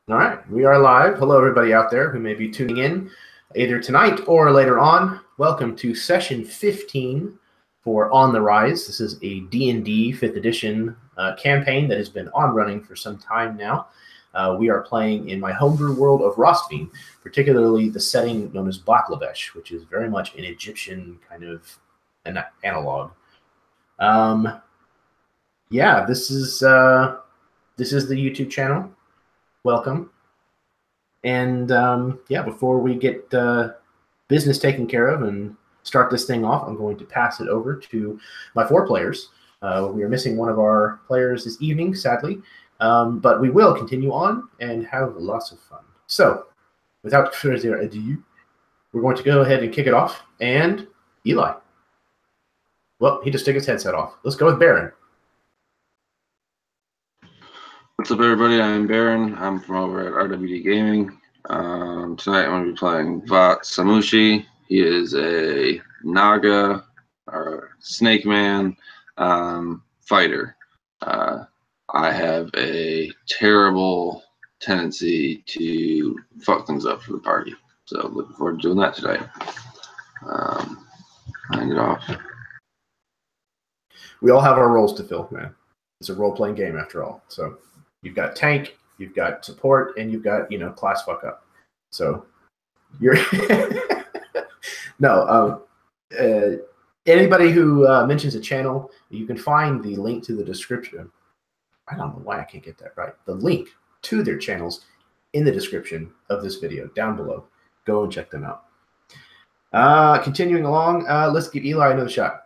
All right, we are live. Hello, everybody out there who may be tuning in either tonight or later on. Welcome to session 15 for On the Rise. This is a D&D 5th edition campaign that has been on running for some time now. We are playing in my homebrew world of Rostfin, particularly the setting known as Baklabesh, which is very much an Egyptian kind of an analog. Yeah, this is the YouTube channel. Welcome. And yeah, before we get business taken care of and start this thing off, I'm going to pass it over to my 4 players. We are missing one of our players this evening, sadly, but we will continue on and have lots of fun. So, without further ado, we're going to go ahead and kick it off. And Eli. Well, he just took his headset off. Let's go with Baron. What's up, everybody? I'm Baron. I'm from over at RWD Gaming. Tonight I'm going to be playing Vat Samushi. He is a Naga, or Snake Man, fighter. I have a terrible tendency to fuck things up for the party. So looking forward to doing that today. Hand it off. We all have our roles to fill, man. It's a role-playing game after all. So you've got tank, you've got support, and you've got, class fuck up. So you're no. Anybody who mentions a channel, you can find the link to the description. I don't know why I can't get that right. The link to their channels in the description of this video down below. Go and check them out. Continuing along, let's give Eli another shot.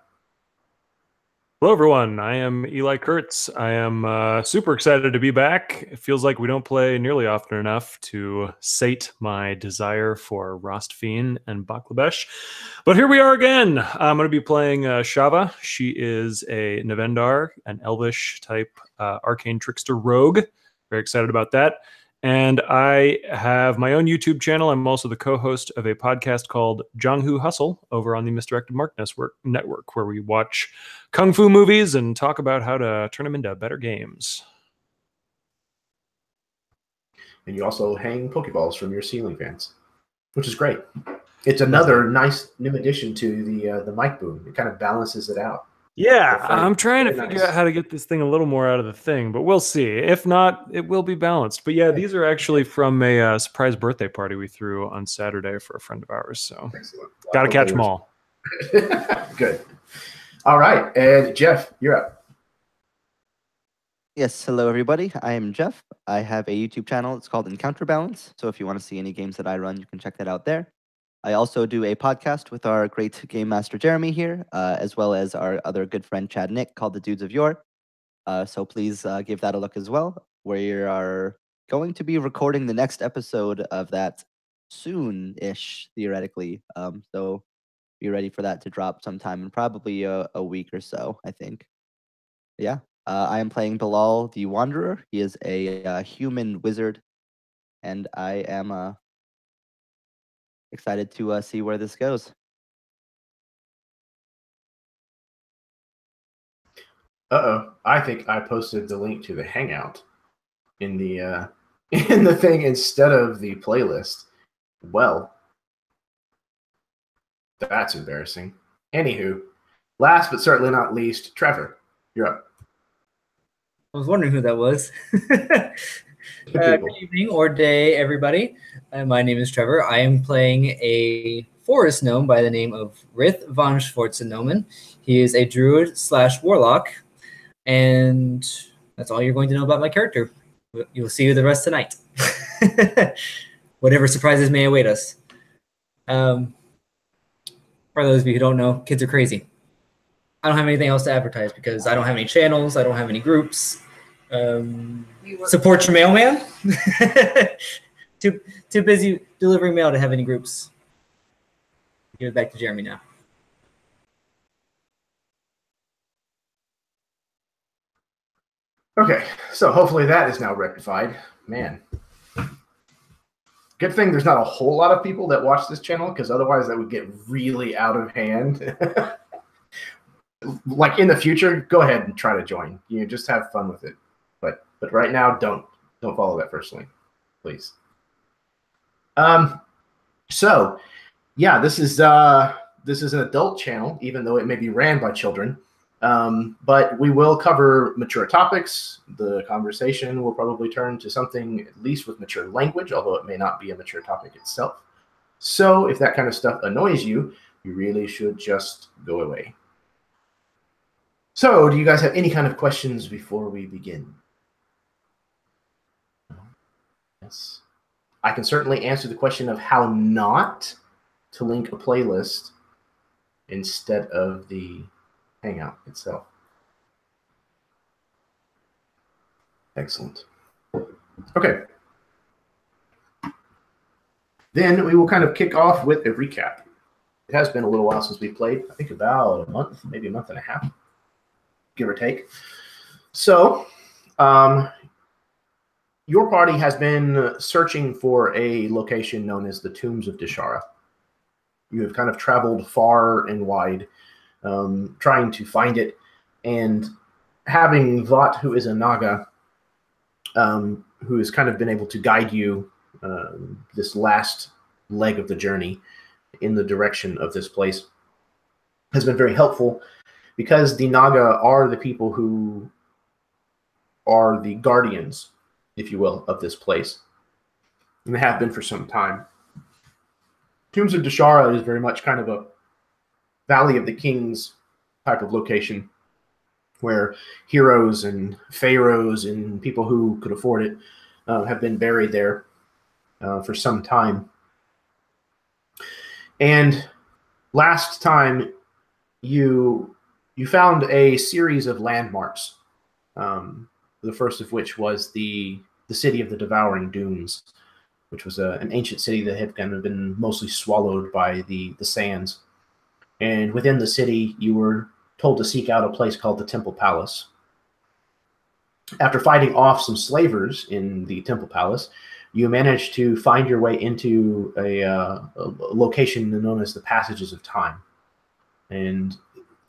Hello, everyone. I am Eli Kurtz. I am super excited to be back. It feels like we don't play nearly often enough to sate my desire for Rostfin and Baklabesh. But here we are again. I'm going to be playing Shava. She is a Nevendar, an elvish type arcane trickster rogue. Very excited about that. And I have my own YouTube channel. I'm also the co-host of a podcast called Jonghu Hustle over on the Misdirected Mark Network, where we watch kung fu movies and talk about how to turn them into better games. And you also hang Pokeballs from your ceiling fans, which is great. It's another nice new addition to the mic boom. It kind of balances it out. Yeah, I'm trying to figure out how to get this thing a little more out of the thing, but we'll see. If not, it will be balanced. But yeah, these are actually from a surprise birthday party we threw on Saturday for a friend of ours. So got to catch them all. Good. All right. And Jeff, you're up. Yes, hello everybody. I am Jeff. I have a YouTube channel. It's called Encounter Balance. So if you want to see any games that I run, you can check that out there. I also do a podcast with our great game master Jeremy here, as well as our other good friend Chad Nick called The Dudes of Yore. So please give that a look as well. We are going to be recording the next episode of that soon-ish, theoretically. So be ready for that to drop sometime in probably a week or so, I think. Yeah. I am playing Bilal the Wanderer. He is a human wizard, and I am excited to see where this goes. Uh-oh. I think I posted the link to the Hangout in the in the thing instead of the playlist. Well, that's embarrassing. Anywho, last but certainly not least, Trevor, you're up. I was wondering who that was. Good evening or day, everybody. My name is Trevor. I am playing a forest gnome by the name of Rith von Schwarzennomen. He is a druid / warlock, and that's all you're going to know about my character. You'll see the rest tonight. Whatever surprises may await us. For those of you who don't know, kids are crazy. I don't have anything else to advertise because I don't have any channels. I don't have any groups. Support your mailman. Too busy delivering mail to have any groups. Give it back to Jeremy now. Okay, so hopefully that is now rectified. Man. Good thing there's not a whole lot of people that watch this channel, because otherwise that would get really out of hand. Like in the future, go ahead and try to join. Just have fun with it. But right now, don't follow that first link. please. So, yeah, this is an adult channel, even though it may be ran by children. But we will cover mature topics. The conversation will probably turn to something at least with mature language, although it may not be a mature topic itself. So if that kind of stuff annoys you, you really should just go away. So do you guys have any kind of questions before we begin? Yes. I can certainly answer the question of how not to link a playlist instead of the Hangout itself. Excellent. Okay. Then we will kind of kick off with a recap. It has been a little while since we played. I think about a month, maybe a month and a half, give or take. So, your party has been searching for a location known as the Tombs of Deshara. You have kind of traveled far and wide, trying to find it, and having Vought, who is a Naga, who has kind of been able to guide you this last leg of the journey in the direction of this place, has been very helpful, because the Naga are the people who are the guardians, if you will, of this place, and they have been for some time. Tombs of Deshara is very much kind of a Valley of the Kings type of location, where heroes and pharaohs and people who could afford it have been buried there for some time. And last time you found a series of landmarks, the first of which was the city of the Devouring Dunes, which was an ancient city that had kind of been mostly swallowed by the sands. And within the city, you were told to seek out a place called the Temple Palace. After fighting off some slavers in the Temple Palace, you managed to find your way into a location known as the Passages of Time. And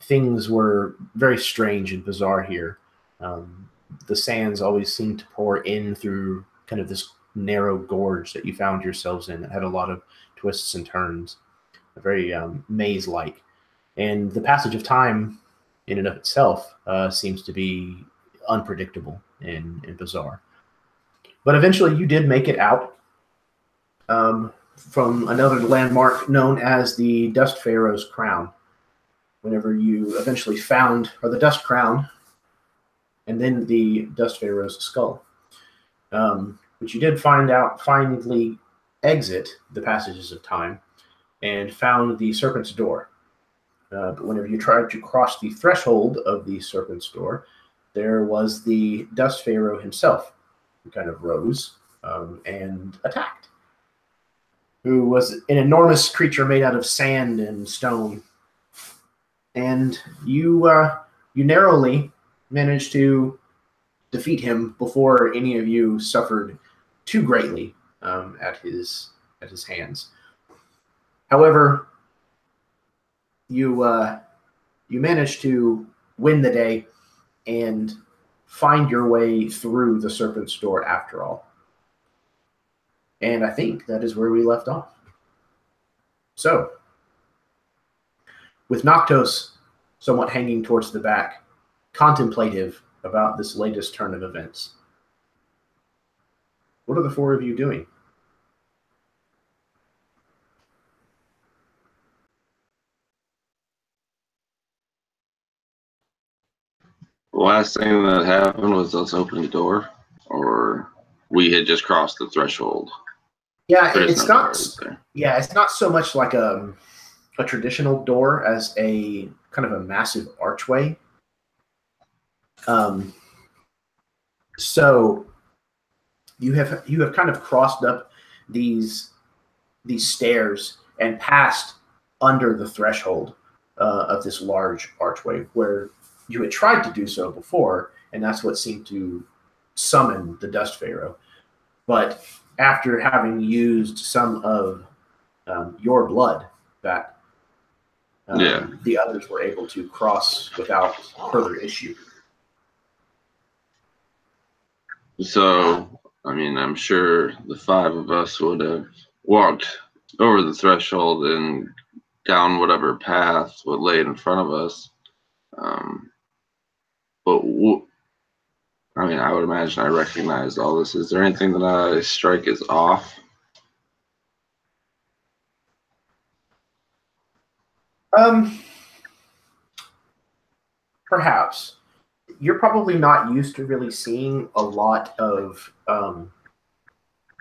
things were very strange and bizarre here. The sands always seemed to pour in through kind of this narrow gorge that you found yourselves in. It had a lot of twists and turns, very maze-like. And the passage of time in and of itself seems to be unpredictable and bizarre. But eventually you did make it out from another landmark known as the Dust Pharaoh's crown. Whenever you eventually found, or the Dust Crown, and then the Dust Pharaoh's skull. But you did finally exit the Passages of Time and found the Serpent's door. But whenever you tried to cross the threshold of the Serpent's door, there was the Dust Pharaoh himself, who kind of rose and attacked, who was an enormous creature made out of sand and stone. And you narrowly managed to defeat him before any of you suffered too greatly at his hands. However, you managed to win the day and find your way through the Serpent's door after all. And I think that is where we left off. So, with Noctos somewhat hanging towards the back, contemplative about this latest turn of events, what are the four of you doing? The last thing that happened was us opening the door, or we had just crossed the threshold. Yeah, it's not. Yeah, it's not so much like a traditional door as a kind of a massive archway. So you have kind of crossed up these stairs and passed under the threshold of this large archway, where you had tried to do so before, and that's what seemed to summon the Dust Pharaoh. But after having used some of your blood, that the others were able to cross without further issue. So I mean, I'm sure the 5 of us would have walked over the threshold and down whatever path would lay in front of us. But I mean, I would imagine I recognized all this. Is there anything that I strike as off? Perhaps. You're probably not used to really seeing a lot of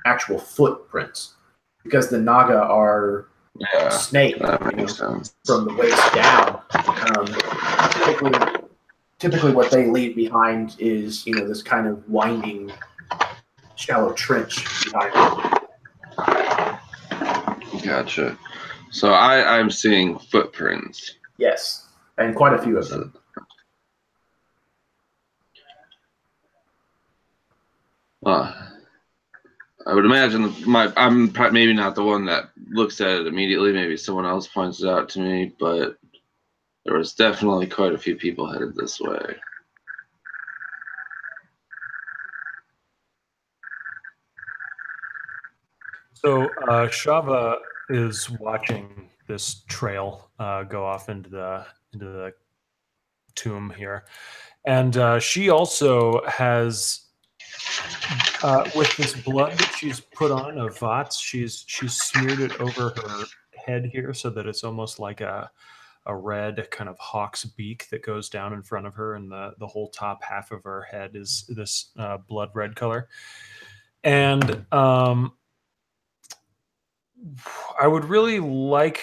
actual footprints because the Naga are snake, that makes sense. from the waist down. Typically, what they leave behind is this kind of winding, shallow trench behind them. Gotcha. So I'm seeing footprints. Yes, and quite a few of them. I would imagine I'm maybe not the one that looks at it immediately. Maybe someone else points it out to me, but there was definitely quite a few people headed this way. So Shava is watching this trail go off into the tomb here, and she also has, with this blood that she's put on of Vots, she's smeared it over her head here so that it's almost like a red kind of hawk's beak that goes down in front of her, and the whole top half of her head is this blood red color. And I would really like,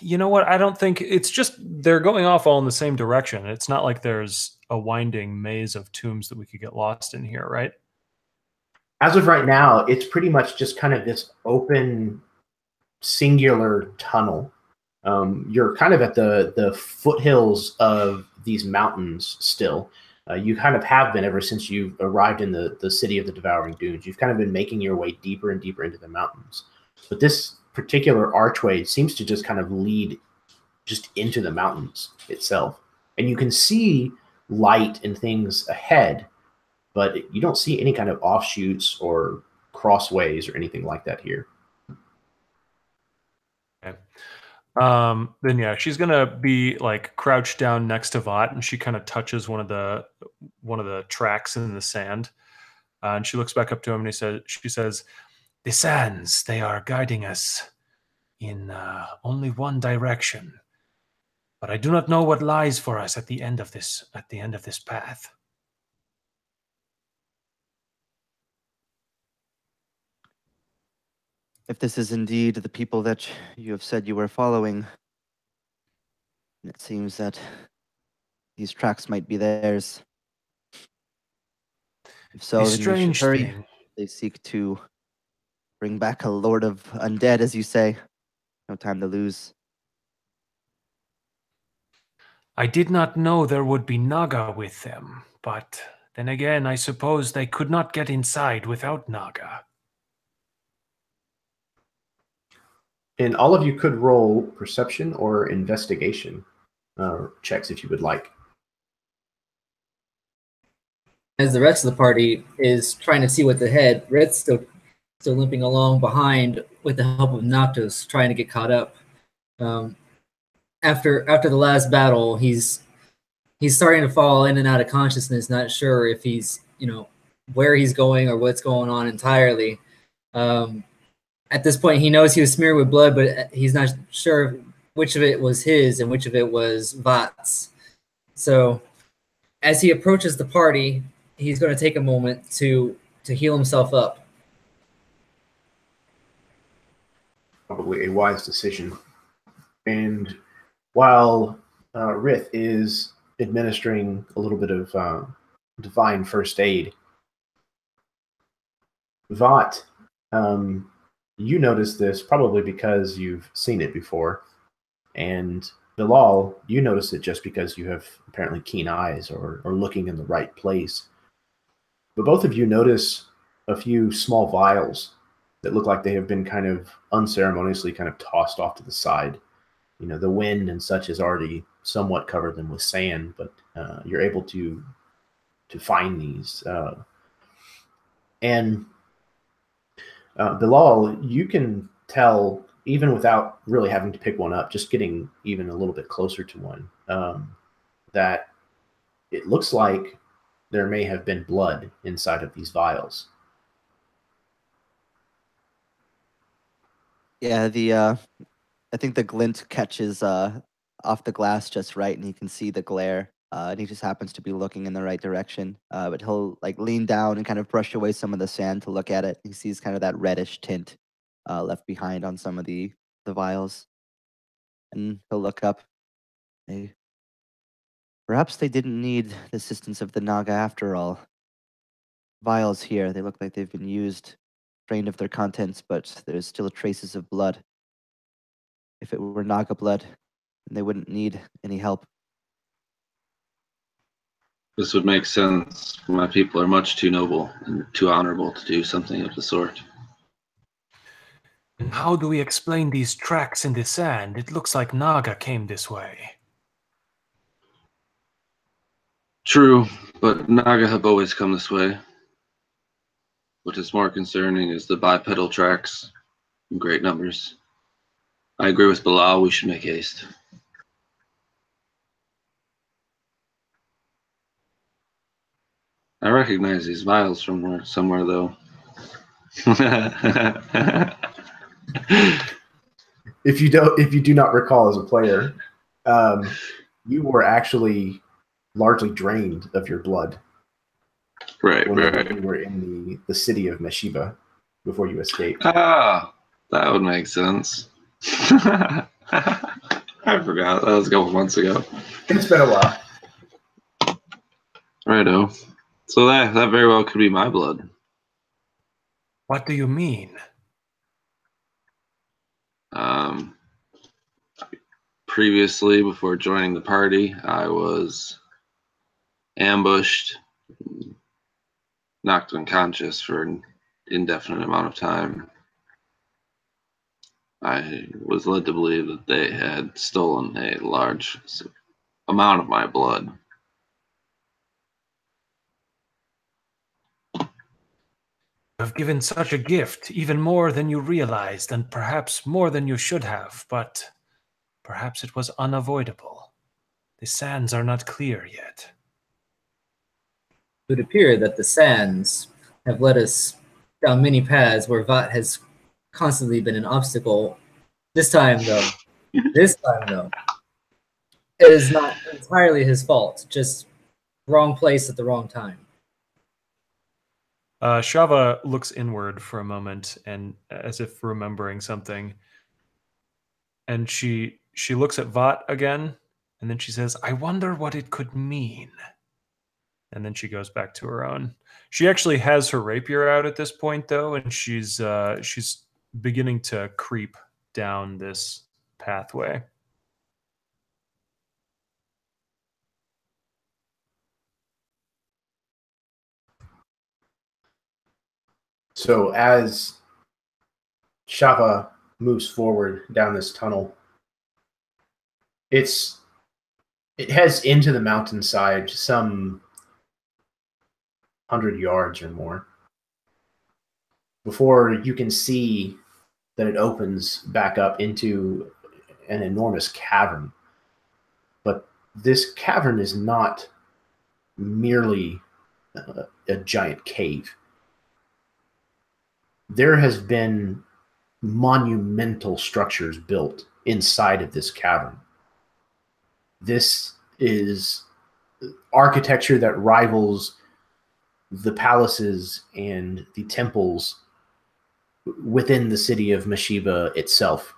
you know what? I don't think it's just they're going off all in the same direction. It's not like there's a winding maze of tombs that we could get lost in here, right? As of right now, it's pretty much just kind of this open, singular tunnel. You're kind of at the foothills of these mountains still. You kind of have been ever since you arrived in the city of the Devouring Dunes. You've kind of been making your way deeper and deeper into the mountains. But this particular archway seems to just kind of lead just into the mountains itself. And you can see light and things ahead, but you don't see any kind of offshoots or crossways or anything like that here. Okay. Then yeah, she's gonna be like crouched down next to Vot, and she kind of touches one of the tracks in the sand, and she looks back up to him, and she says, "The sands, they are guiding us in only one direction, but I do not know what lies for us at the end of this path." If this is indeed the people that you have said you were following, it seems that these tracks might be theirs. If so, then we should hurry. They seek to bring back a lord of undead, as you say. No time to lose. I did not know there would be Naga with them, but then again, I suppose they could not get inside without Naga. And all of you could roll perception or investigation checks if you would like. As the rest of the party is trying to see what's ahead, Red's still limping along behind with the help of Noctis, trying to get caught up. After the last battle, he's starting to fall in and out of consciousness, not sure if he's where he's going or what's going on entirely. At this point, he knows he was smeared with blood, but he's not sure which of it was his and which of it was Vot's. So as he approaches the party, he's going to take a moment to heal himself up. Probably a wise decision. And while Rith is administering a little bit of divine first aid, Vot, you notice this probably because you've seen it before, and Bilal, you notice it just because you have apparently keen eyes or looking in the right place. But both of you notice a few small vials that look like they have been kind of unceremoniously kind of tossed off to the side. The wind and such has already somewhat covered them with sand, but you're able to find these. And Bilal, you can tell, even without really having to pick one up, just getting even a little bit closer to one, that it looks like there may have been blood inside of these vials. Yeah, I think the glint catches off the glass just right, and he can see the glare. And he just happens to be looking in the right direction. But he'll like lean down and kind of brush away some of the sand to look at it. He sees kind of that reddish tint left behind on some of the vials, and he'll look up. Perhaps they didn't need the assistance of the Naga after all. Vials here, they look like they've been used, drained of their contents, but there's still traces of blood. If it were Naga blood, then they wouldn't need any help. This would make sense. My people are much too noble and too honorable to do something of the sort. And how do we explain these tracks in the sand? It looks like Naga came this way. True, but Naga have always come this way. What is more concerning is the bipedal tracks in great numbers. I agree with Bilal, we should make haste. I recognize these vials from somewhere though. If you do not recall as a player, you were actually largely drained of your blood. Right. You were in the city of Meshiba before you escaped. Ah, that would make sense. I forgot. That was a couple months ago. It's been a while. Righto. So that very well could be my blood. What do you mean? Previously, before joining the party, I was ambushed, knocked unconscious for an indefinite amount of time. I was led to believe that they had stolen a large amount of my blood. You have given such a gift, even more than you realized, and perhaps more than you should have, but perhaps it was unavoidable. The sands are not clear yet. It would appear that the sands have led us down many paths where Vat has constantly been an obstacle. This time, though, it is not entirely his fault, just wrong place at the wrong time. Shava looks inward for a moment, and as if remembering something, and she looks at Vat again, and then she says, "I wonder what it could mean." And then she goes back to her own. She actually has her rapier out at this point, though, and she's beginning to creep down this pathway. So as Shava moves forward down this tunnel, it heads into the mountainside some 100 yards or more before you can see that it opens back up into an enormous cavern. But this cavern is not merely a giant cave. There has been monumental structures built inside of this cavern. This is architecture that rivals the palaces and the temples within the city of Meshiba itself.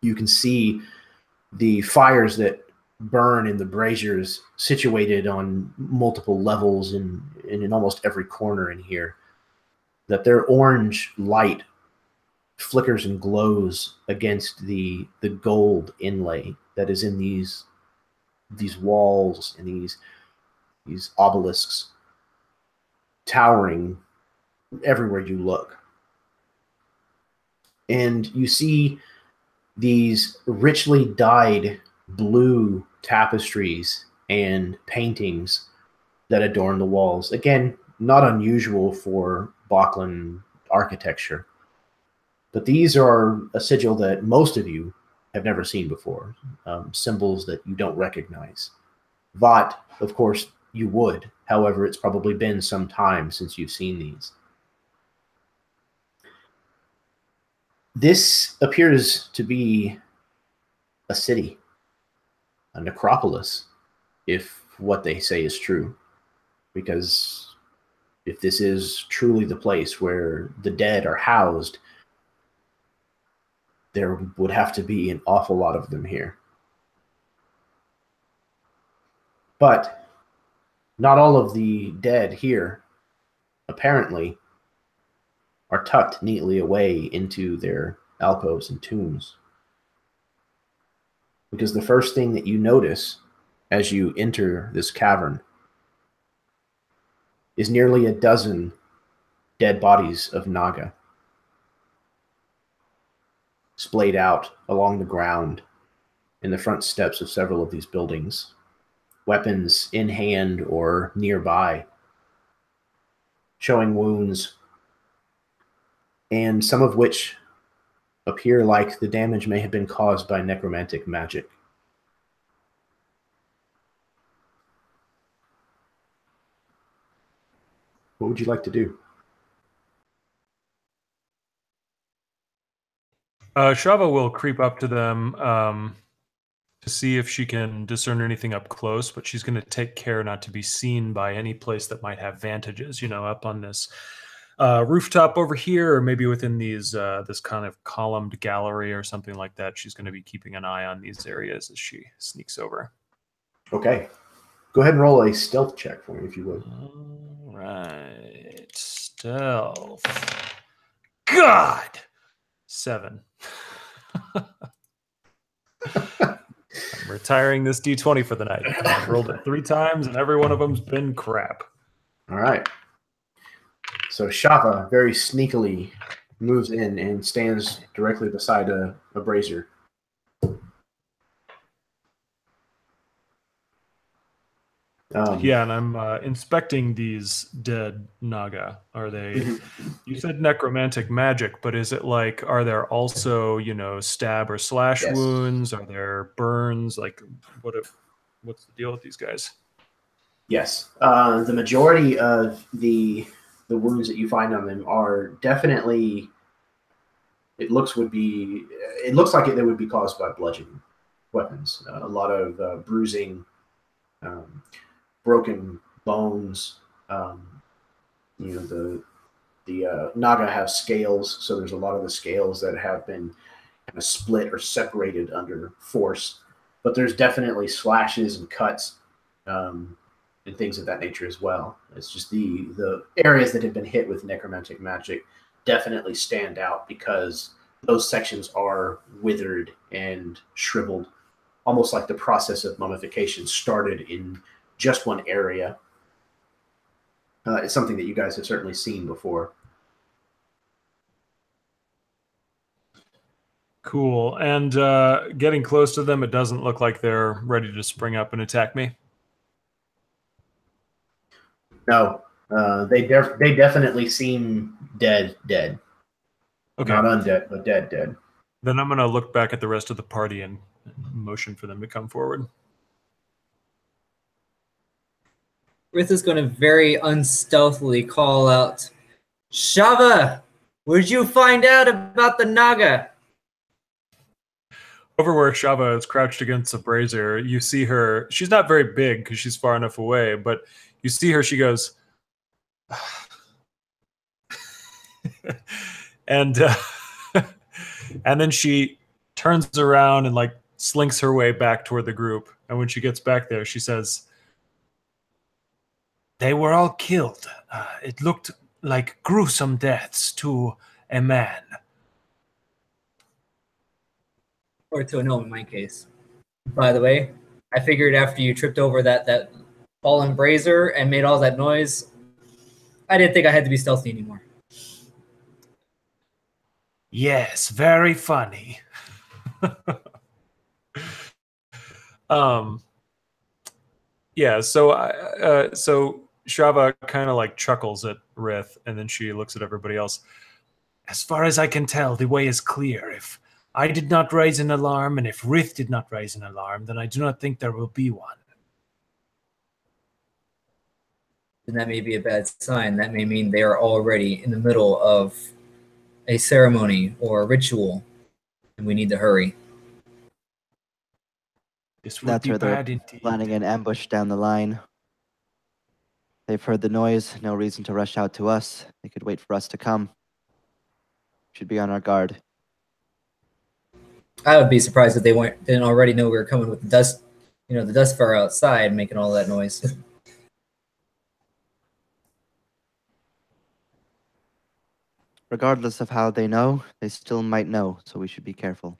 You can see the fires that burn in the braziers situated on multiple levels and in almost every corner in here, that their orange light flickers and glows against the gold inlay that is in these walls and these obelisks towering everywhere you look. And you see these richly dyed blue tapestries and paintings that adorn the walls. Again, not unusual for Baklan architecture. But these are a sigil that most of you have never seen before, symbols that you don't recognize. Vought, of course, you would. However, it's probably been some time since you've seen these. This appears to be a city, a necropolis, if what they say is true. Because if this is truly the place where the dead are housed, there would have to be an awful lot of them here. But not all of the dead here, apparently, are tucked neatly away into their alcoves and tombs. Because the first thing that you notice as you enter this cavern is nearly a dozen dead bodies of Naga splayed out along the ground in the front steps of several of these buildings, weapons in hand or nearby, showing wounds, and some of which appear like the damage may have been caused by necromantic magic. What would you like to do? Shava will creep up to them to see if she can discern anything up close, but she's going to take care not to be seen by any place that might have vantages, you know, up on this rooftop over here, or maybe within these this kind of columned gallery or something like that. She's going to be keeping an eye on these areas as she sneaks over. Okay. Go ahead and roll a stealth check for me, if you would. All right. Stealth. God! 7. I'm retiring this D20 for the night. I've rolled it 3 times, and every one of them's been crap. All right. So Shava very sneakily moves in and stands directly beside a brazier. Yeah, and I'm inspecting these dead Naga. Are they? You said necromantic magic, but is it like? Are there also, you know, stab or slash wounds? Are there burns? Like, what's the deal with these guys? Yes, the majority of the wounds that you find on them are definitely. It looks like they would be caused by bludgeoning weapons. A lot of bruising. Broken bones. You know, the Naga have scales, so there's a lot of the scales that have been kind of split or separated under force. But there's definitely slashes and cuts and things of that nature as well. It's just the areas that have been hit with necromantic magic definitely stand out because those sections are withered and shriveled, almost like the process of mummification started in just one area. It's something that you guys have certainly seen before. Cool. And getting close to them, it doesn't look like they're ready to spring up and attack me. No, they definitely seem dead. Okay. Not undead, but dead. Then I'm going to look back at the rest of the party and motion for them to come forward. Rith is going to very unstealthily call out, Shava, what did you find out about the Naga? Over where Shava is crouched against a brazier, you see her. She's not very big because she's far enough away, but you see her. She goes, and then she turns around and like slinks her way back toward the group. And when she gets back there, she says, "They were all killed. It looked like gruesome deaths to a man." Or to a gnome in my case. By the way, I figured after you tripped over that fallen brazier and made all that noise, I didn't think I had to be stealthy anymore. Yes, very funny. Yeah, so Shava kind of like chuckles at Rith, and then she looks at everybody else. As far as I can tell, the way is clear. If I did not raise an alarm, and if Rith did not raise an alarm, then I do not think there will be one. Then that may be a bad sign. That may mean they are already in the middle of a ceremony or a ritual, and we need to hurry. This would That's be where they're bad indeed. planning an ambush down the line. They've heard the noise. No reason to rush out to us. They could wait for us to come. Should be on our guard. I would be surprised if they didn't already know we were coming with the dust, the Dust Pharaoh outside making all that noise. Regardless of how they know, they still might know, so we should be careful.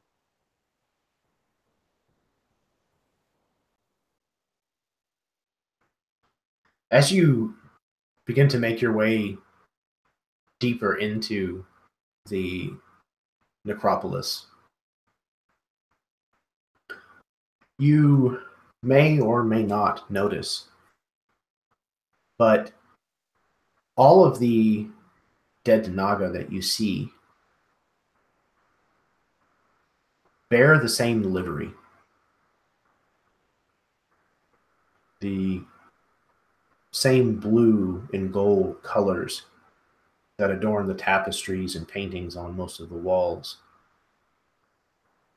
As you begin to make your way deeper into the necropolis, you may or may not notice, but all of the dead Naga that you see bear the same livery. The same blue and gold colors that adorn the tapestries and paintings on most of the walls.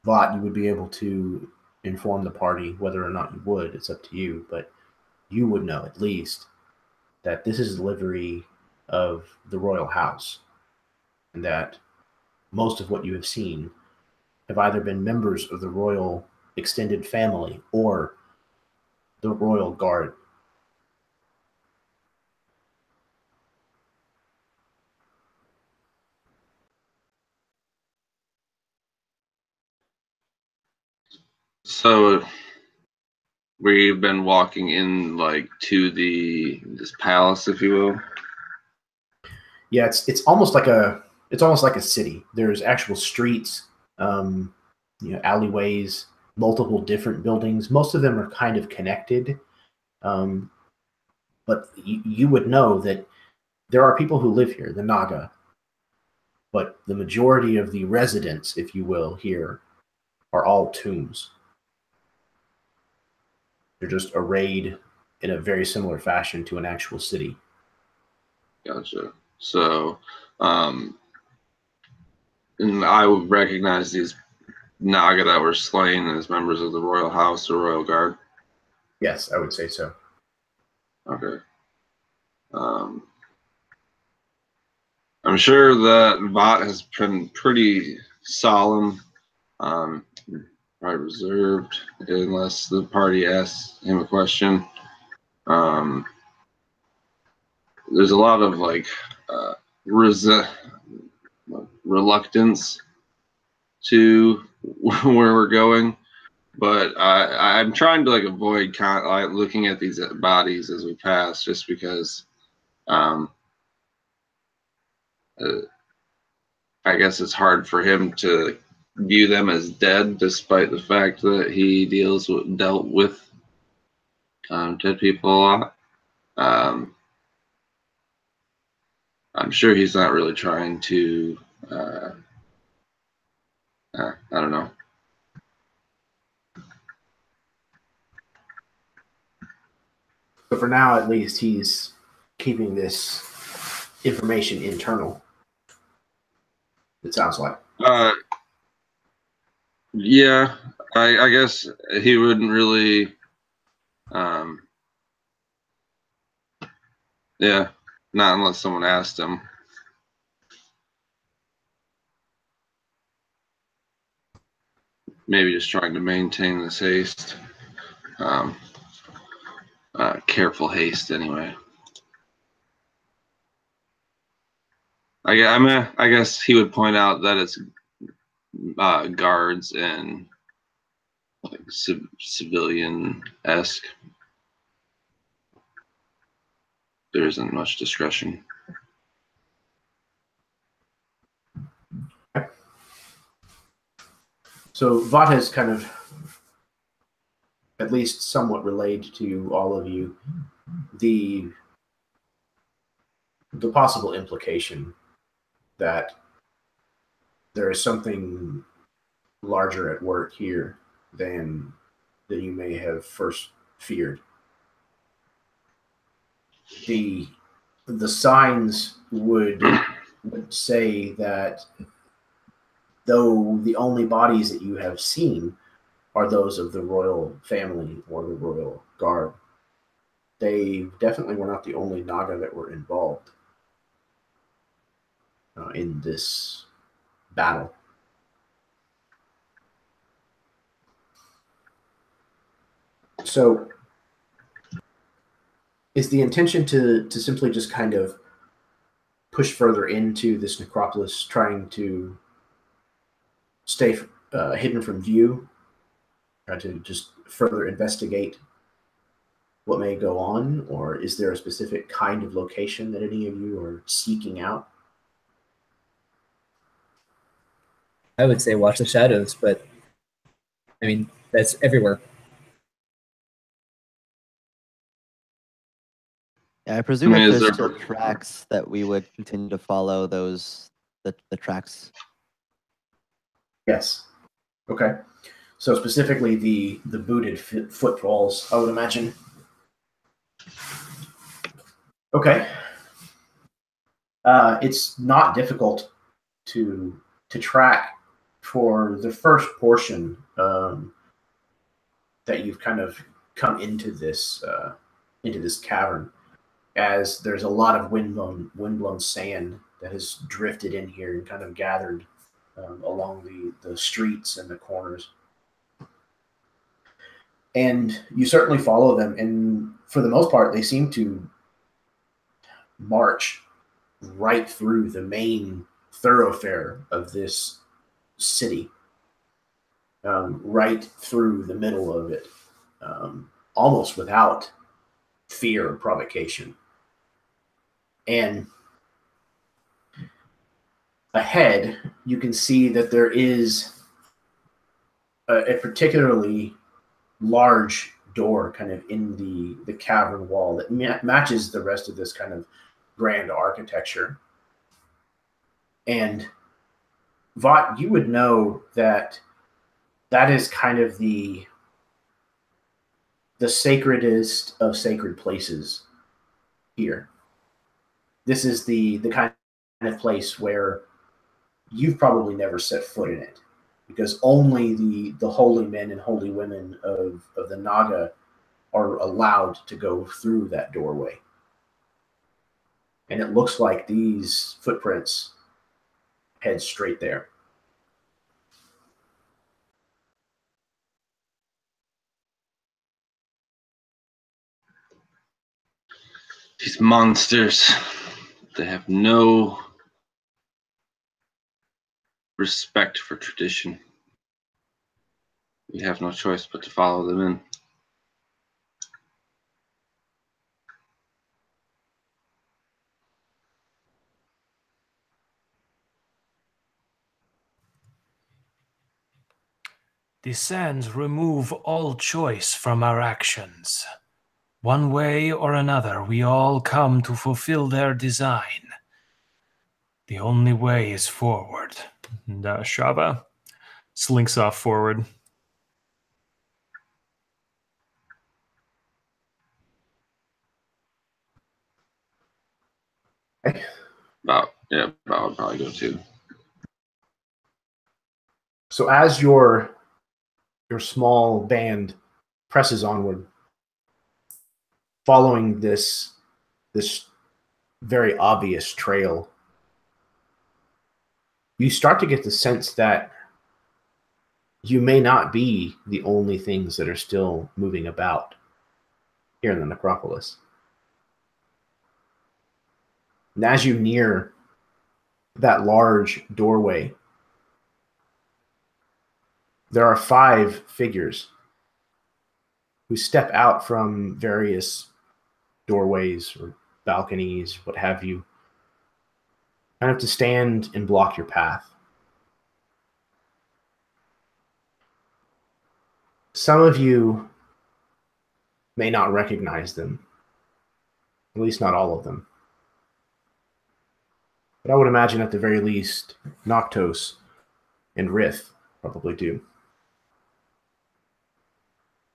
Vought, you would be able to inform the party whether or not you would. It's up to you, but you would know at least that this is the livery of the royal house, and that most of what you have seen have either been members of the royal extended family or the royal guard. So we've been walking in to this palace, if you will. Yeah, it's almost like a city. There's actual streets, alleyways, multiple different buildings. Most of them are kind of connected, but you would know that there are people who live here, the Naga, but the majority of the residents, if you will, here are all tombs. They're just arrayed in a very similar fashion to an actual city. Gotcha. So, and I would recognize these Naga that were slain as members of the royal house or royal guard. Yes, I would say so. Okay. I'm sure that Vought has been pretty solemn, probably reserved, unless the party asks him a question. There's a lot of reluctance to where we're going, but I'm trying to avoid looking at these bodies as we pass, just because I guess it's hard for him to view them as dead, despite the fact that he dealt with dead people a lot. I'm sure he's not really trying to. I don't know. But for now, at least, he's keeping this information internal. It sounds like. Yeah, I guess he wouldn't really. Yeah, not unless someone asked him. Maybe just trying to maintain this haste. Careful haste, anyway. I guess he would point out that it's guards and civilian-esque. There isn't much discretion. So Vought has kind of at least somewhat relayed to all of you the the possible implication that there is something larger at work here than you may have first feared. The signs would say that though the only bodies that you have seen are those of the royal family or the royal guard, they definitely were not the only Naga that were involved in this battle. So is the intention to simply just kind of push further into this necropolis, trying to stay hidden from view, try to just further investigate what may go on, or is there a specific kind of location that any of you are seeking out? I would say watch the shadows, but I mean, that's everywhere. Yeah, I presume if there's there- still tracks that we would continue to follow those, the tracks. Yes. Okay. So specifically the booted footfalls, I would imagine. Okay. It's not difficult to track for the first portion that you've kind of come into this cavern, as there's a lot of windblown sand that has drifted in here and kind of gathered along the streets and the corners. And you certainly follow them, and for the most part, they seem to march right through the main thoroughfare of this city, right through the middle of it, almost without fear or provocation. And ahead, you can see that there is a particularly large door kind of in the cavern wall that matches the rest of this kind of grand architecture. And Vought, you would know that is kind of the sacredest of sacred places here. This is the kind of place where you've probably never set foot in it, because only the holy men and holy women of the Naga are allowed to go through that doorway. And it looks like these footprints head straight there. These monsters, they have no respect for tradition. We have no choice but to follow them in. The sands remove all choice from our actions. One way or another, we all come to fulfill their design. The only way is forward. And Shava slinks off forward. About would probably go too. So as your small band presses onward, following this very obvious trail, you start to get the sense that you may not be the only things that are still moving about here in the necropolis. And as you near that large doorway, there are 5 figures who step out from various doorways or balconies, what have you, kind of to stand and block your path. Some of you may not recognize them, at least not all of them. But I would imagine at the very least, Noctos and Rith probably do.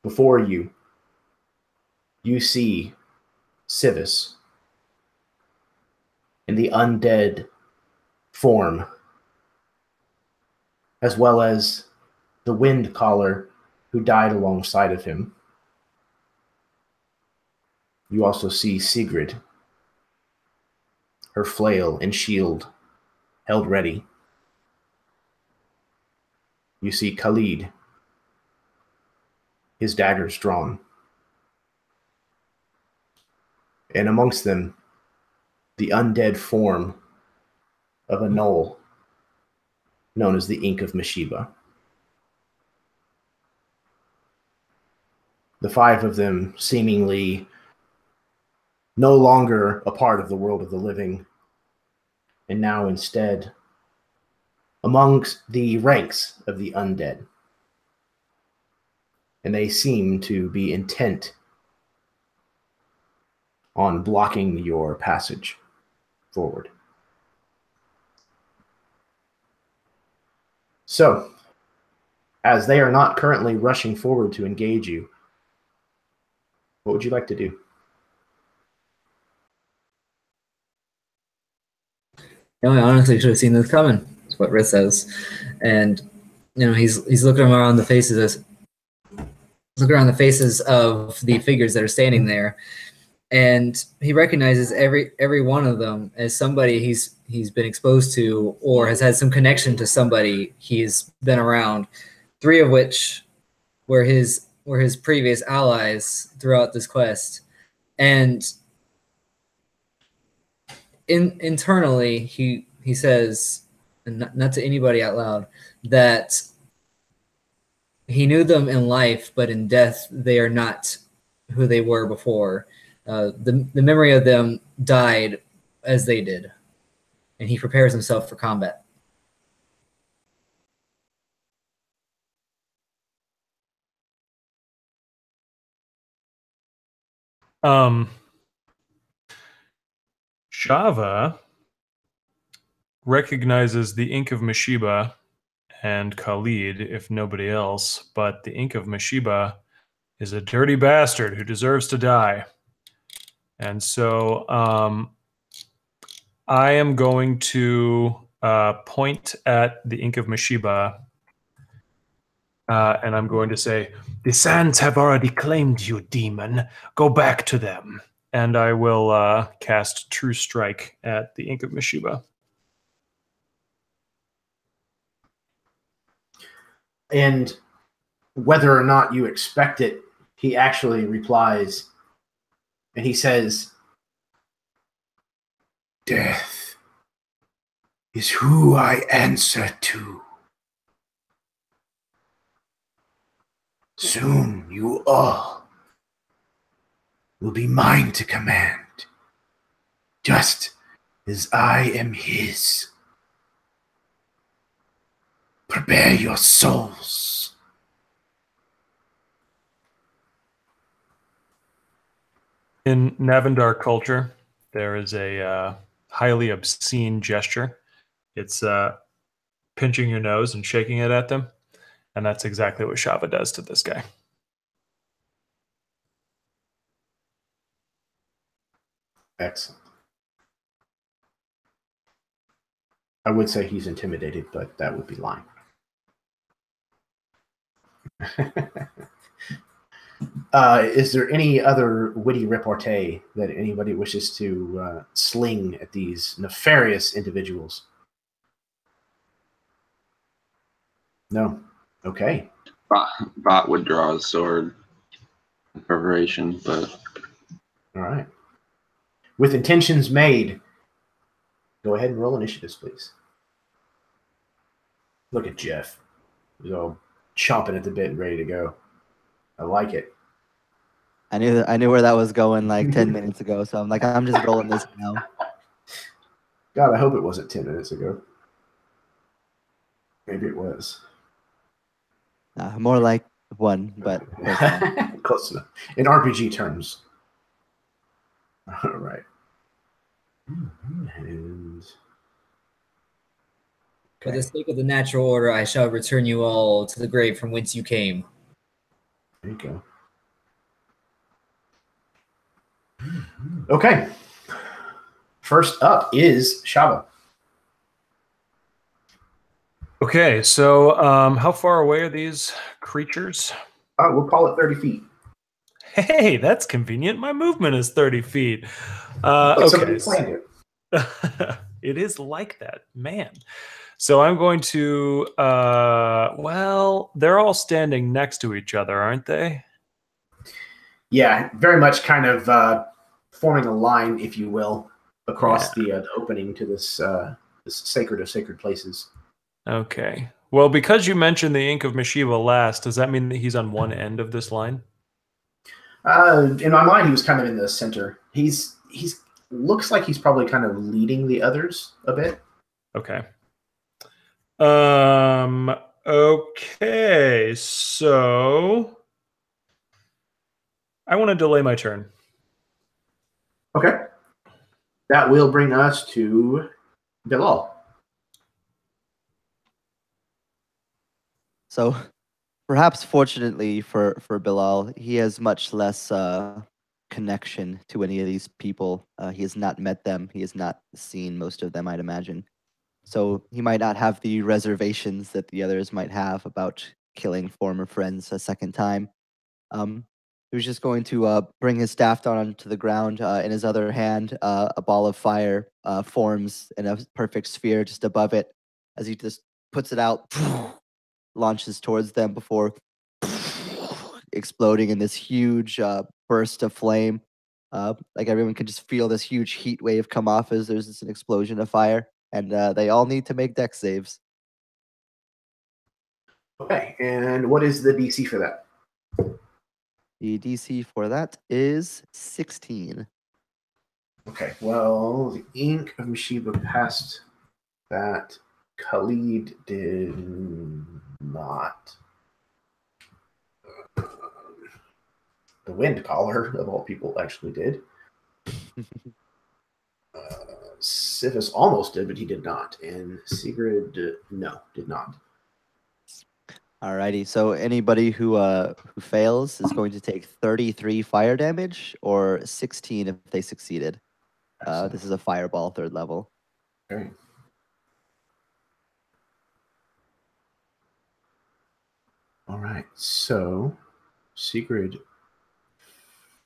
Before you, you see Civis in the undead form, as well as the wind caller who died alongside of him. You also see Sigrid, her flail and shield held ready. You see Khalid, his daggers drawn. And amongst them, the undead form of a gnoll known as the Ink of Meshiba. The five of them seemingly no longer a part of the world of the living, and now instead amongst the ranks of the undead. And they seem to be intent on blocking your passage forward. So, as they are not currently rushing forward to engage you, what would you like to do? You know, I honestly should have seen this coming. That's what Rith says, and you know, he's looking around the faces of the figures that are standing there, and he recognizes every one of them as somebody he's been exposed to or has had some connection to somebody he's been around. Three of which were his previous allies throughout this quest, and internally he says, and not to anybody out loud, that he knew them in life, but in death they are not who they were before. The memory of them died as they did, and he prepares himself for combat. Shava recognizes the Ink of Meshiba and Khalid, if nobody else, but the Ink of Meshiba is a dirty bastard who deserves to die. And so I am going to point at the Ink of Meshiba, and I'm going to say, "The sands have already claimed you, demon. Go back to them." And I will cast True Strike at the Ink of Meshiba. And whether or not you expect it, he actually replies, and he says, "Death is who I answer to. Soon you all will be mine to command, just as I am his. Prepare your souls." In Navendar culture, there is a highly obscene gesture. It's pinching your nose and shaking it at them. And that's exactly what Shava does to this guy. Excellent. I would say he's intimidated, but that would be lying. Is there any other witty repartee that anybody wishes to sling at these nefarious individuals? No? Okay. Bot would draw his sword in preparation, but... All right. With intentions made, go ahead and roll initiatives, please. Look at Jeff. He's all chomping at the bit and ready to go. I like it. I knew where that was going like 10 minutes ago, so I'm like, I'm just rolling this now. God, I hope it wasn't 10 minutes ago. Maybe it was. More like one, but close enough. In RPG terms. All right. And For the sake of the natural order, I shall return you all to the grave from whence you came. There you go. Okay. First up is Shaba. Okay, so how far away are these creatures? We'll call it 30 feet. Hey, that's convenient. My movement is 30 feet. Somebody Okay. planned it. It is like that, man. So I'm going to, well, they're all standing next to each other, aren't they? Yeah, very much kind of forming a line, if you will, across the opening to this sacred of sacred places. Okay. Well, because you mentioned the Ink of Meshiba last, does that mean that he's on one end of this line? In my mind, he was kind of in the center. He's looks like he's probably kind of leading the others a bit. Okay. Okay, so I want to delay my turn. Okay. That will bring us to Bilal. So perhaps fortunately for Bilal, he has much less connection to any of these people. He has not met them. He has not seen most of them, I'd imagine. So he might not have the reservations that the others might have about killing former friends a second time. He was just going to bring his staff down onto the ground. In his other hand, a ball of fire forms in a perfect sphere just above it. As he just puts it out, launches towards them before exploding in this huge burst of flame. Like everyone can just feel this huge heat wave come off as there's just an explosion of fire. And they all need to make dex saves. Okay, and what is the DC for that? The DC for that is 16. Okay, well, the Ink of Meshiba passed that. Khalid did not. The Wind Caller, of all people, actually did. Sifis almost did, but he did not. And Sigrid, no, did not. Alrighty, so anybody who fails is going to take 33 fire damage or 16 if they succeeded. This is a fireball, 3rd level. Okay. All right, so Sigrid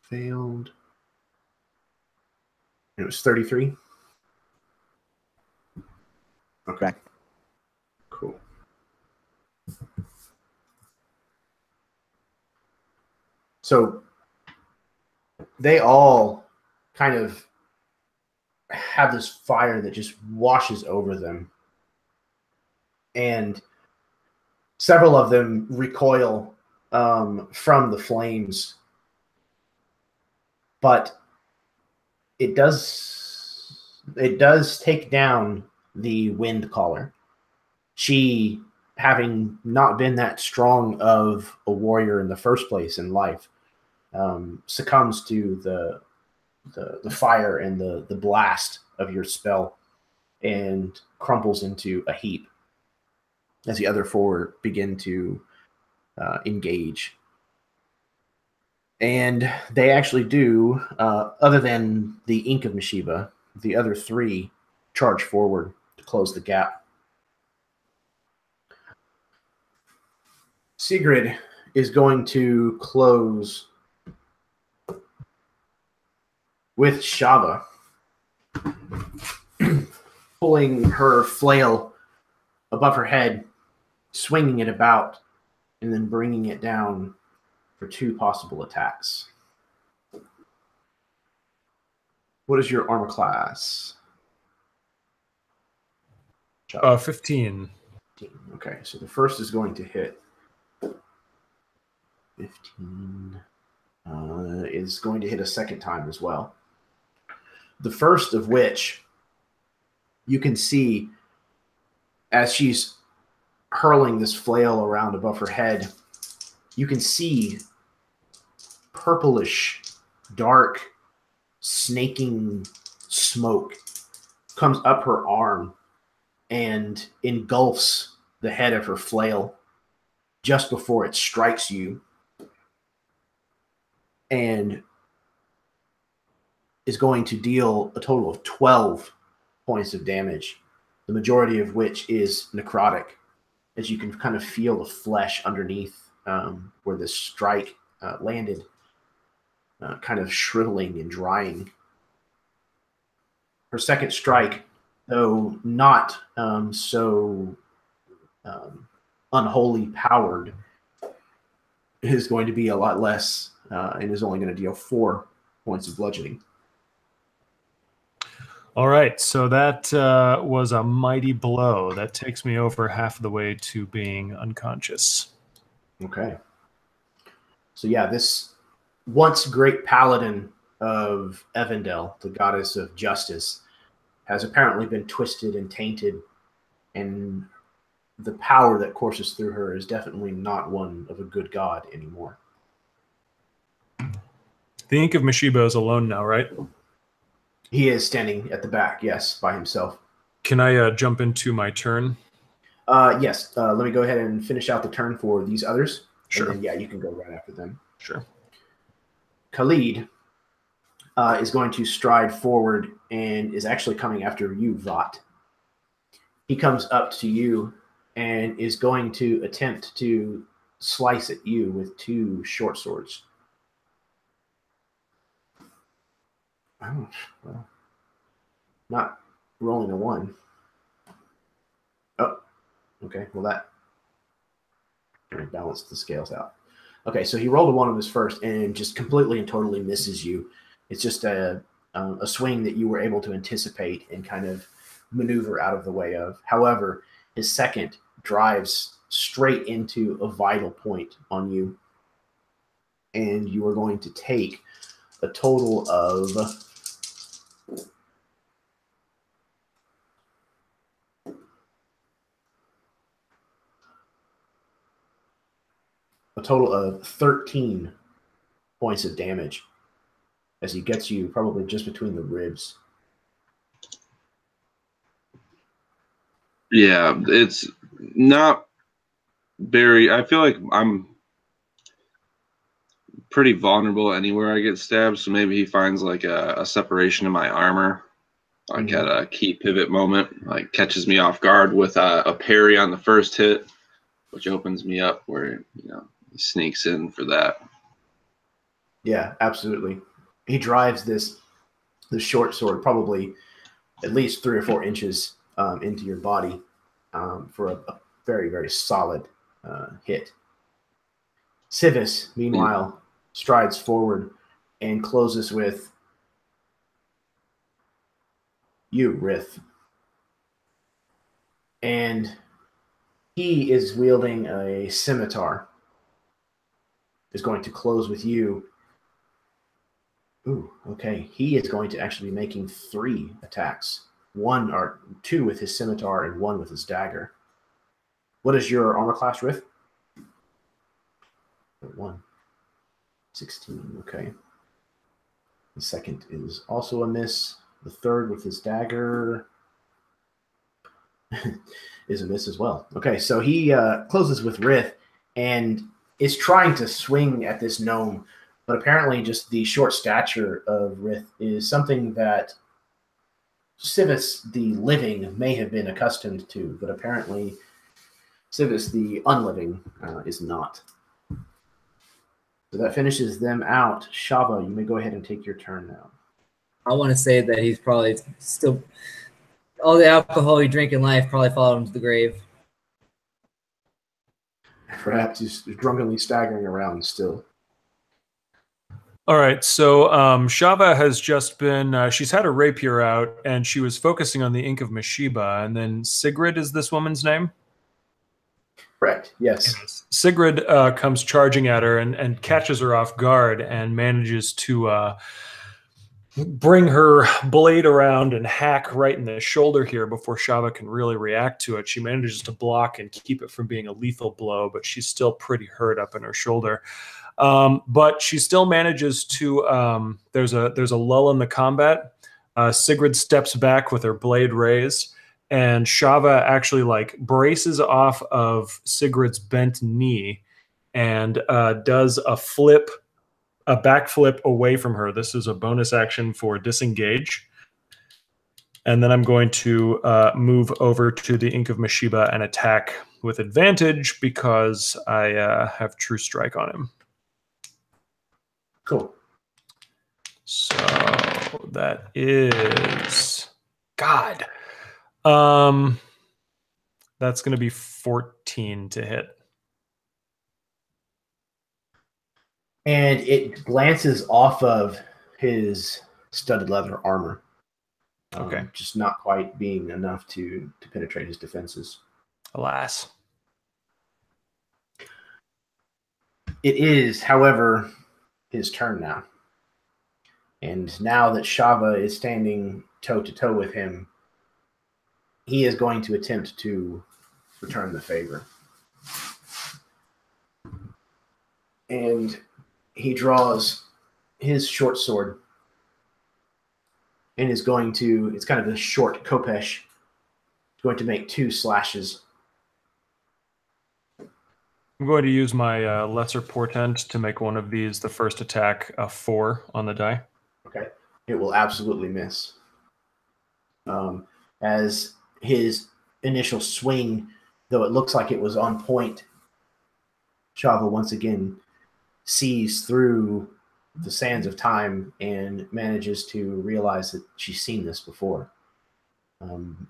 failed. It was 33? Okay. Correct. Cool. So they all kind of have this fire that just washes over them. And several of them recoil from the flames. But it does take down the Wind Caller. She, having not been that strong of a warrior in the first place in life, succumbs to the fire and the blast of your spell and crumples into a heap as the other 4 begin to engage. And they actually do, other than the Ink of Meshiba, the other 3 charge forward to close the gap. Sigrid is going to close with Shava, pulling her flail above her head, swinging it about, and then bringing it down for 2 possible attacks. What is your armor class? 15. Okay, so the first is going to hit. 15 is going to hit a second time as well. The first of which you can see as she's hurling this flail around above her head, you can see purplish, dark, snaking smoke comes up her arm and engulfs the head of her flail just before it strikes you, and is going to deal a total of 12 points of damage, the majority of which is necrotic, as you can kind of feel the flesh underneath where the strike landed, kind of shriveling and drying. Her second strike, though not so unholy powered, is going to be a lot less and is only going to deal 4 points of bludgeoning. All right, so that was a mighty blow. That takes me over half of the way to being unconscious. Okay. So yeah, this once great paladin of Evendel, the goddess of justice, has apparently been twisted and tainted, and the power that courses through her is definitely not one of a good god anymore. The Ink of Meshiba is alone now, right? He is standing at the back, yes, by himself. Can I jump into my turn? Yes. Let me go ahead and finish out the turn for these others. Sure. And then, yeah, you can go right after them. Sure. Khalid is going to stride forward and is actually coming after you, Vought. He comes up to you and is going to attempt to slice at you with 2 short swords. Oh, well, not rolling a 1. Oh, okay. Well, that balanced the scales out. Okay, so he rolled a 1 on his first and just completely and totally misses you. It's just a swing that you were able to anticipate and kind of maneuver out of the way of. However, his second drives straight into a vital point on you, and you are going to take a total of 13 points of damage as he gets you probably just between the ribs. Yeah, it's not very... I feel like I'm pretty vulnerable anywhere I get stabbed, so maybe he finds like a separation in my armor, like at a key pivot moment, like catches me off guard with a parry on the first hit, which opens me up where, he sneaks in for that. Yeah, absolutely. He drives the short sword probably at least 3 or 4 inches into your body for a very, very solid hit. Civis, meanwhile, strides forward and closes with you, Rith. And he is wielding a scimitar. Is going to close with you. Ooh, okay. He is going to actually be making 3 attacks. 1 or 2 with his scimitar and 1 with his dagger. What is your armor class, Rith? 1. 16, okay. The second is also a miss. The third with his dagger is a miss as well. Okay, so he closes with Rith and is trying to swing at this gnome, but apparently just the short stature of Rith is something that Civis, the living, may have been accustomed to, but apparently Civis, the unliving, is not. So that finishes them out. Shava, you may go ahead and take your turn now. I want to say that he's probably still... all the alcohol he drank in life probably followed him to the grave. Perhaps he's drunkenly staggering around still. All right, so Shava has just been... she's had a rapier out, and she was focusing on the Ink of Meshiba, and then Sigrid is this woman's name? Correct, yes. Sigrid comes charging at her and catches her off guard and manages to bring her blade around and hack right in the shoulder here before Shava can really react to it. She manages to block and keep it from being a lethal blow, but she's still pretty hurt up in her shoulder. But she still manages to... there's a lull in the combat. Sigrid steps back with her blade raised, and Shava actually like braces off of Sigrid's bent knee and does a backflip away from her. This is a bonus action for disengage. And then I'm going to move over to the Ink of Meshiba and attack with advantage because I have True Strike on him. Cool. So that is... God. That's going to be 14 to hit. And it glances off of his studded leather armor. Okay. Just not quite being enough to penetrate his defenses. Alas. It is, however, his turn now. And now that Shava is standing toe-to-toe with him, he is going to attempt to return the favor. And he draws his short sword and is going to, it's kind of a short khopesh, going to make 2 slashes. I'm going to use my Lesser Portent to make one of these the first attack a 4 on the die. Okay. It will absolutely miss. As his initial swing, though it looks like it was on point, Shava once again sees through the sands of time and manages to realize that she's seen this before.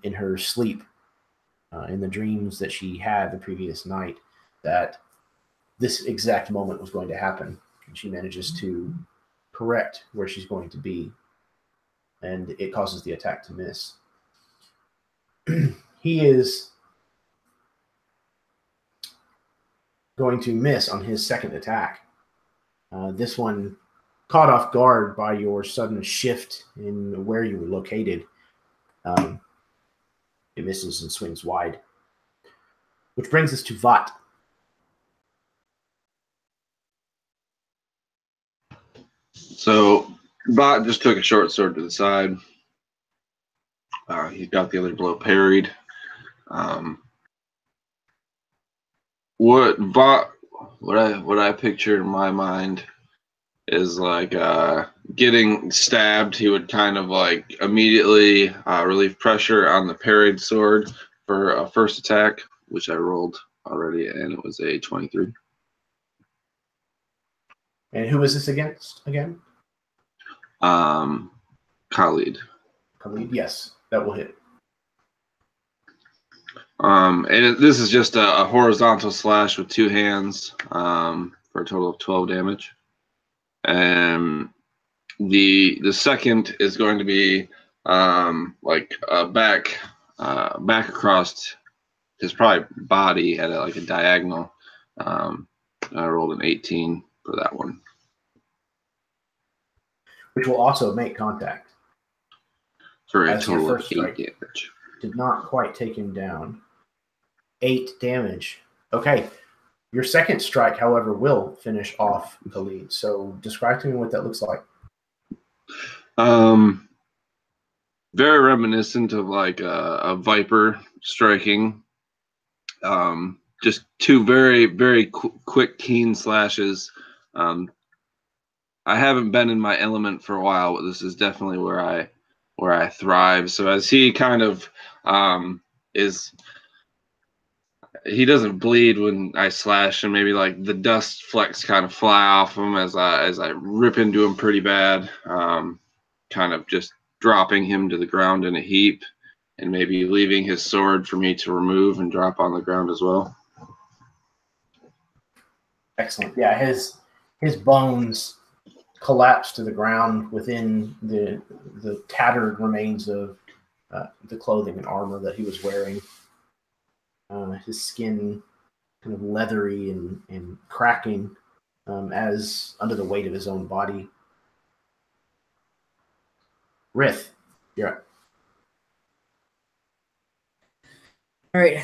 In her sleep, in the dreams that she had the previous night, that this exact moment was going to happen. And she manages to correct where she's going to be, and it causes the attack to miss. He is going to miss on his second attack. This one, caught off guard by your sudden shift in where you were located, it misses and swings wide. Which brings us to Vat. So Bot just took a short sword to the side. He's got the other blow parried. What I picture in my mind is like getting stabbed. He would kind of like immediately relieve pressure on the parried sword for a first attack, which I rolled already, and it was a 23. And who is this against again? Khalid. Khalid, yes, that will hit. This is just a horizontal slash with 2 hands for a total of 12 damage. And the second is going to be like back across his probably body at like a diagonal. I rolled an 18 for that one, which will also make contact. For a total of 8 damage. Did not quite take him down. 8 damage. Okay. Your second strike, however, will finish off Khalid. So describe to me what that looks like. Very reminiscent of like a viper striking. Just 2 very, very quick, keen slashes. I haven't been in my element for a while, but this is definitely where I thrive. So as he kind of he doesn't bleed when I slash, and maybe like the dust flecks kind of fly off him as I rip into him pretty bad, kind of just dropping him to the ground in a heap, and maybe leaving his sword for me to remove and drop on the ground as well. Excellent. Yeah, his bones collapse to the ground within the tattered remains of the clothing and armor that he was wearing. His skin kind of leathery and cracking as under the weight of his own body. Rith, you're up. All right.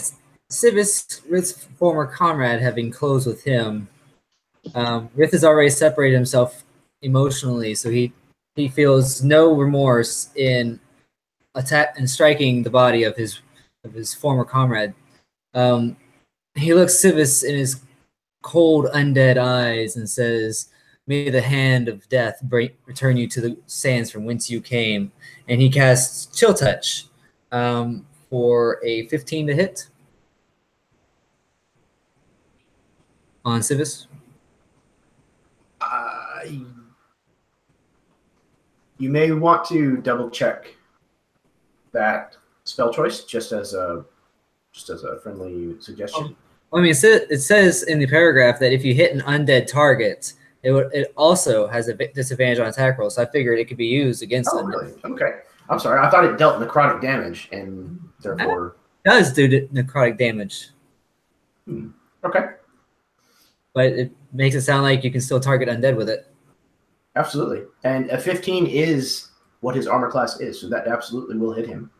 Sivis, Rith's former comrade, having closed with him, Rith has already separated himself emotionally, so he feels no remorse in attack and striking the body of his of his former comrade. He looks Civis in his cold, undead eyes and says, "May the hand of death return you to the sands from whence you came." And he casts Chill Touch for a 15 to hit on Civis. You may want to double check that spell choice just as a friendly suggestion. I mean, it says in the paragraph that if you hit an undead target, it also has a disadvantage on attack roll. So I figured it could be used against. Oh, really? Okay. I'm sorry. I thought it dealt necrotic damage, and therefore it does do necrotic damage. Okay. But it makes it sound like you can still target undead with it. Absolutely. And a 15 is what his armor class is, so that absolutely will hit him.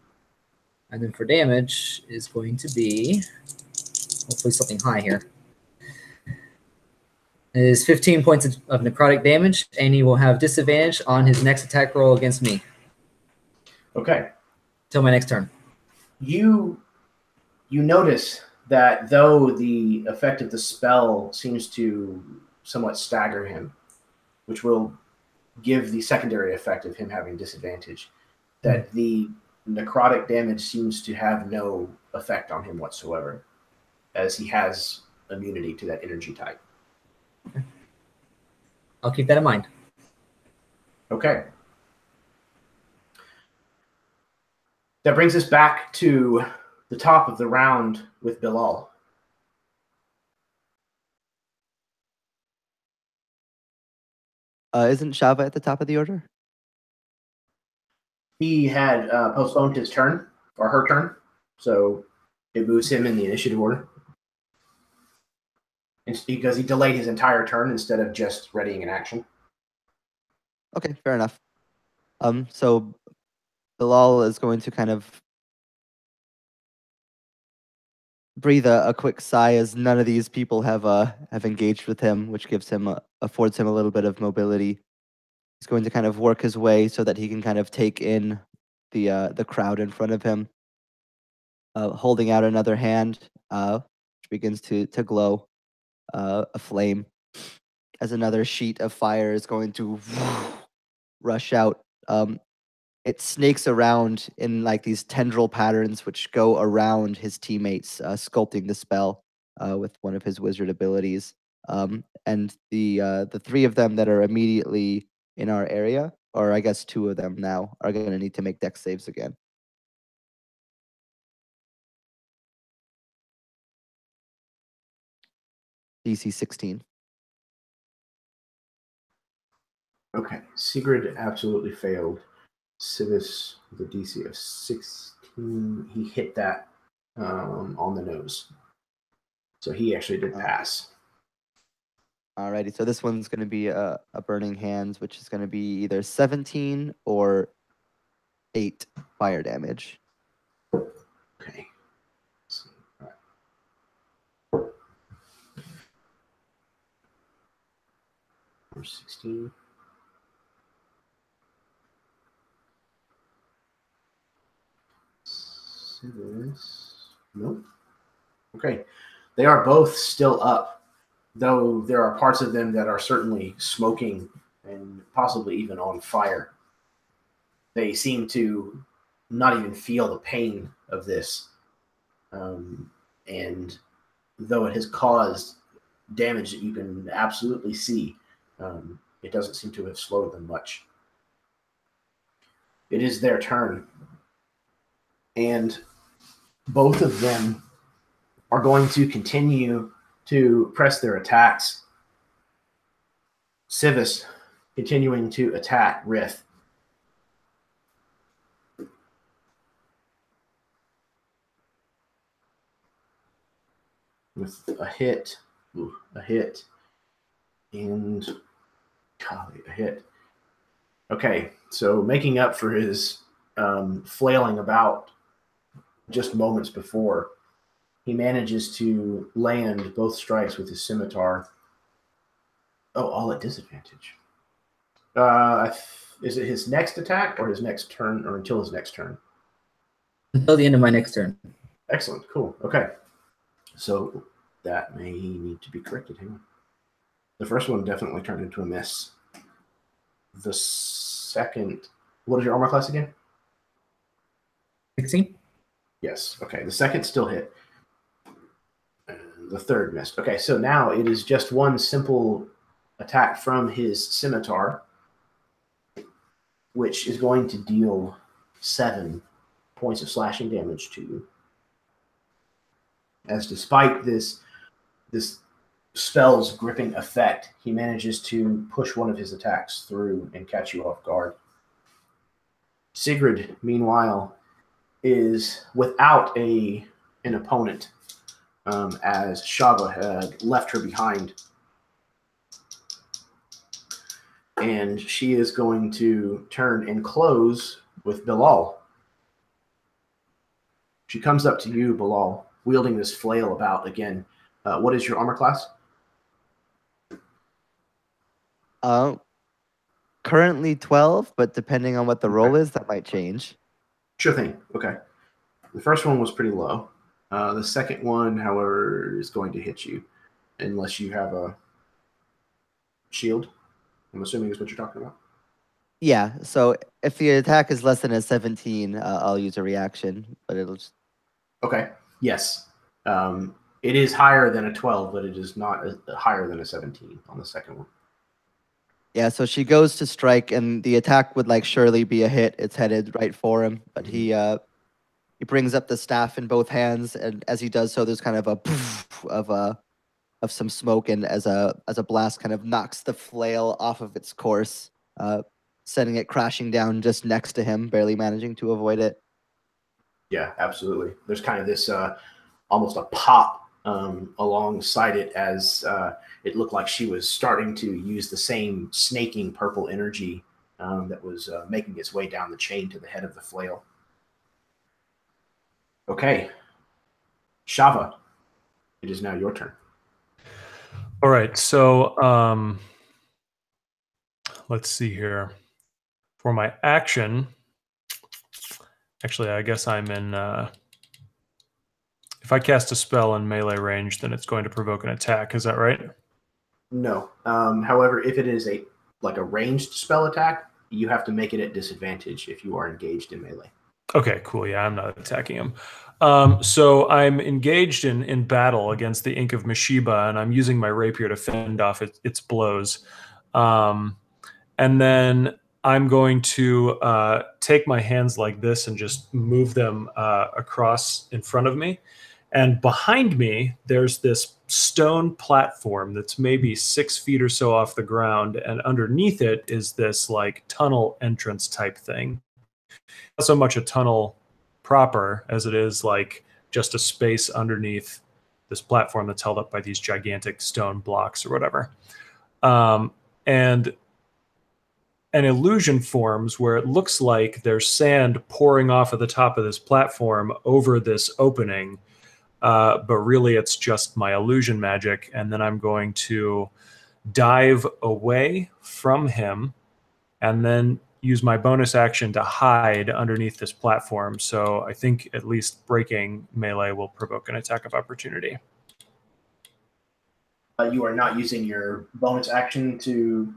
And then for damage is going to be hopefully something high here. It is 15 points of necrotic damage, and he will have disadvantage on his next attack roll against me. Okay. Till my next turn. You notice that though the effect of the spell seems to somewhat stagger him, which will give the secondary effect of him having disadvantage, that the necrotic damage seems to have no effect on him whatsoever, as he has immunity to that energy type. Okay. I'll keep that in mind. Okay. That brings us back to the top of the round with Bilal. Isn't Shava at the top of the order? He had postponed his turn, or her turn, so it moves him in the initiative order. It's because he delayed his entire turn instead of just readying an action. Okay, fair enough. So Bilal is going to kind of breathe a quick sigh as none of these people have engaged with him, which gives him affords him a little bit of mobility. He's going to kind of work his way so that he can kind of take in the crowd in front of him, holding out another hand, which begins to glow a flame as another sheet of fire is going to rush out. It snakes around in like these tendril patterns, which go around his teammates, sculpting the spell with one of his wizard abilities. And the three of them that are immediately in our area, or I guess two of them now, are going to need to make dex saves again. DC 16. Okay. Sigrid absolutely failed. Civis with a DC of 16. He hit that on the nose. So he actually did pass. Alrighty, so this one's going to be a Burning Hands, which is going to be either 17 or 8 fire damage. Okay. All right. Or 16. Nope. Okay. They are both still up, though there are parts of them that are certainly smoking and possibly even on fire. They seem to not even feel the pain of this. And though it has caused damage that you can absolutely see, it doesn't seem to have slowed them much. It is their turn. And both of them are going to continue to press their attacks. Civis continuing to attack Rith. With a hit. A hit. And golly, a hit. Okay, so making up for his flailing about just moments before, he manages to land both strikes with his scimitar. Oh, all at disadvantage. Is it his next attack or his next turn, or until his next turn? Until the end of my next turn. Excellent. Cool. Okay. So that may need to be corrected. Hang on. The first one definitely turned into a miss. The second, what is your armor class again? 16. Yes. Okay. The second still hit. And the third missed. Okay. So now it is just one simple attack from his scimitar, which is going to deal 7 points of slashing damage to you. As despite this spell's gripping effect, he manages to push one of his attacks through and catch you off guard. Sigrid, meanwhile, is without an opponent, as Shava had left her behind. And she is going to turn and close with Bilal. She comes up to you, Bilal, wielding this flail about again. What is your armor class? Currently 12, but depending on what the roll is, that might change. Sure thing. Okay. The first one was pretty low. The second one, however, is going to hit you unless you have a shield. I'm assuming is what you're talking about. Yeah, so if the attack is less than a 17, I'll use a reaction, but it'll just... Okay. Yes. It is higher than a 12, but it is not higher than a 17 on the second one. Yeah, so she goes to strike, and the attack would like surely be a hit. It's headed right for him, but he brings up the staff in both hands, and as he does so, there's kind of a poof of some smoke, and as a blast kind of knocks the flail off of its course, sending it crashing down just next to him, barely managing to avoid it. Yeah, absolutely. There's kind of this almost a pop alongside it as it looked like she was starting to use the same snaking purple energy that was making its way down the chain to the head of the flail. Okay. Shava, it is now your turn. All right, so let's see here. For my action, actually, I guess I'm in... if I cast a spell in melee range, then it's going to provoke an attack. Is that right? No. However, if it is a ranged spell attack, you have to make it at disadvantage if you are engaged in melee. Okay, cool. Yeah, I'm not attacking him. So I'm engaged in battle against the Ink of Meshiba, and I'm using my rapier to fend off its blows. And then I'm going to take my hands like this and just move them across in front of me. And behind me, there's this stone platform that's maybe 6 feet or so off the ground. And underneath it is this like tunnel entrance type thing. Not so much a tunnel proper as it is like just a space underneath this platform that's held up by these gigantic stone blocks or whatever. And an illusion forms where it looks like there's sand pouring off of the top of this platform over this opening. But really it's just my illusion magic. And then I'm going to dive away from him and then use my bonus action to hide underneath this platform. So I think at least breaking melee will provoke an attack of opportunity. You are not using your bonus action to...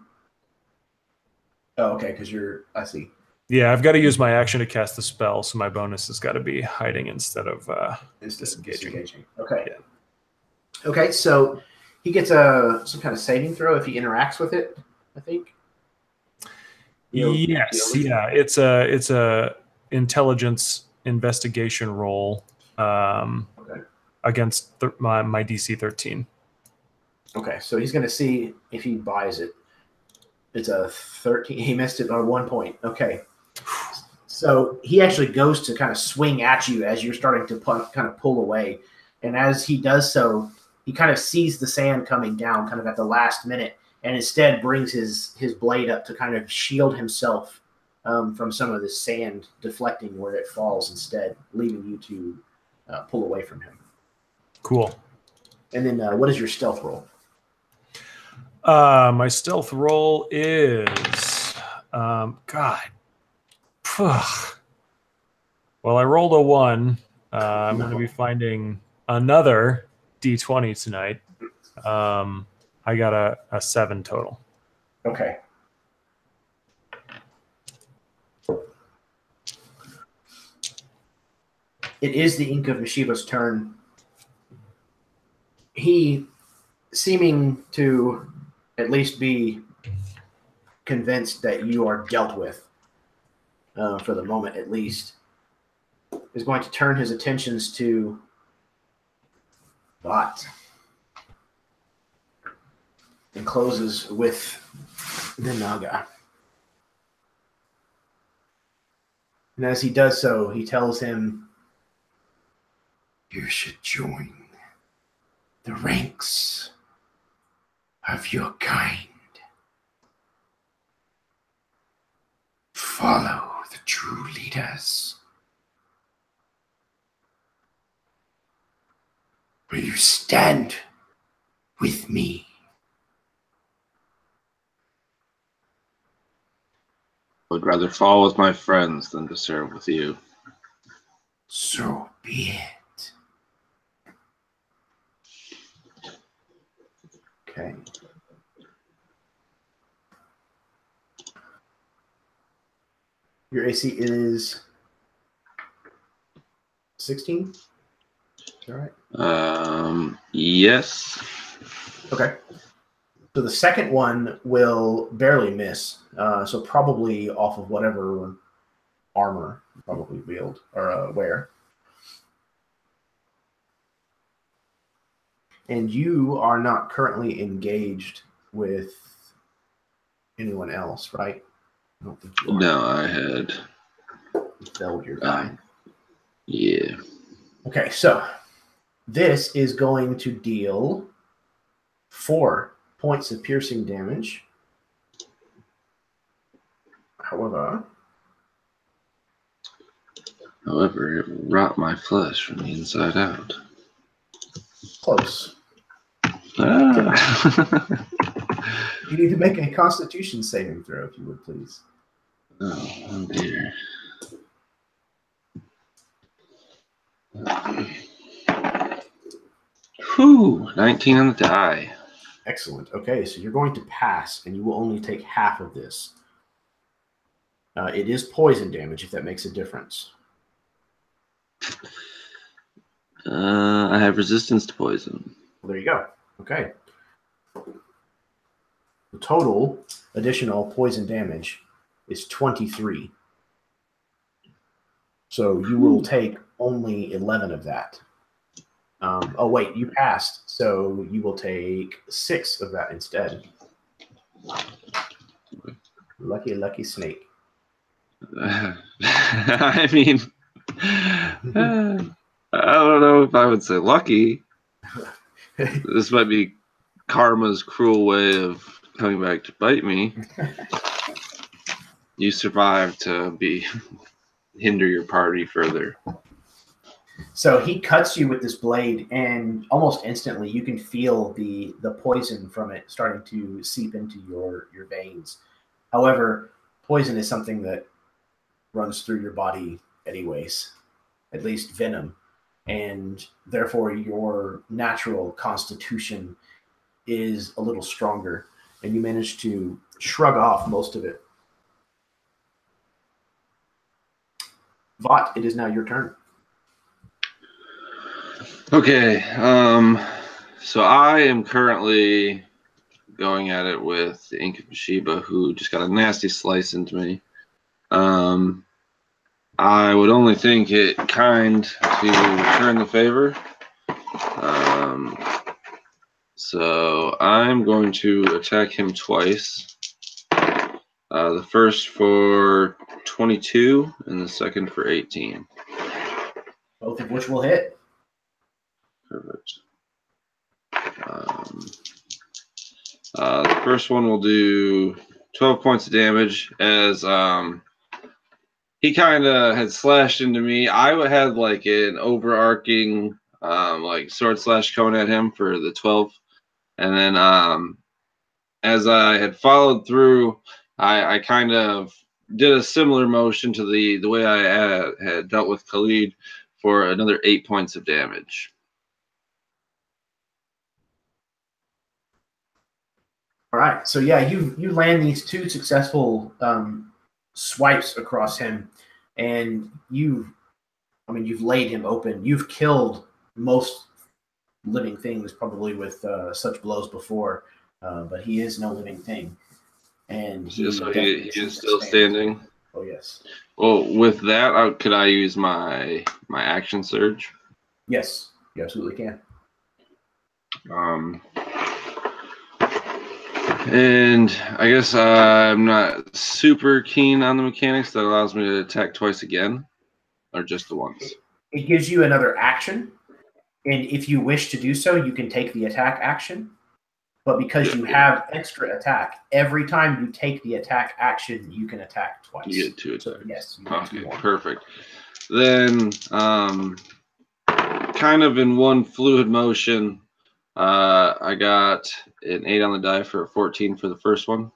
Oh, okay, because I see. Yeah, I've got to use my action to cast the spell, so my bonus has got to be hiding instead of disengaging. Okay. Yeah. Okay, so he gets some kind of saving throw if he interacts with it, I think. Yes, yeah, it's a intelligence investigation roll against my DC 13. Okay, so he's going to see if he buys it. It's a 13. He missed it on 1 point. Okay. So he actually goes to kind of swing at you as you're starting to kind of pull away. And as he does so, he kind of sees the sand coming down kind of at the last minute and instead brings his blade up to kind of shield himself from some of the sand deflecting where it falls instead, leaving you to pull away from him. Cool. And then what is your stealth roll? My stealth roll is, God. Well, I rolled a 1, I'm going to be finding another D20 tonight. I got a 7 total. Okay. It is the Ink of Mishiba's turn. He, seeming to at least be convinced that you are dealt with, for the moment at least, is going to turn his attentions to Bot and closes with the Naga. And as he does so, he tells him, "You should join the ranks of your kind. Follow the true leaders. Will you stand with me?" I would rather fall with my friends than to serve with you. So be it. Okay. Your AC is 16? Is that right? Yes. Okay. So the second one will barely miss. So probably off of whatever armor you probably wield or wear. And you are not currently engaged with anyone else, right? I don't think you are. No, I had. You failed your die. Yeah. Okay, so this is going to deal 4 points of piercing damage. However, it rot my flesh from the inside out. close. Ah. You need to make a Constitution saving throw, if you would, please. Oh dear. Whew, 19 on the die. Excellent. Okay, so you're going to pass, and you will only take half of this. It is poison damage, if that makes a difference. I have resistance to poison. Well, there you go. Okay. The total additional poison damage is 23. So you will take only 11 of that. Oh, wait, you passed. So you will take 6 of that instead. Lucky, lucky snake. I mean, I don't know if I would say lucky. This might be karma's cruel way of coming back to bite me. You survived to hinder your party further. So he cuts you with this blade, and almost instantly you can feel the poison from it starting to seep into your veins. However, poison is something that runs through your body anyways, at least venom, and therefore your natural constitution is a little stronger, and you manage to shrug off most of it. Vought, it is now your turn. Okay, so I am currently going at it with the Ink of Mishiba, who just got a nasty slice into me. I would only think it kind to return the favor. So I'm going to attack him twice. The first for 22 and the second for 18. Both of which will hit. Perfect. The first one will do 12 points of damage as he kind of had slashed into me. I had like an overarching like sword slash coming at him for the 12. And then as I had followed through, I kind of did a similar motion to the way I had dealt with Khalid for another 8 points of damage. All right, so yeah, you land these 2 successful swipes across him, and you've laid him open. You've killed most living things probably with such blows before, but he is no living thing, and he is still standing. Oh yes. Well, with that, could I use my action surge? Yes, you absolutely can. And I guess I'm not super keen on the mechanics that allows me to attack twice again, or just the once. It gives you another action, and if you wish to do so, you can take the attack action. But because you have extra attack, every time you take the attack action, you can attack twice. You get 2 attacks. So, yes. Okay, perfect. Then, kind of in one fluid motion, I got an 8 on the die for a 14 for the first one.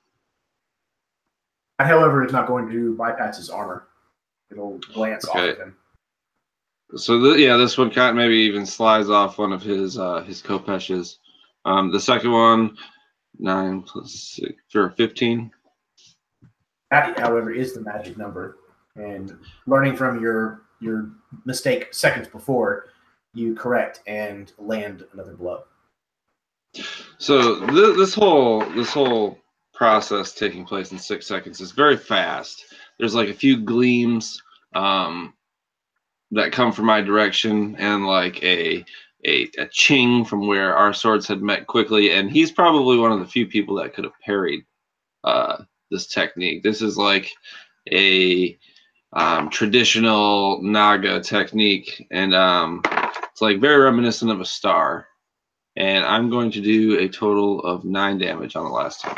That, however, is not going to bypass his armor. It'll glance off of him. So this one kind of maybe even slides off one of his Kopesh's. The second one, 9 plus 6 for 15. That, however, is the magic number. And learning from your mistake seconds before, you correct and land another blow. So this whole process taking place in 6 seconds is very fast. There's like a few gleams that come from my direction, and like a ching from where our swords had met quickly. And he's probably one of the few people that could have parried this technique. This is like a traditional Naga technique, and it's like very reminiscent of a star. And I'm going to do a total of 9 damage on the last one.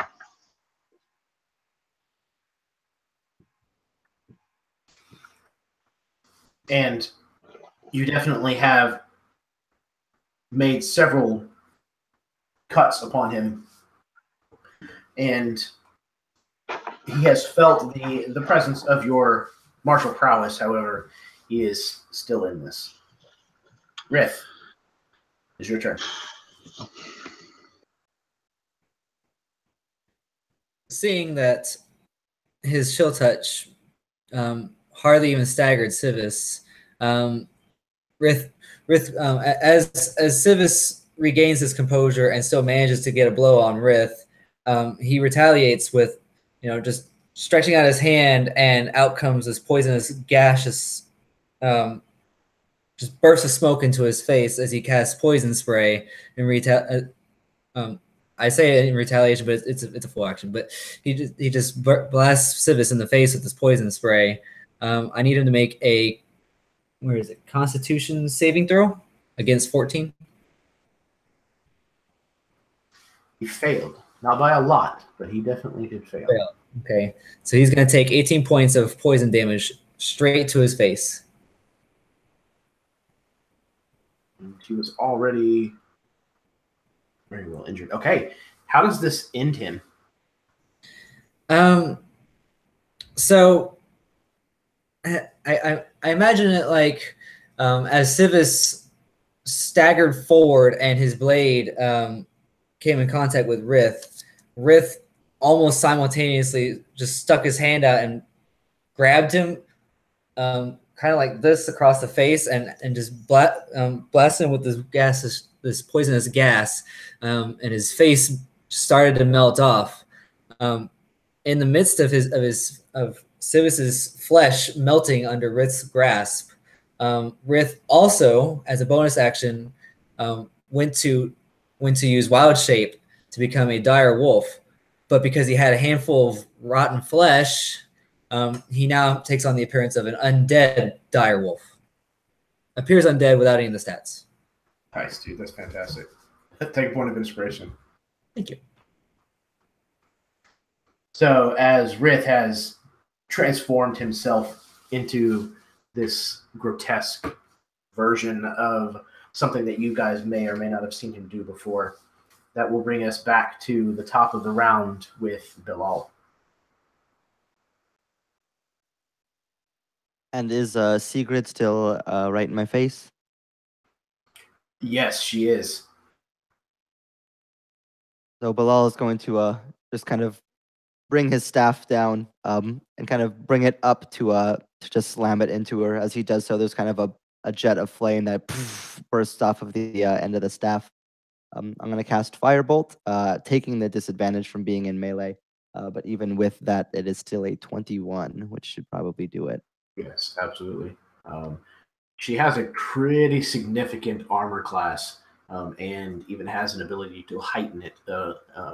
And you definitely have made several cuts upon him. And he has felt the presence of your martial prowess. However, he is still in this. Riff, it's your turn. Seeing that his chill touch hardly even staggered Civis, as Civis regains his composure and still manages to get a blow on Rith, he retaliates with, just stretching out his hand, and out comes this poisonous, gaseous, just bursts of smoke into his face as he casts poison spray. I say it in retaliation, but it's a full action. But he just blasts Civis in the face with this poison spray. I need him to make a Constitution saving throw against 14. He failed, not by a lot, but he definitely did fail. Okay, so he's going to take 18 points of poison damage straight to his face. And he was already very well injured. Okay, how does this end him? So I imagine it like as Civis staggered forward and his blade came in contact with Rith almost simultaneously just stuck his hand out and grabbed him kind of like this across the face and just blasted him with this poisonous gas, and his face started to melt off. In the midst of Civis's flesh melting under Rith's grasp, Rith also, as a bonus action, went to use Wild Shape to become a dire wolf. But because he had a handful of rotten flesh, he now takes on the appearance of an undead dire wolf. Appears undead without any of the stats. Nice, dude. That's fantastic. Take a point of inspiration. Thank you. So as Rith has transformed himself into this grotesque version of something that you guys may or may not have seen him do before, that will bring us back to the top of the round with Bilal. And is Sigrid still right in my face? Yes, she is. So Bilal is going to just kind of bring his staff down and kind of bring it up to just slam it into her. As he does so, there's kind of a jet of flame that bursts off of the end of the staff. I'm going to cast Firebolt, taking the disadvantage from being in melee. But even with that, it is still a 21, which should probably do it. Yes, absolutely. She has a pretty significant armor class, and even has an ability to heighten it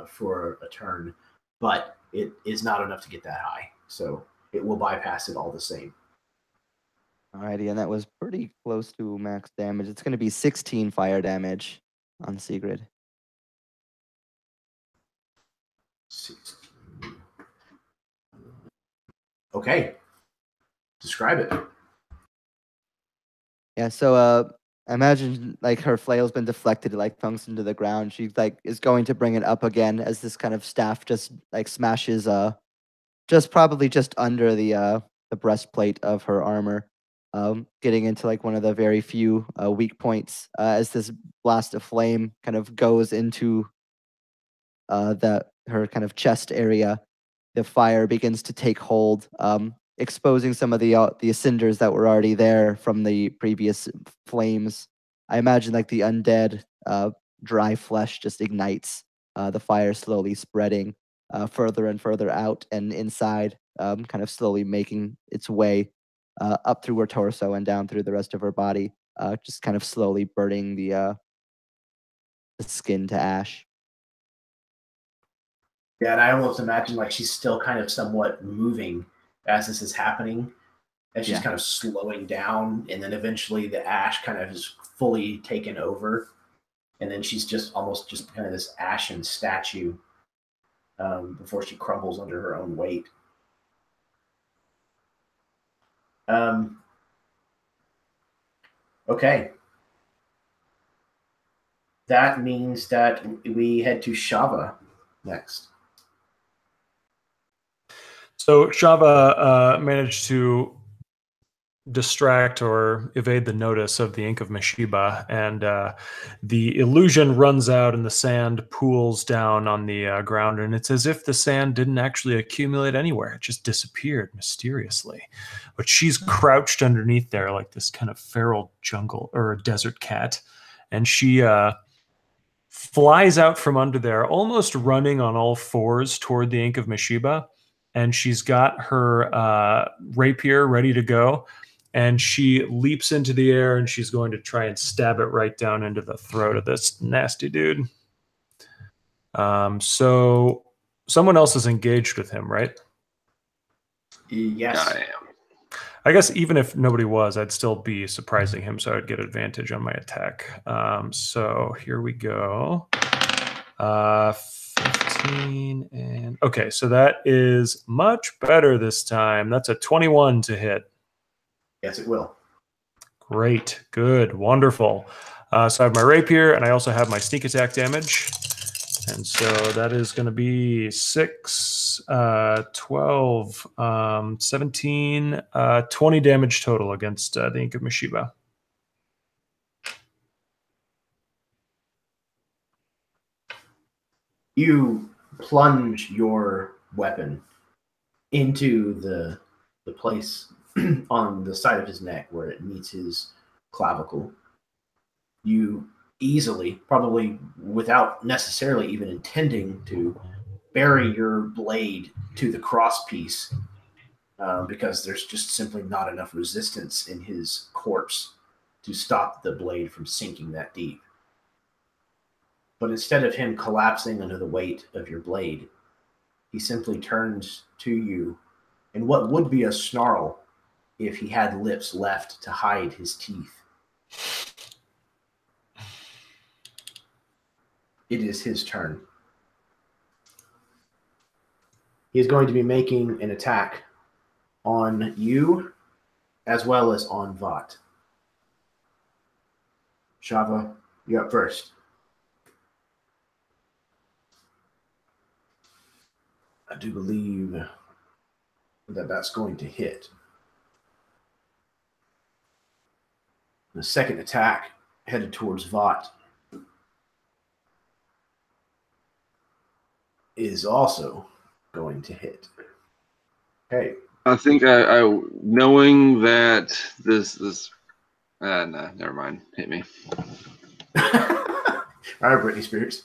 for a turn, but it is not enough to get that high, so it will bypass it all the same. Alrighty, and that was pretty close to max damage. It's going to be 16 fire damage on Sigrid. 16. Okay. Describe it. Yeah, so imagine like her flail's been deflected, it like thunks into the ground. She like is going to bring it up again as this kind of staff just like smashes just probably just under the breastplate of her armor. Getting into like one of the very few weak points as this blast of flame kind of goes into her kind of chest area. The fire begins to take hold, exposing some of the cinders that were already there from the previous flames. I imagine like the undead dry flesh just ignites, the fire slowly spreading further and further out and inside, kind of slowly making its way up through her torso and down through the rest of her body, just kind of slowly burning the skin to ash. Yeah, and I almost imagine like she's still kind of somewhat moving as this is happening, and she's kind of slowing down, and then eventually the ash kind of is fully taken over, and then she's just almost just kind of this ashen statue before she crumbles under her own weight. Okay. That means that we head to Shava next. So Shava managed to distract or evade the notice of the Ink of Meshiba, and the illusion runs out and the sand pools down on the ground, and it's as if the sand didn't actually accumulate anywhere. It just disappeared mysteriously. But she's crouched underneath there like this kind of feral jungle or desert cat, and she flies out from under there, almost running on all fours toward the Ink of Meshiba, and she's got her rapier ready to go. And she leaps into the air, and she's going to try and stab it right down into the throat of this nasty dude. So someone else is engaged with him, right? Yes. I am. I guess even if nobody was, I'd still be surprising him, so I'd get advantage on my attack. So here we go. 15 and... Okay, so that is much better this time. That's a 21 to hit. Yes, it will. Great. Good. Wonderful. So I have my rapier, and I also have my sneak attack damage. And so that is going to be 6, 12, 17, 20 damage total against the Ink of Meshiba. You plunge your weapon into the place on the side of his neck where it meets his clavicle. You easily, probably without necessarily even intending to, bury your blade to the crosspiece because there's just simply not enough resistance in his corpse to stop the blade from sinking that deep. But instead of him collapsing under the weight of your blade, he simply turns to you in what would be a snarl if he had lips left to hide his teeth. It is his turn. He is going to be making an attack on you as well as on Vought. Shava, you're up first. I do believe that that's going to hit. The second attack headed towards Vought is also going to hit. Okay. I think I knowing that this no, never mind. Hit me. All right, Britney Spears.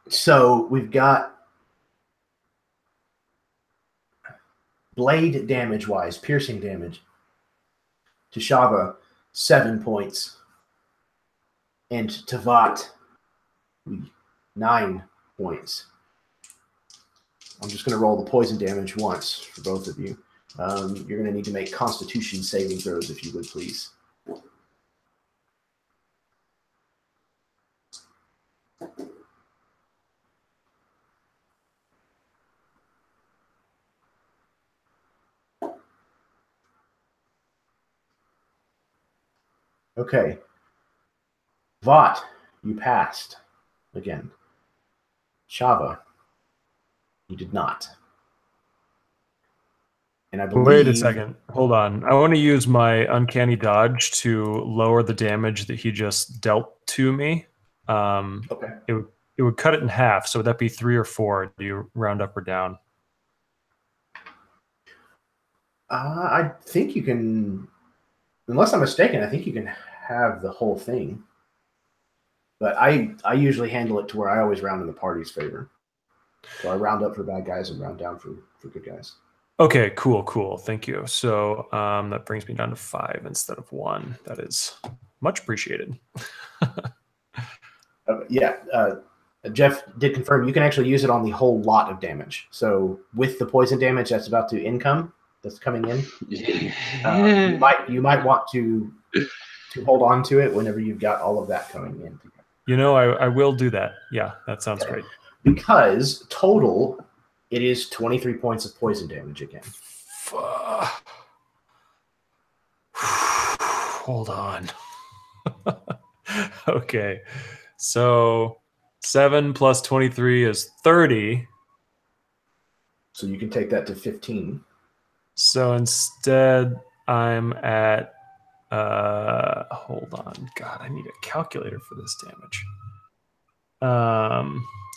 So we've got blade damage wise, piercing damage to Shava, 7 points, and to Vought, 9 points. I'm just going to roll the poison damage once for both of you. You're going to need to make Constitution saving throws, if you would, please. Okay. Vought, you passed again. Shava, you did not. And I believe... Wait a second. Hold on. I want to use my uncanny dodge to lower the damage that he just dealt to me. Okay. It would cut it in half. So would that be 3 or 4? Do you round up or down? I think you can, unless I'm mistaken, I think you can have the whole thing. But I usually handle it to where I always round in the party's favor. So I round up for bad guys and round down for good guys. Okay, cool. Thank you. So that brings me down to 5 instead of 1. That is much appreciated. Jeff did confirm you can actually use it on the whole lot of damage. So with the poison damage that's about to income, that's coming in, you might want to hold on to it whenever you've got all of that coming in. You know, I will do that. Yeah, that sounds great. Because total, it is 23 points of poison damage again. Hold on. Okay. So 7 plus 23 is 30. So you can take that to 15. So instead, I'm at... hold on. God, I need a calculator for this damage.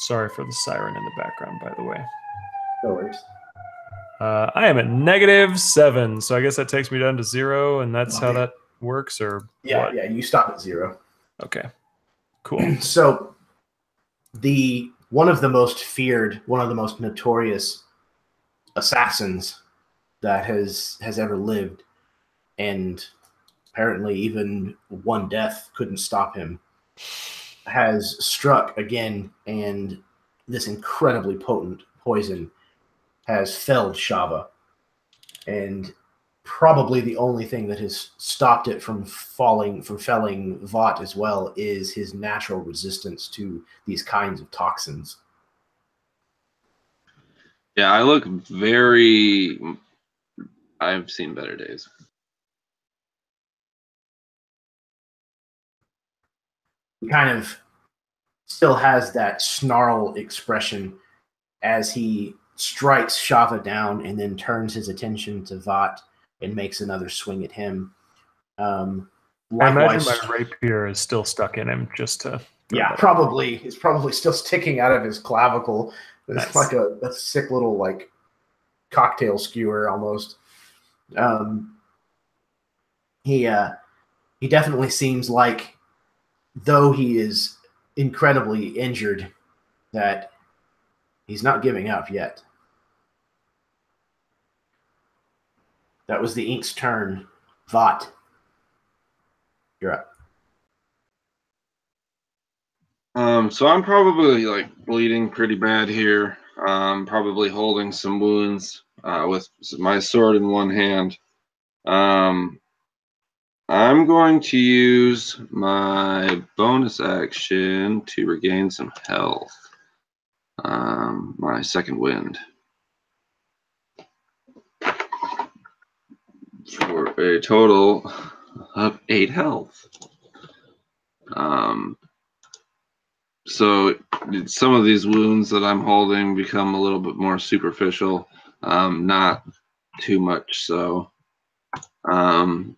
Sorry for the siren in the background, by the way. No worries. I am at -7, so I guess that takes me down to 0, and that's how that works, or yeah, what? Yeah, you stop at 0. Okay, cool. So one of the most feared, one of the most notorious assassins that has ever lived, and apparently even one death couldn't stop him, has struck again, and this incredibly potent poison has felled Shava. And probably the only thing that has stopped it from felling Vought as well is his natural resistance to these kinds of toxins. Yeah, I look very... I've seen better days. He kind of still has that snarl expression as he strikes Shava down and then turns his attention to Vought and makes another swing at him. I imagine my rapier is still stuck in him, just to... Yeah, probably. It's probably still sticking out of his clavicle. It's like a sick little, like, cocktail skewer almost. He definitely seems like, though he is incredibly injured, that he's not giving up yet. That was the Ink's turn. Vought, you're up. So I'm probably like bleeding pretty bad here. Probably holding some wounds with my sword in one hand. I'm going to use my bonus action to regain some health. My second wind. For a total of 8 health. So some of these wounds that I'm holding become a little bit more superficial, not too much so. And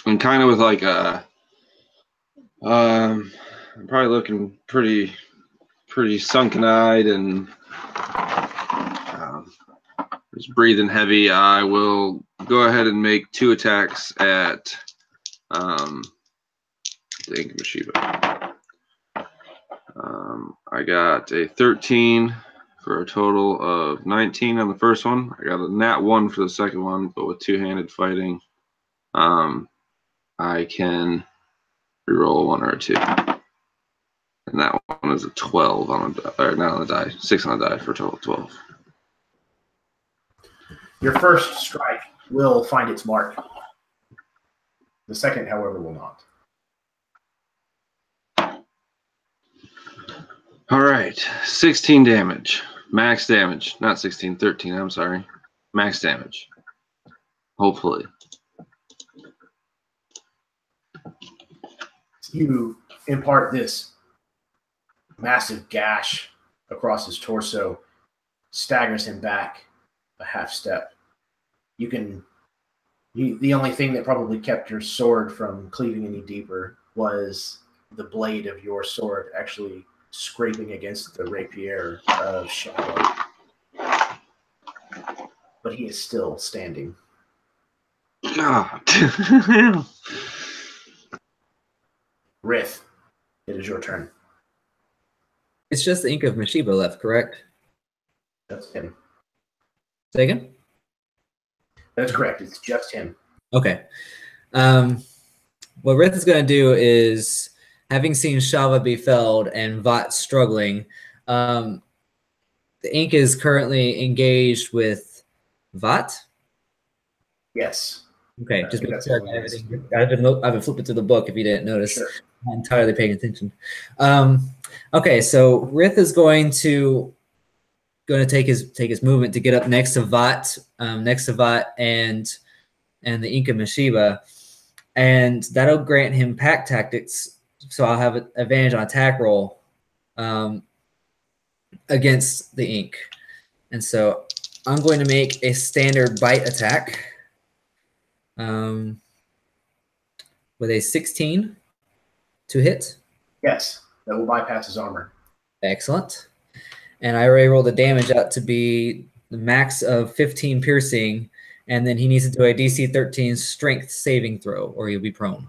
kind of with like I'm probably looking pretty sunken-eyed and just breathing heavy. I will go ahead and make 2 attacks at the Inkamashiba. I got a 13 for a total of 19 on the first one. I got a nat 1 for the second one, but with two-handed fighting, I can reroll 1 or a 2. And that one is a 12 on the, or not on the die, 6 on the die for a total of 12. Your first strike will find its mark. The second, however, will not. All right, 16 damage. Max damage. Not 16, 13, I'm sorry. Max damage. Hopefully. You impart this massive gash across his torso, staggers him back a half step. The only thing that probably kept your sword from cleaving any deeper was the blade of your sword actually scraping against the rapier of Shadow. But he is still standing. God. Rith, it is your turn. It's just the Ink of Mashiba left, correct? That's him. Say again? That's correct. It's just him. Okay. What Rith is going to do is, having seen Shava be felled and Vat struggling, the Ink is currently engaged with Vat. Yes. Okay, I just think make that's sure I what got it is. everything. I've been flipping through the book if you didn't notice. Sure. I'm not entirely paying attention. Okay, so Rith is going to take his movement to get up next to Vat, and the Inca Mashiba, and that'll grant him pack tactics. So I'll have an advantage on attack roll against the Ink, and so I'm going to make a standard bite attack with a 16 to hit. Yes, that will bypass his armor. Excellent. And I already rolled the damage out to be the max of 15 piercing, and then he needs to do a DC 13 strength saving throw, or he'll be prone.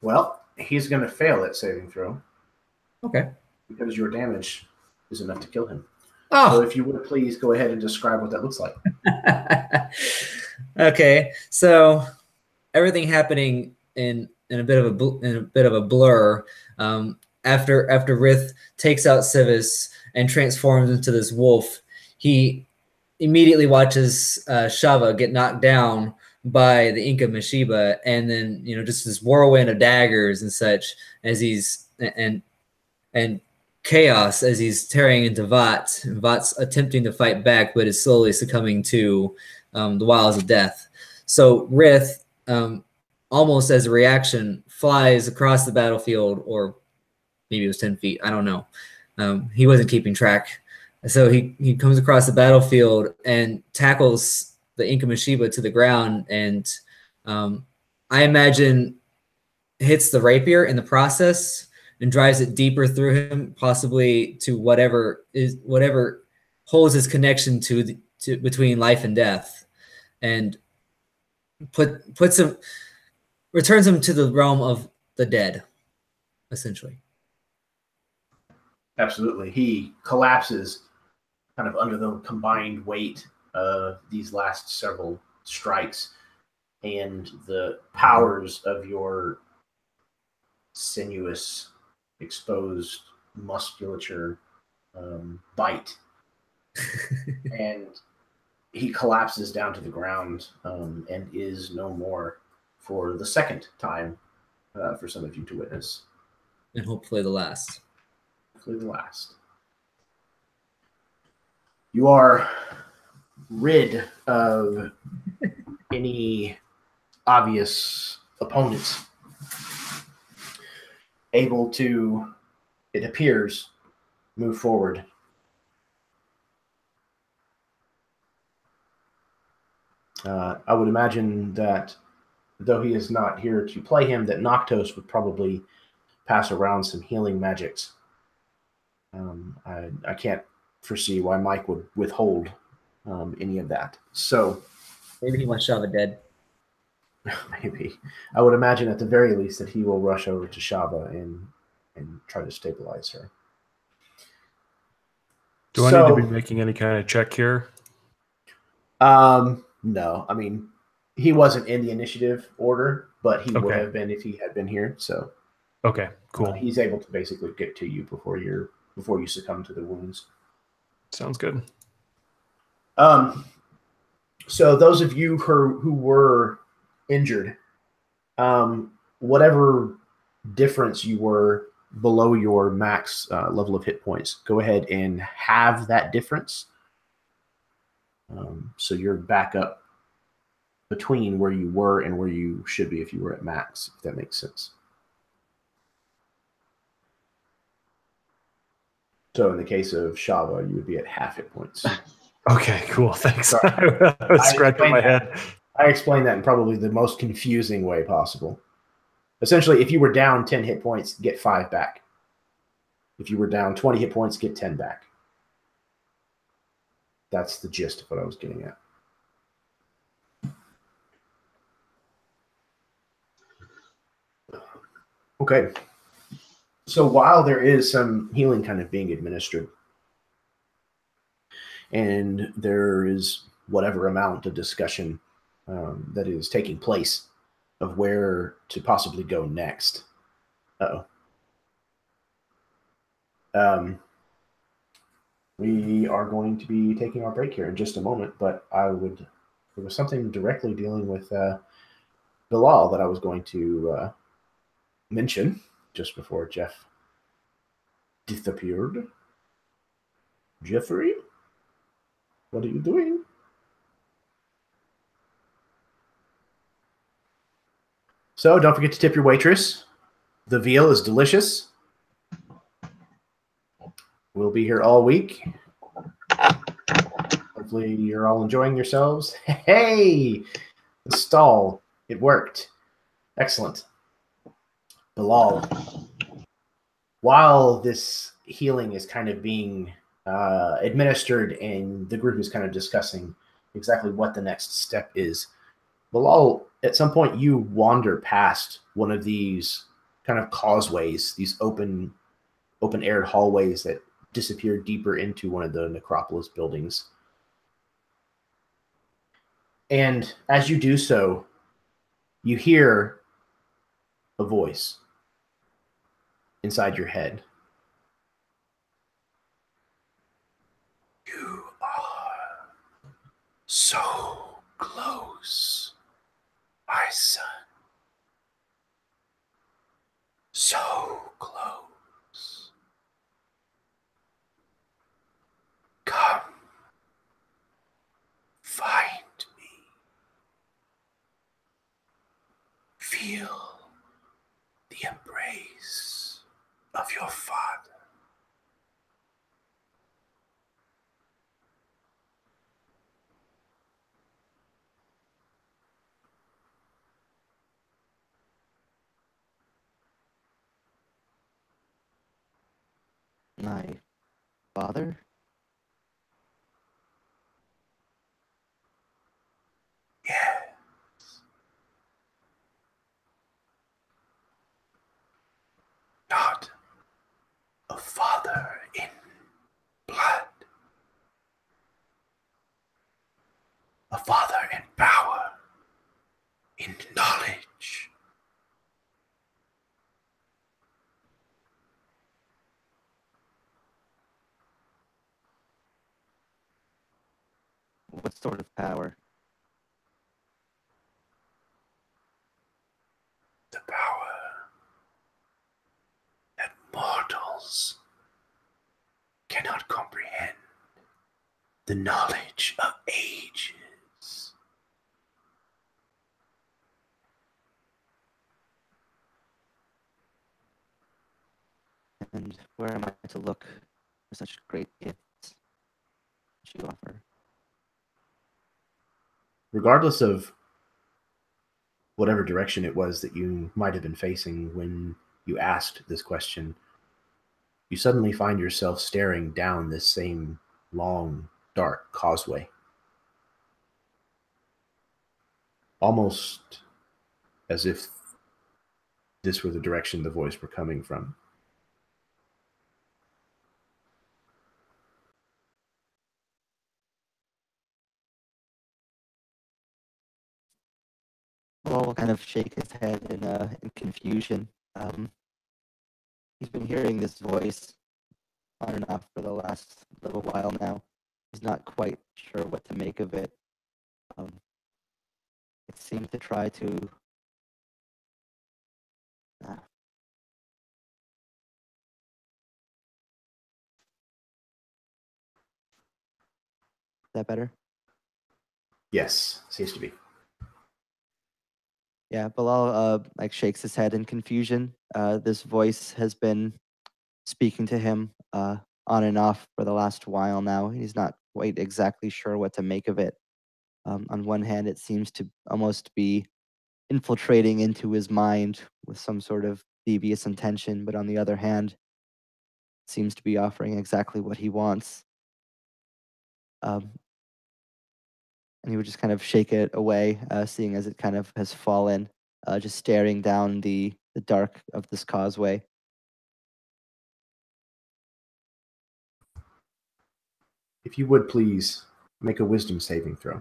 Well, he's going to fail that saving throw. Okay. Because your damage is enough to kill him. Oh. So if you would please go ahead and describe what that looks like. Okay, so everything happening in a bit of a blur. After Rith takes out Civis and transforms into this wolf, he immediately watches Shava get knocked down by the Inca Mashiba, and then just this whirlwind of daggers and such as he's and chaos as he's tearing into Vat. And Vat's attempting to fight back, but is slowly succumbing to the wiles of death. So Rith, almost as a reaction, flies across the battlefield, or maybe it was 10 feet. I don't know. He wasn't keeping track. So he comes across the battlefield and tackles the Inca Mashiba to the ground, and I imagine hits the rapier in the process and drives it deeper through him, possibly to whatever holds his connection to between life and death, and returns him to the realm of the dead, essentially. Absolutely. He collapses kind of under the combined weight of these last several strikes, and the powers of your sinuous, exposed musculature bite. And he collapses down to the ground and is no more for the second time for some of you to witness. And hopefully the last. Hopefully the last. You are rid of any obvious opponents. Able to, it appears, move forward. I would imagine that though he is not here to play him, that Noctos would probably pass around some healing magics. I can't foresee why Mike would withhold any of that. So Maybe he wants Shava dead. maybe. I would imagine at the very least that he will rush over to Shava and try to stabilize her. Do I need to be making any kind of check here? No. I mean, he wasn't in the initiative order, but he would have been if he had been here. So okay, cool. He's able to basically get to you before you succumb to the wounds. Sounds good. So those of you who were injured, whatever difference you were below your max level of hit points, go ahead and have that difference. So you're back up between where you were and where you should be if you were at max, if that makes sense. So in the case of Shava, you would be at half hit points. Okay, cool. Thanks. I was scratching my head. I explained that in probably the most confusing way possible. Essentially, if you were down 10 hit points, get 5 back. If you were down 20 hit points, get 10 back. That's the gist of what I was getting at. Okay. So while there is some healing kind of being administered, and there is whatever amount of discussion that is taking place of where to possibly go next. We are going to be taking our break here in just a moment, but there was something directly dealing with Bilal that I was going to mention just before Jeff disappeared. Jeffrey, what are you doing? So don't forget to tip your waitress. The veal is delicious. We'll be here all week. Hopefully you're all enjoying yourselves. Hey, the stall. It worked. Excellent. Bilal, while this healing is kind of being administered and the group is kind of discussing exactly what the next step is, Bilal, at some point you wander past one of these kind of causeways, these open-aired hallways that disappear deeper into one of the necropolis buildings. And as you do so, you hear a voice inside your head. You are so close, my son. So close. Come, find me. Feel the embrace of your father. My father? Yes. Not a father in blood. A father in power, in knowledge. What sort of power? The power that mortals cannot comprehend. The knowledge of ages. And where am I to look for such great gifts that you offer? regardless of whatever direction it was that you might have been facing when you asked this question, you suddenly find yourself staring down this same long, dark causeway. Almost as if this were the direction the voice were coming from. Bilal will kind of shake his head in confusion. He's been hearing this voice on and off for the last little while now. He's not quite sure what to make of it. It seemed to try to is that better? Yes, seems to be. Yeah, Bilal like shakes his head in confusion. This voice has been speaking to him on and off for the last while now. He's not quite exactly sure what to make of it. On one hand, it seems to almost be infiltrating into his mind with some sort of devious intention, but on the other hand, it seems to be offering exactly what he wants. And he would just kind of shake it away, seeing as it kind of has fallen, just staring down the dark of this causeway. If you would please make a wisdom saving throw.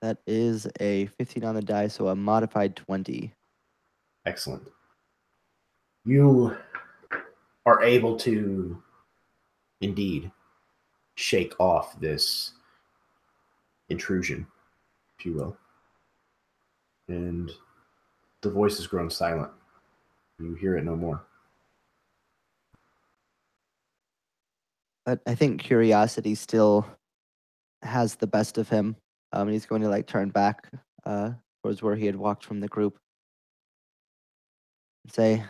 That is a 15 on the die, so a modified 20. Excellent. You are able to indeed shake off this intrusion, if you will. And the voice has grown silent. You hear it no more. But I think curiosity still has the best of him. And he's going to like turn back towards where he had walked from the group and say,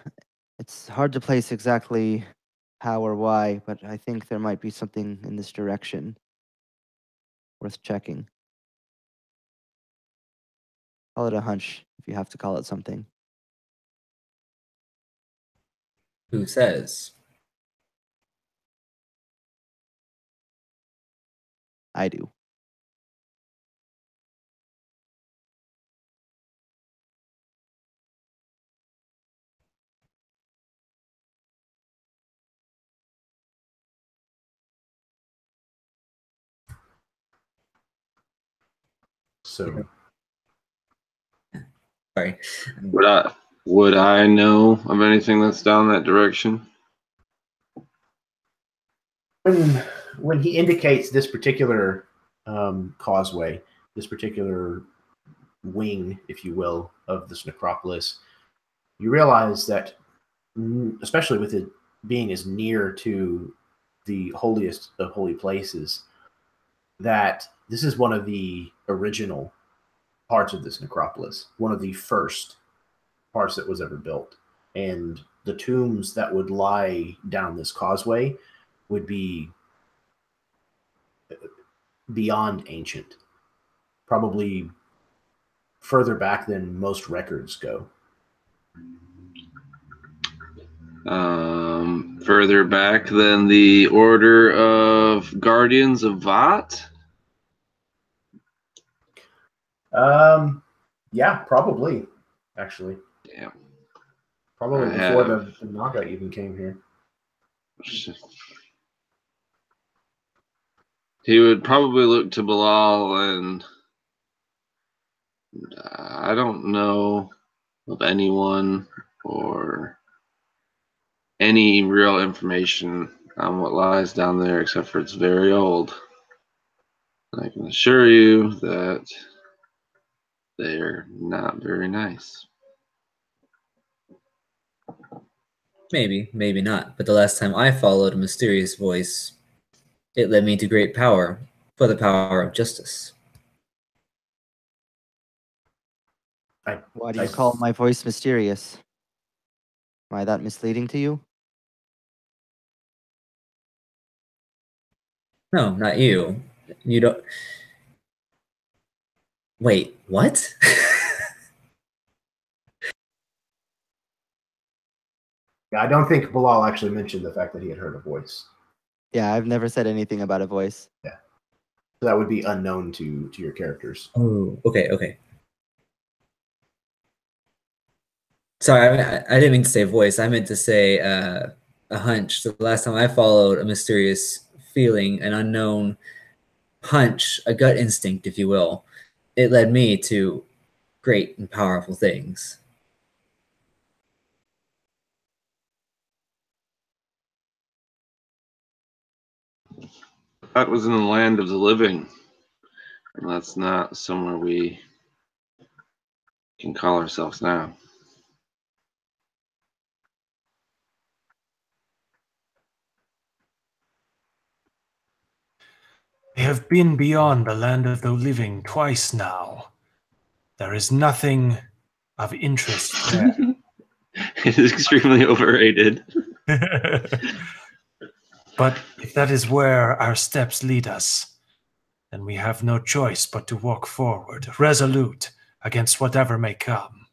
it's hard to place exactly how or why, but I think there might be something in this direction worth checking. Call it a hunch if you have to call it something. Who says? I do. So, Sorry. Would I know of anything that's down that direction? when he indicates this particular causeway, this particular wing, if you will, of this necropolis, you realize that, especially with it being as near to the holiest of holy places, that this is one of the original parts of this necropolis, one of the first parts that was ever built. And the tombs that would lie down this causeway would be beyond ancient, probably further back than most records go. Further back than the Order of Guardians of Vat? Yeah, probably, actually. Damn. Probably before the Naga even came here. He would probably look to Bilal and I don't know of anyone or any real information on what lies down there except for it's very old. I can assure you that they're not very nice. Maybe, maybe not. But the last time I followed a mysterious voice, it led me to great power, for the power of justice. Why do you call my voice mysterious? Am I that misleading to you? No, not you. You don't. Wait, what? Yeah, I don't think Bilal actually mentioned the fact that he had heard a voice. Yeah, I've never said anything about a voice. Yeah. So that would be unknown to your characters. Oh, okay. Sorry, I didn't mean to say voice. I meant to say a hunch. So the last time I followed a mysterious feeling, an unknown hunch, a gut instinct, if you will, it led me to great and powerful things. That was in the land of the living. And that's not somewhere we can call ourselves now. We have been beyond the land of the living twice now. There is nothing of interest there. It is extremely overrated. But if that is where our steps lead us, then we have no choice but to walk forward, resolute against whatever may come.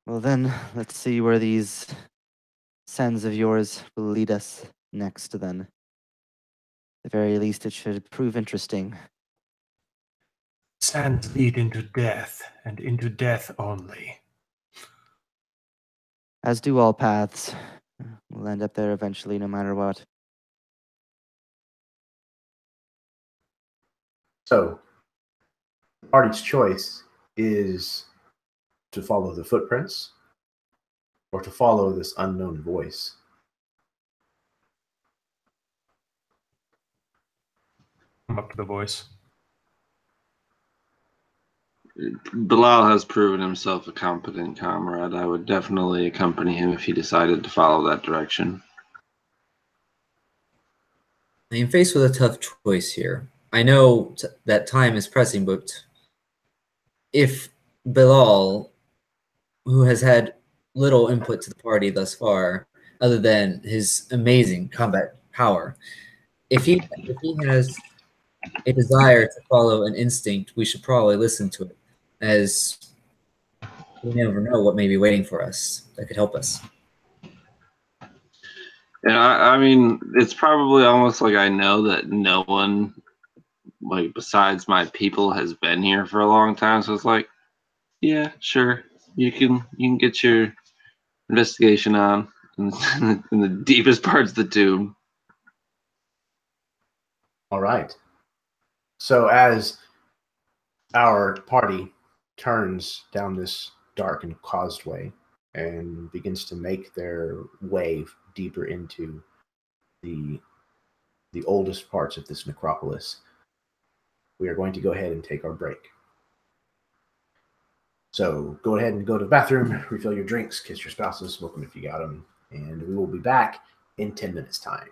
Well then, let's see where these sands of yours will lead us next then. At the very least, it should prove interesting. Sands lead into death, and into death only. As do all paths. We'll end up there eventually, no matter what. So, the party's choice is to follow the footprints or to follow this unknown voice. I'm up to the voice. Bilal has proven himself a competent comrade. I would definitely accompany him if he decided to follow that direction. I am faced with a tough choice here. I know that time is pressing, but if Bilal, who has had little input to the party thus far, other than his amazing combat power, if he has a desire to follow an instinct, we should probably listen to it, as we never know what may be waiting for us that could help us. Yeah, I mean, it's probably almost like I know that no one, like besides my people, has been here for a long time. So it's like, yeah, sure, you can get your investigation on in, in the deepest parts of the tomb. All right. So as our party turns down this darkened causeway and begins to make their way deeper into the oldest parts of this necropolis, we are going to go ahead and take our break. So go ahead and go to the bathroom, refill your drinks, kiss your spouses, smoke them if you got them, and we will be back in 10 minutes' time.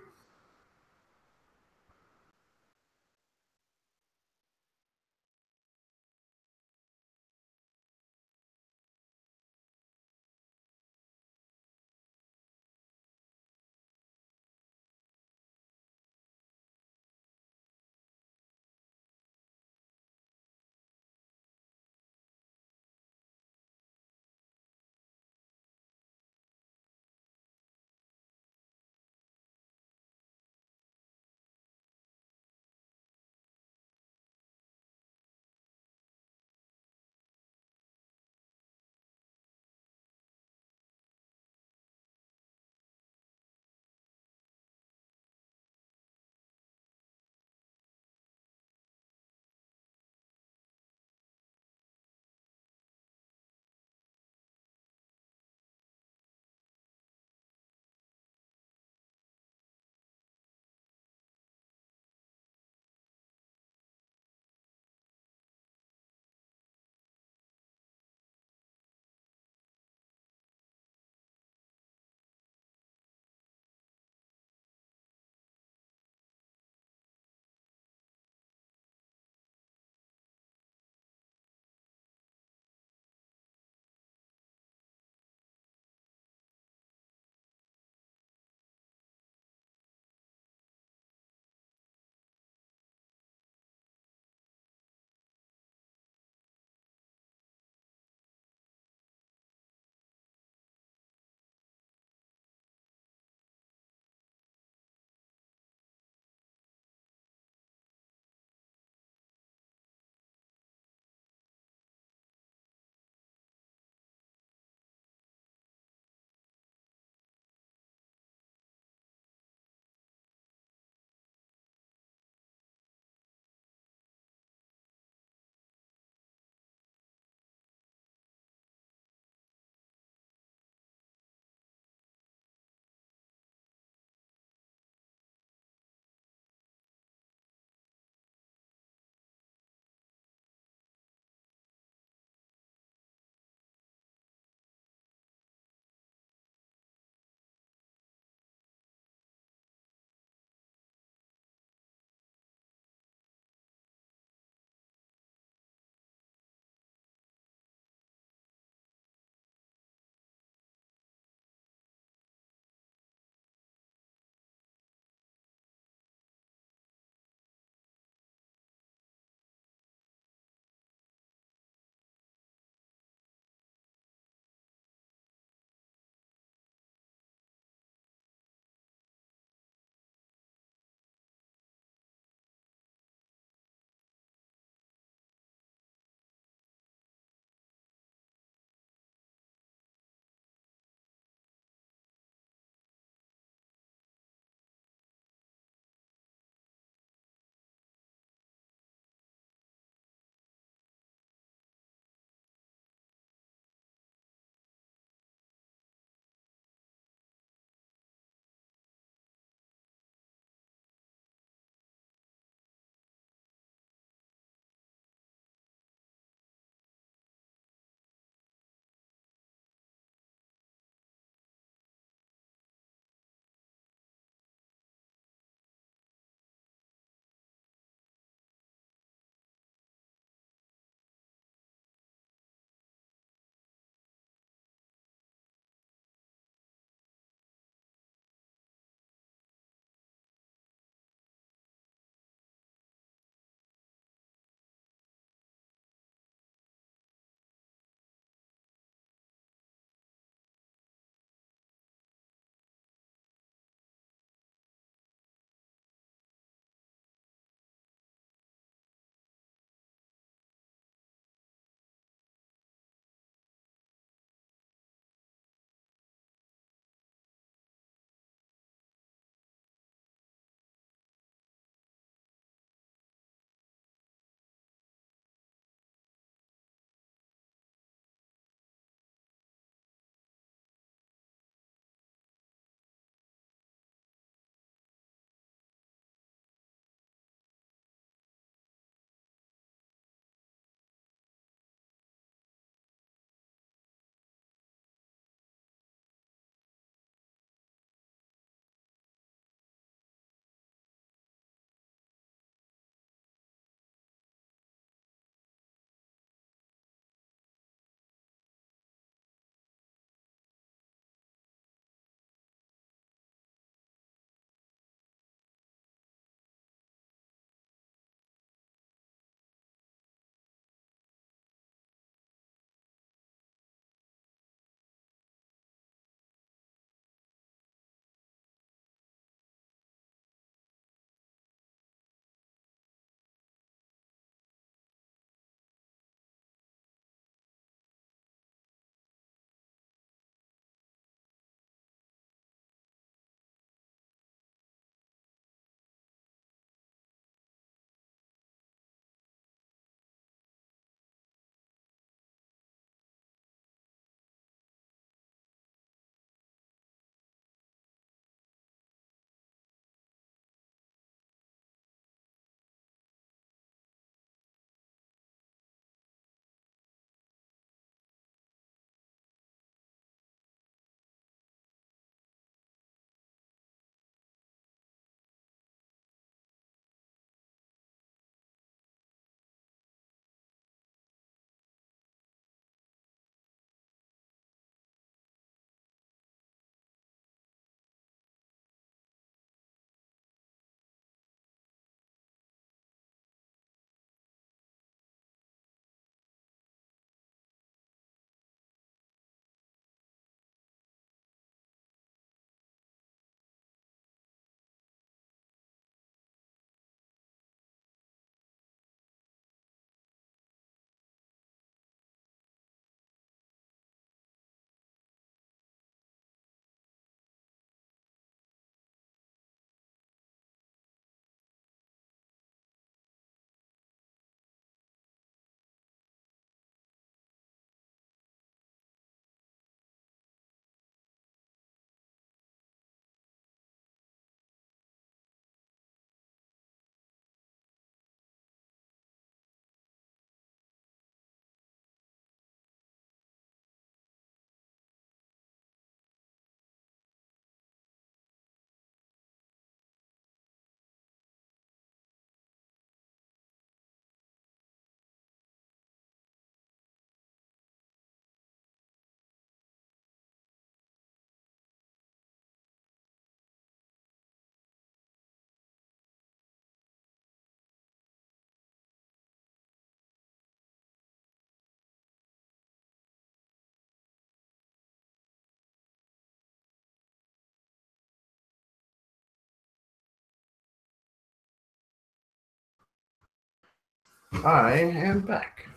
I am back.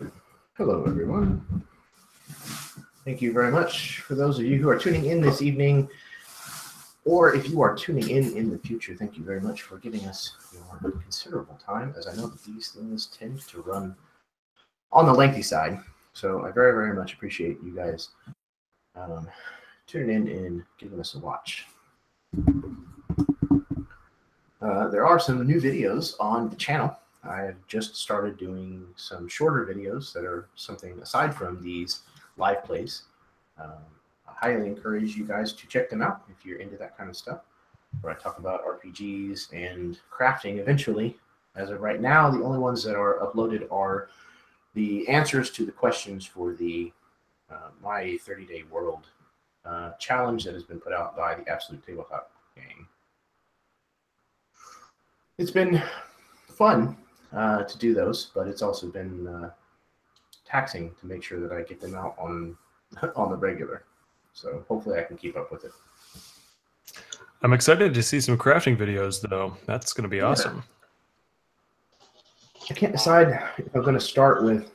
Hello, everyone. Thank you very much for those of you who are tuning in this evening, or if you are tuning in the future, thank you very much for giving us your considerable time, as I know that these things tend to run on the lengthy side. So I very, very much appreciate you guys tuning in and giving us a watch. There are some new videos on the channel. I've just started doing some shorter videos that are something aside from these live plays. I highly encourage you guys to check them out if you're into that kind of stuff, where I talk about RPGs and crafting eventually. As of right now, the only ones that are uploaded are the answers to the questions for the My 30-Day World challenge that has been put out by the Absolute Tabletop Gang. It's been fun to do those, but it's also been taxing to make sure that I get them out on the regular. So hopefully I can keep up with it. I'm excited to see some crafting videos, though. That's going to be awesome. I can't decide if I'm going to start with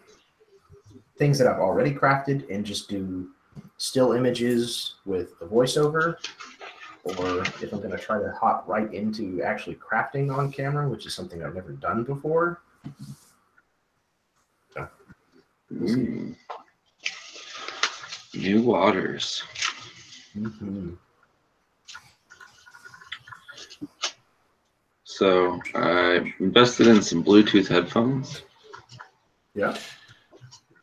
things that I've already crafted and just do still images with a voiceover, or if I'm going to try to hop right into actually crafting on camera, which is something I've never done before. So, we'll see. New waters. Mm-hmm. So I invested in some Bluetooth headphones. Yeah.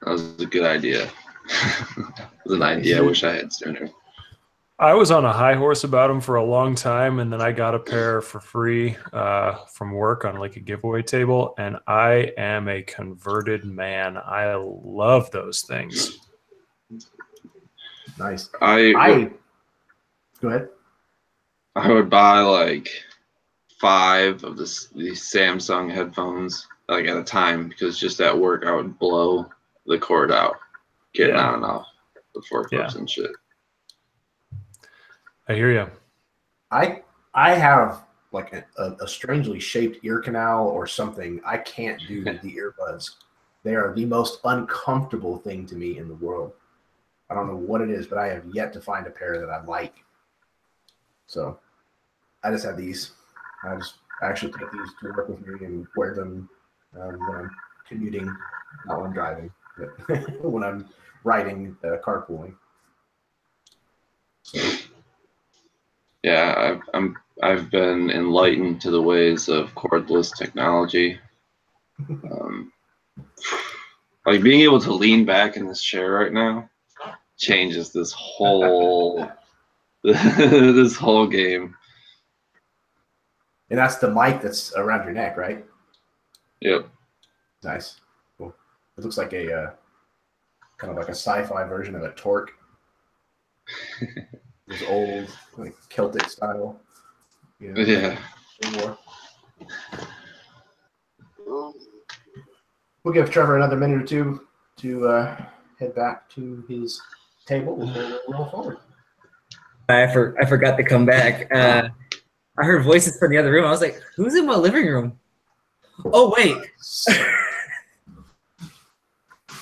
That was a good idea. It was an idea I wish I had sooner. I was on a high horse about them for a long time, and then I got a pair for free from work on like a giveaway table, and I am a converted man. I love those things. Nice. Go ahead. I would buy like 5 of these Samsung headphones like at a time, because just at work I would blow the cord out getting on and off the forklifts and shit. I hear you. I have like a strangely shaped ear canal or something. I can't do the earbuds. They are the most uncomfortable thing to me in the world. I don't know what it is, but I have yet to find a pair that I like. So I just have these. I actually take these to work with me and wear them when I'm commuting, not when I'm driving, but when I'm riding, carpooling. So. Yeah, I've been enlightened to the ways of cordless technology. Like being able to lean back in this chair right now changes this whole this whole game. And that's the mic that's around your neck, right? Yep. Nice. Cool. It looks like a kind of like a sci-fi version of a torque. This old, like Celtic style. You know, yeah. We'll give Trevor another minute or two to head back to his table before we roll forward. I forgot to come back. I heard voices from the other room. I was like, who's in my living room? Oh, wait.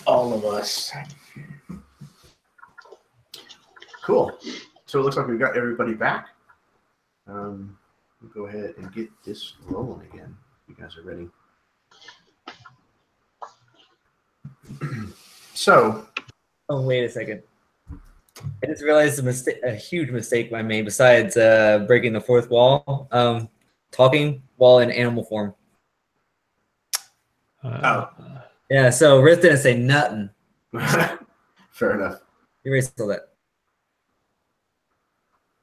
All of us. Cool. So it looks like we've got everybody back. We'll go ahead and get this rolling again. You guys are ready. So. Oh, wait a second. I just realized a huge mistake I made besides breaking the fourth wall. Talking while in animal form. Yeah, so Riff didn't say nothing. Fair enough. You erased all that.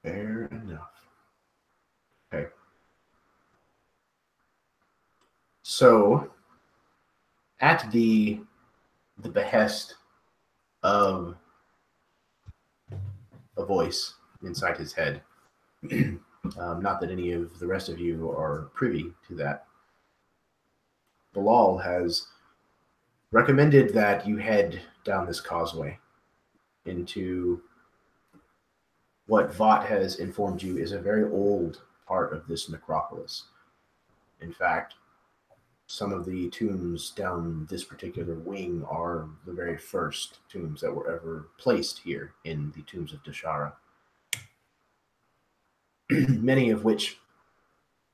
Fair enough. Okay. So, at the behest of a voice inside his head, not that any of the rest of you are privy to that, Bilal has recommended that you head down this causeway into what Vought has informed you is a very old part of this necropolis. In fact, some of the tombs down this particular wing are the very first tombs that were ever placed here in the Tombs of Deshara. Many of which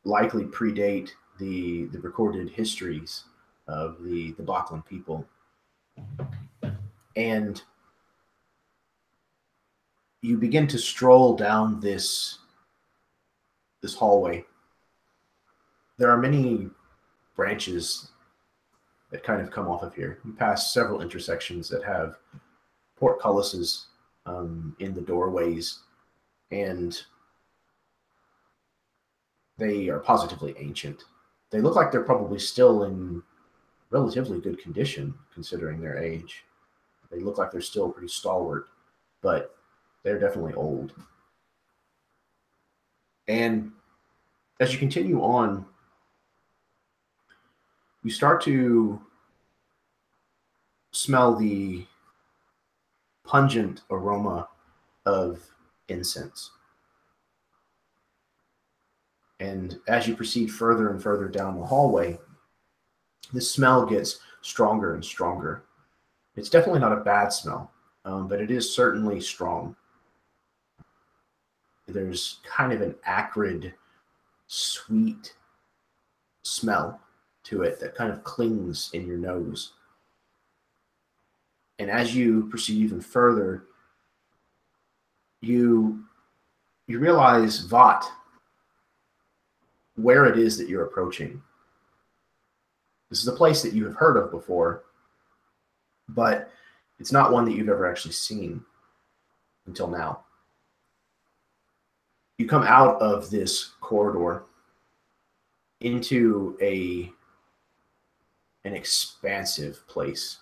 likely predate the recorded histories of the Baklan people. And you begin to stroll down this hallway. There are many branches that kind of come off of here. You pass several intersections that have portcullises in the doorways, and they are positively ancient. They look like they're probably still in relatively good condition considering their age. They look like they're still pretty stalwart, but they're definitely old. And as you continue on, you start to smell the pungent aroma of incense. And as you proceed further and further down the hallway, the smell gets stronger and stronger. It's definitely not a bad smell, but it is certainly strong. There's kind of an acrid, sweet smell to it that kind of clings in your nose. And as you proceed even further, you realize, Vought, where it is that you're approaching. This is a place that you have heard of before, but it's not one that you've ever actually seen until now. You come out of this corridor into an expansive place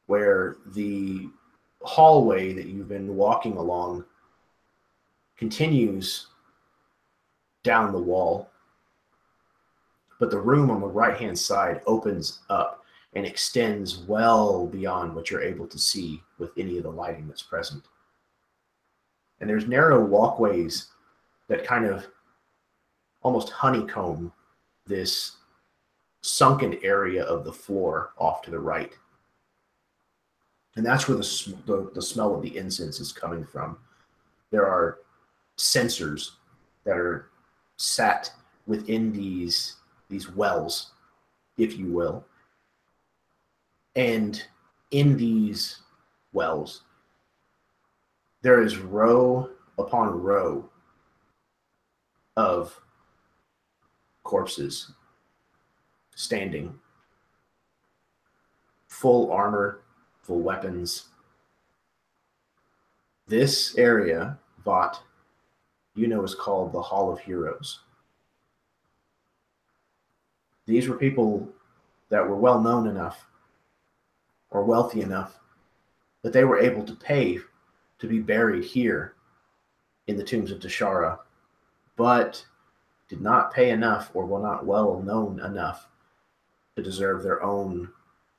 where the hallway that you've been walking along continues down the wall, but the room on the right-hand side opens up and extends well beyond what you're able to see with any of the lighting that's present. And there's narrow walkways that kind of almost honeycomb this sunken area of the floor off to the right. And that's where the smell of the incense is coming from. There are censers that are sat within these wells, if you will. And in these wells, there is row upon row of corpses standing, full armor, full weapons. This area, Vought, you know, is called the Hall of Heroes. These were people that were well known enough or wealthy enough that they were able to pay to be buried here in the Tombs of Deshara, but did not pay enough or were not well known enough to deserve their own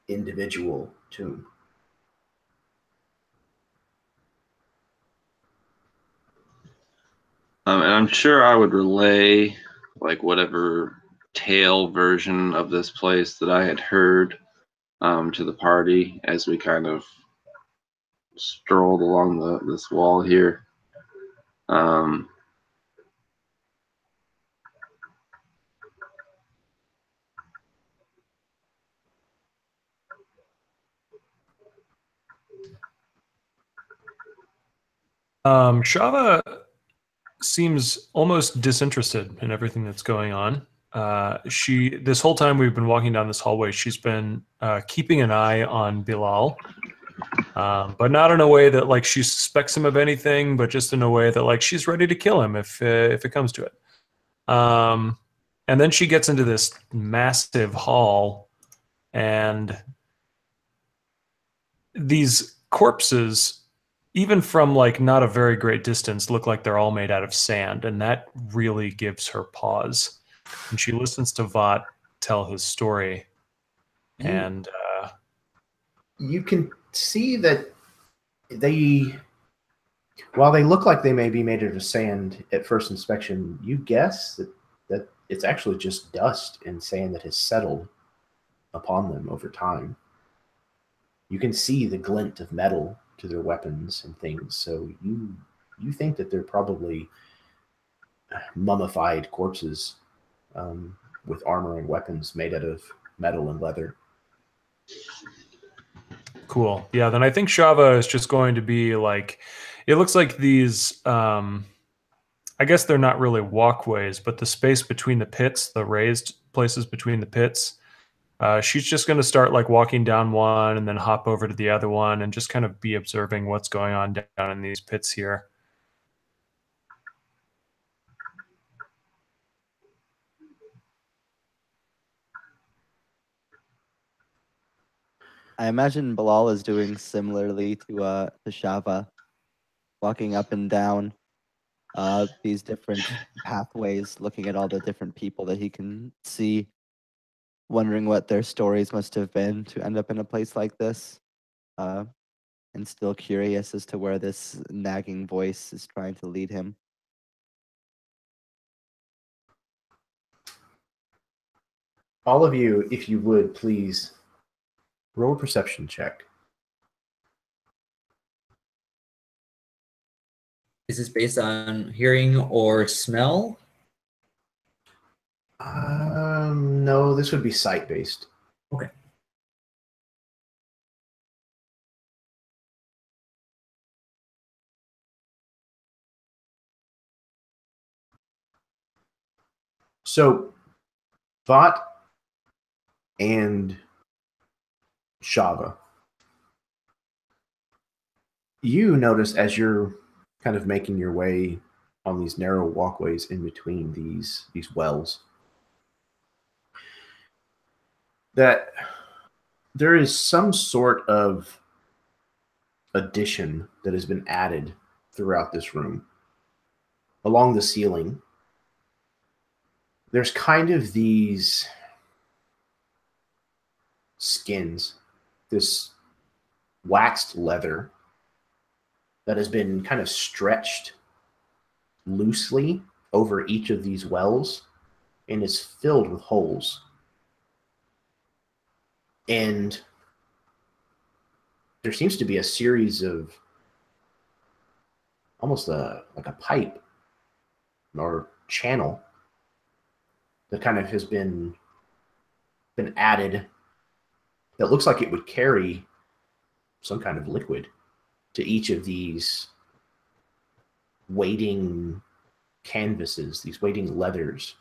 individual tomb. And I'm sure I would relay like whatever tale version of this place that I had heard to the party as we kind of strolled along this wall here. Shava seems almost disinterested in everything that's going on. This whole time we've been walking down this hallway, she's been keeping an eye on Bilal, but not in a way that like she suspects him of anything, but just in a way that like she's ready to kill him if it comes to it. And then she gets into this massive hall, and these corpses, even from like not a very great distance, look like they're all made out of sand, and that really gives her pause. And she listens to Vought tell his story, and you can see that while they look like they may be made out of sand at first inspection, you guess that it's actually just dust and sand that has settled upon them over time. You can see the glint of metal to their weapons and things, so you think that they're probably mummified corpses with armor and weapons made out of metal and leather. Cool. Yeah, then I think Shava is just going to be like, it looks like these, I guess they're not really walkways, but the space between the pits, the raised places between the pits, she's just going to start like walking down one and then hop over to the other one and just kind of be observing what's going on down in these pits here. I imagine Bilal is doing similarly to Shava, walking up and down these different pathways, looking at all the different people that he can see, wondering what their stories must have been to end up in a place like this, and still curious as to where this nagging voice is trying to lead him. All of you, if you would, please roll a perception check. Is this based on hearing or smell? No, this would be sight-based. Okay. So, Vought and Shava, you notice as you're kind of making your way on these narrow walkways in between these wells that there is some sort of addition that has been added throughout this room. Along the ceiling, there's kind of these skins, this waxed leather that has been kind of stretched loosely over each of these wells and is filled with holes. And there seems to be a series of almost like a pipe or channel that kind of has been added that looks like it would carry some kind of liquid to each of these waiting canvases, these waiting leathers.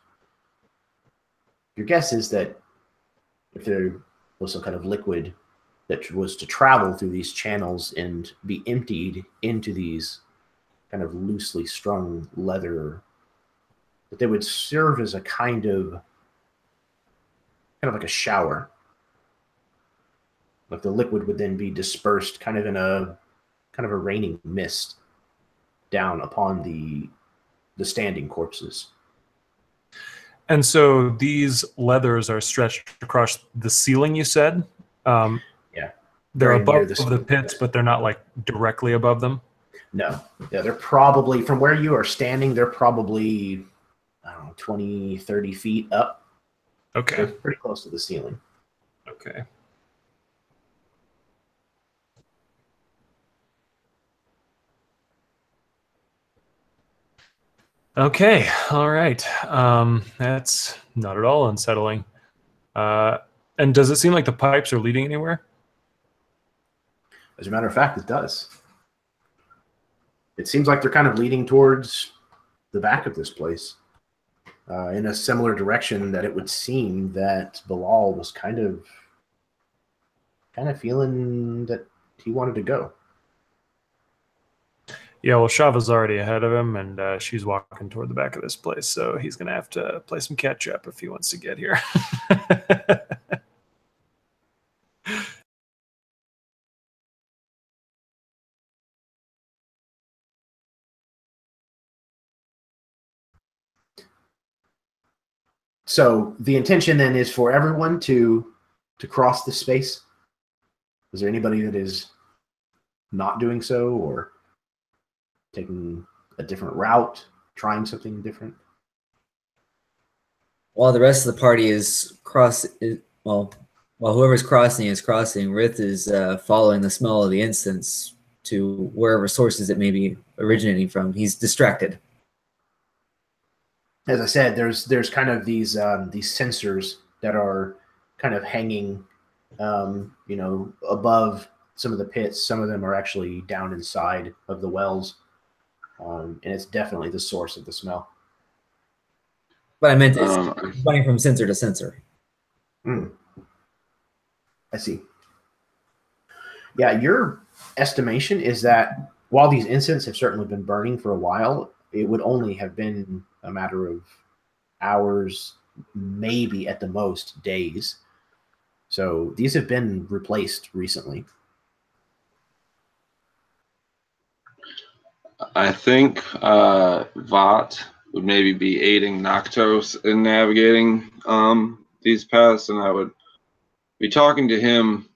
Your guess is that if there was some kind of liquid that was to travel through these channels and be emptied into these kind of loosely strung leather, that they would serve as a kind of like a shower. Like the liquid would then be dispersed kind of in a raining mist down upon the standing corpses. And so these leathers are stretched across the ceiling, you said? Yeah. They're Very near above the the ceiling, pits, yes. but they're not like directly above them? No. Yeah, they're probably, from where you are standing, they're probably, I don't know, 20, 30 feet up. Okay. They're pretty close to the ceiling. Okay. Okay, all right. That's not at all unsettling. And does it seem like the pipes are leading anywhere? As a matter of fact, it does. It seems like they're kind of leading towards the back of this place in a similar direction that it would seem that Bilal was kind of feeling that he wanted to go. Yeah, well, Shava's already ahead of him, and she's walking toward the back of this place, so he's going to have to play some catch-up if he wants to get here. So the intention then is for everyone to cross the space. Is there anybody that is not doing so or taking a different route, trying something different? while the rest of the party is while whoever's crossing is crossing, Rith is following the smell of the incense to wherever sources it may be originating from. He's distracted. As I said, there's kind of these sensors that are kind of hanging, above some of the pits. Some of them are actually down inside of the wells, and it's definitely the source of the smell. But I meant it's running from sensor to sensor. I see. Yeah, your estimation is that while these incense have certainly been burning for a while, it would only have been a matter of hours, maybe at the most days. So these have been replaced recently. I think Vought would maybe be aiding Noctos in navigating these paths, and I would be talking to him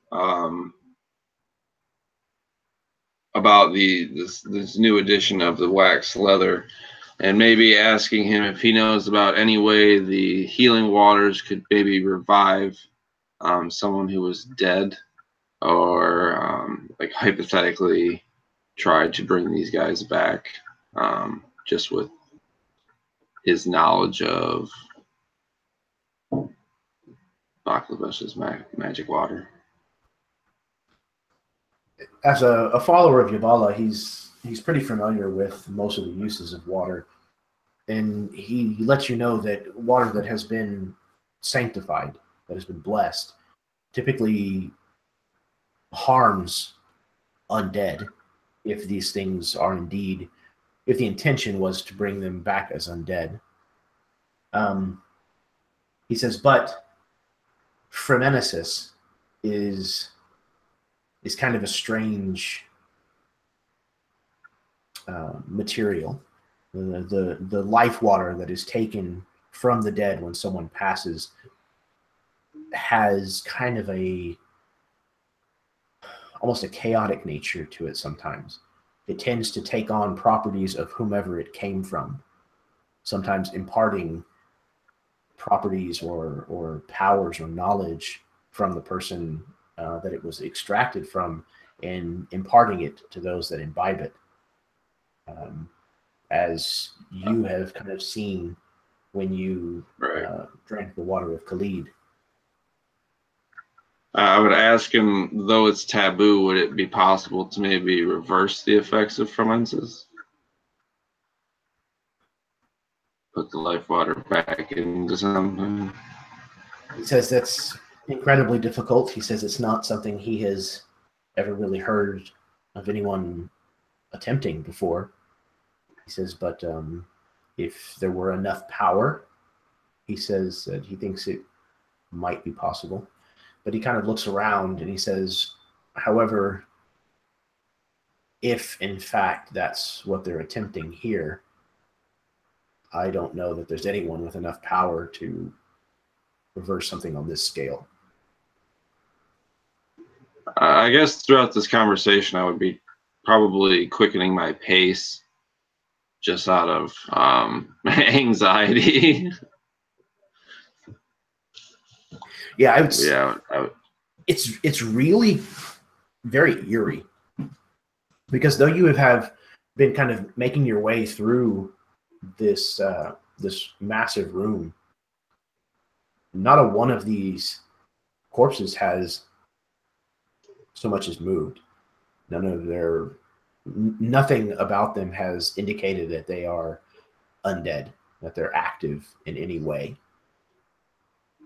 about this new edition of the wax leather, and maybe asking him if he knows about any way the healing waters could maybe revive someone who was dead, or like hypothetically try to bring these guys back, just with his knowledge of Baklabesh's magic water. As a follower of Yavala, he's pretty familiar with most of the uses of water, and he lets you know that water that has been sanctified, that has been blessed, typically harms undead if these things are indeed, if the intention was to bring them back as undead. He says, but Fremenesis is kind of a strange material. The life water that is taken from the dead when someone passes has kind of almost a chaotic nature to it sometimes. It tends to take on properties of whomever it came from, sometimes imparting properties or powers or knowledge from the person that it was extracted from, and imparting it to those that imbibe it. As you have kind of seen when you drank the water of Khalid. I would ask him, though it's taboo, would it be possible to maybe reverse the effects of fermences? Put the life water back into something? He says that's incredibly difficult. He says it's not something he has ever really heard of anyone attempting before. He says, but if there were enough power, he says that he thinks it might be possible. But he kind of looks around and he says, however, if in fact that's what they're attempting here, I don't know that there's anyone with enough power to reverse something on this scale. I guess throughout this conversation, I would be probably quickening my pace just out of anxiety. Yeah, I would. Yeah, It's really very eerie, because though you have been kind of making your way through this massive room, not a one of these corpses has so much as moved. Nothing about them has indicated that they are undead, that they're active in any way.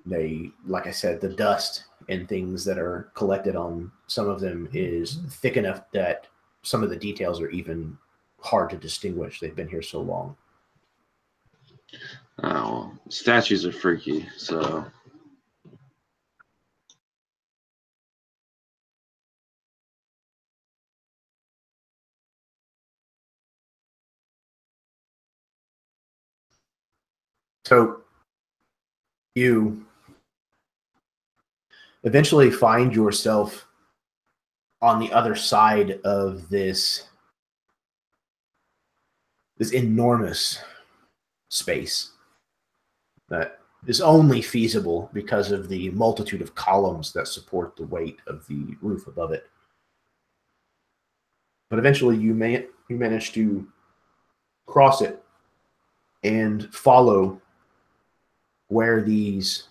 They, like I said, the dust and things that are collected on some of them is thick enough that some of the details are even hard to distinguish. They've been here so long. Oh, well, statues are freaky, so. So you eventually find yourself on the other side of this enormous space that is only feasible because of the multitude of columns that support the weight of the roof above it. But eventually you manage to cross it and follow where these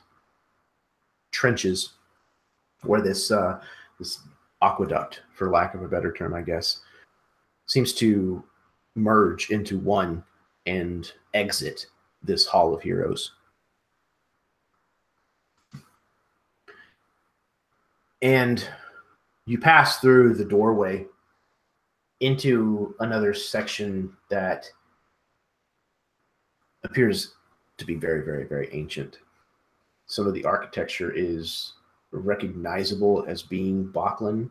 trenches, where this aqueduct, for lack of a better term, I guess, seems to merge into one and exit this Hall of Heroes. And you pass through the doorway into another section that appears to be very, very, very ancient. Some of the architecture is recognizable as being Baklan-ish,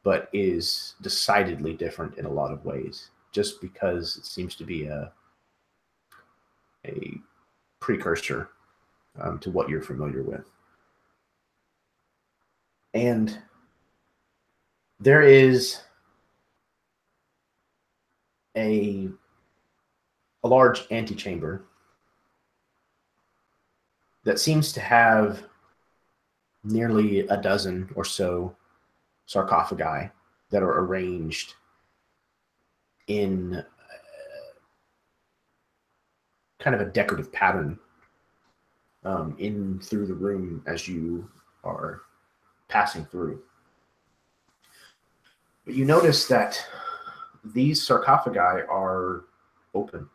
but is decidedly different in a lot of ways, just because it seems to be a precursor to what you're familiar with. And there is a large antechamber that seems to have nearly a dozen or so sarcophagi that are arranged in kind of a decorative pattern in through the room as you are passing through. But you notice that these sarcophagi are open,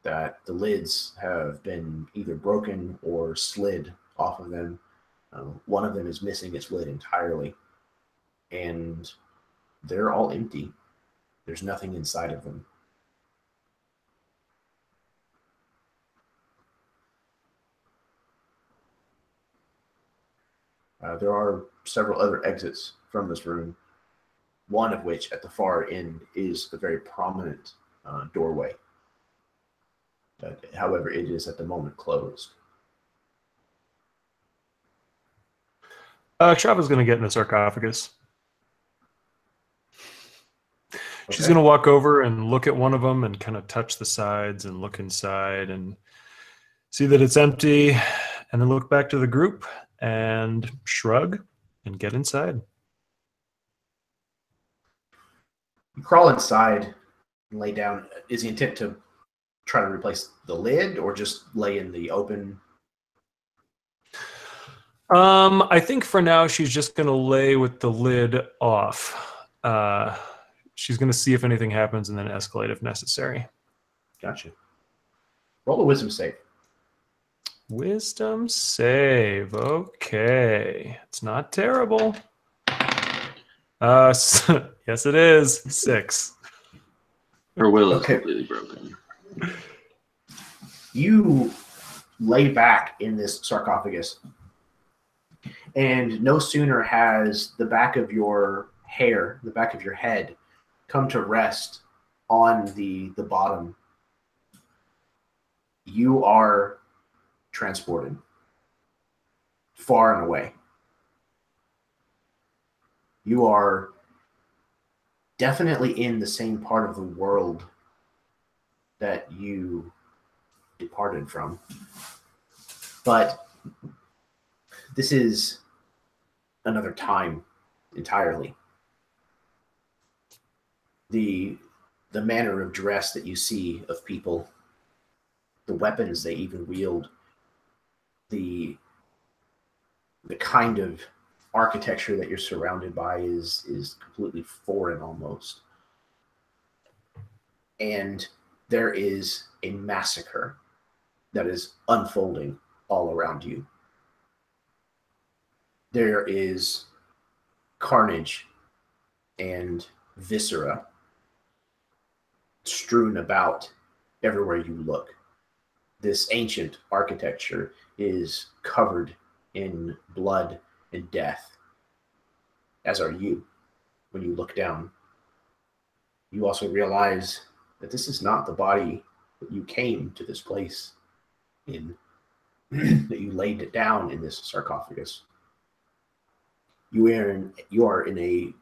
that the lids have been either broken or slid off of them. One of them is missing its lid entirely, and they're all empty. There's nothing inside of them. There are several other exits from this room, one of which at the far end is a very prominent doorway. However, it is at the moment closed. Shava's going to get in the sarcophagus. She's going to walk over and look at one of them and kind of touch the sides and look inside and see that it's empty, and then look back to the group and shrug and get inside. You crawl inside and lay down. Is the intent to try to replace the lid or just lay in the open? I think for now she's just going to lay with the lid off. She's going to see if anything happens and then escalate if necessary. Gotcha. Roll a wisdom save. Wisdom save. Okay. It's not terrible. Yes, it is. 6. Her will is completely broken. You lay back in this sarcophagus, and no sooner has the back of your hair, the back of your head, come to rest on the bottom, you are transported far and away. You are definitely in the same part of the world that you departed from. But this is another time entirely. The manner of dress that you see of people, the weapons they even wield, the kind of architecture that you're surrounded by is completely foreign almost. And there is a massacre that is unfolding all around you. There is carnage and viscera strewn about everywhere you look. This ancient architecture is covered in blood and death, as are you when you look down. You also realize that this is not the body that you came to this place in, that you laid it down in this sarcophagus. You are in a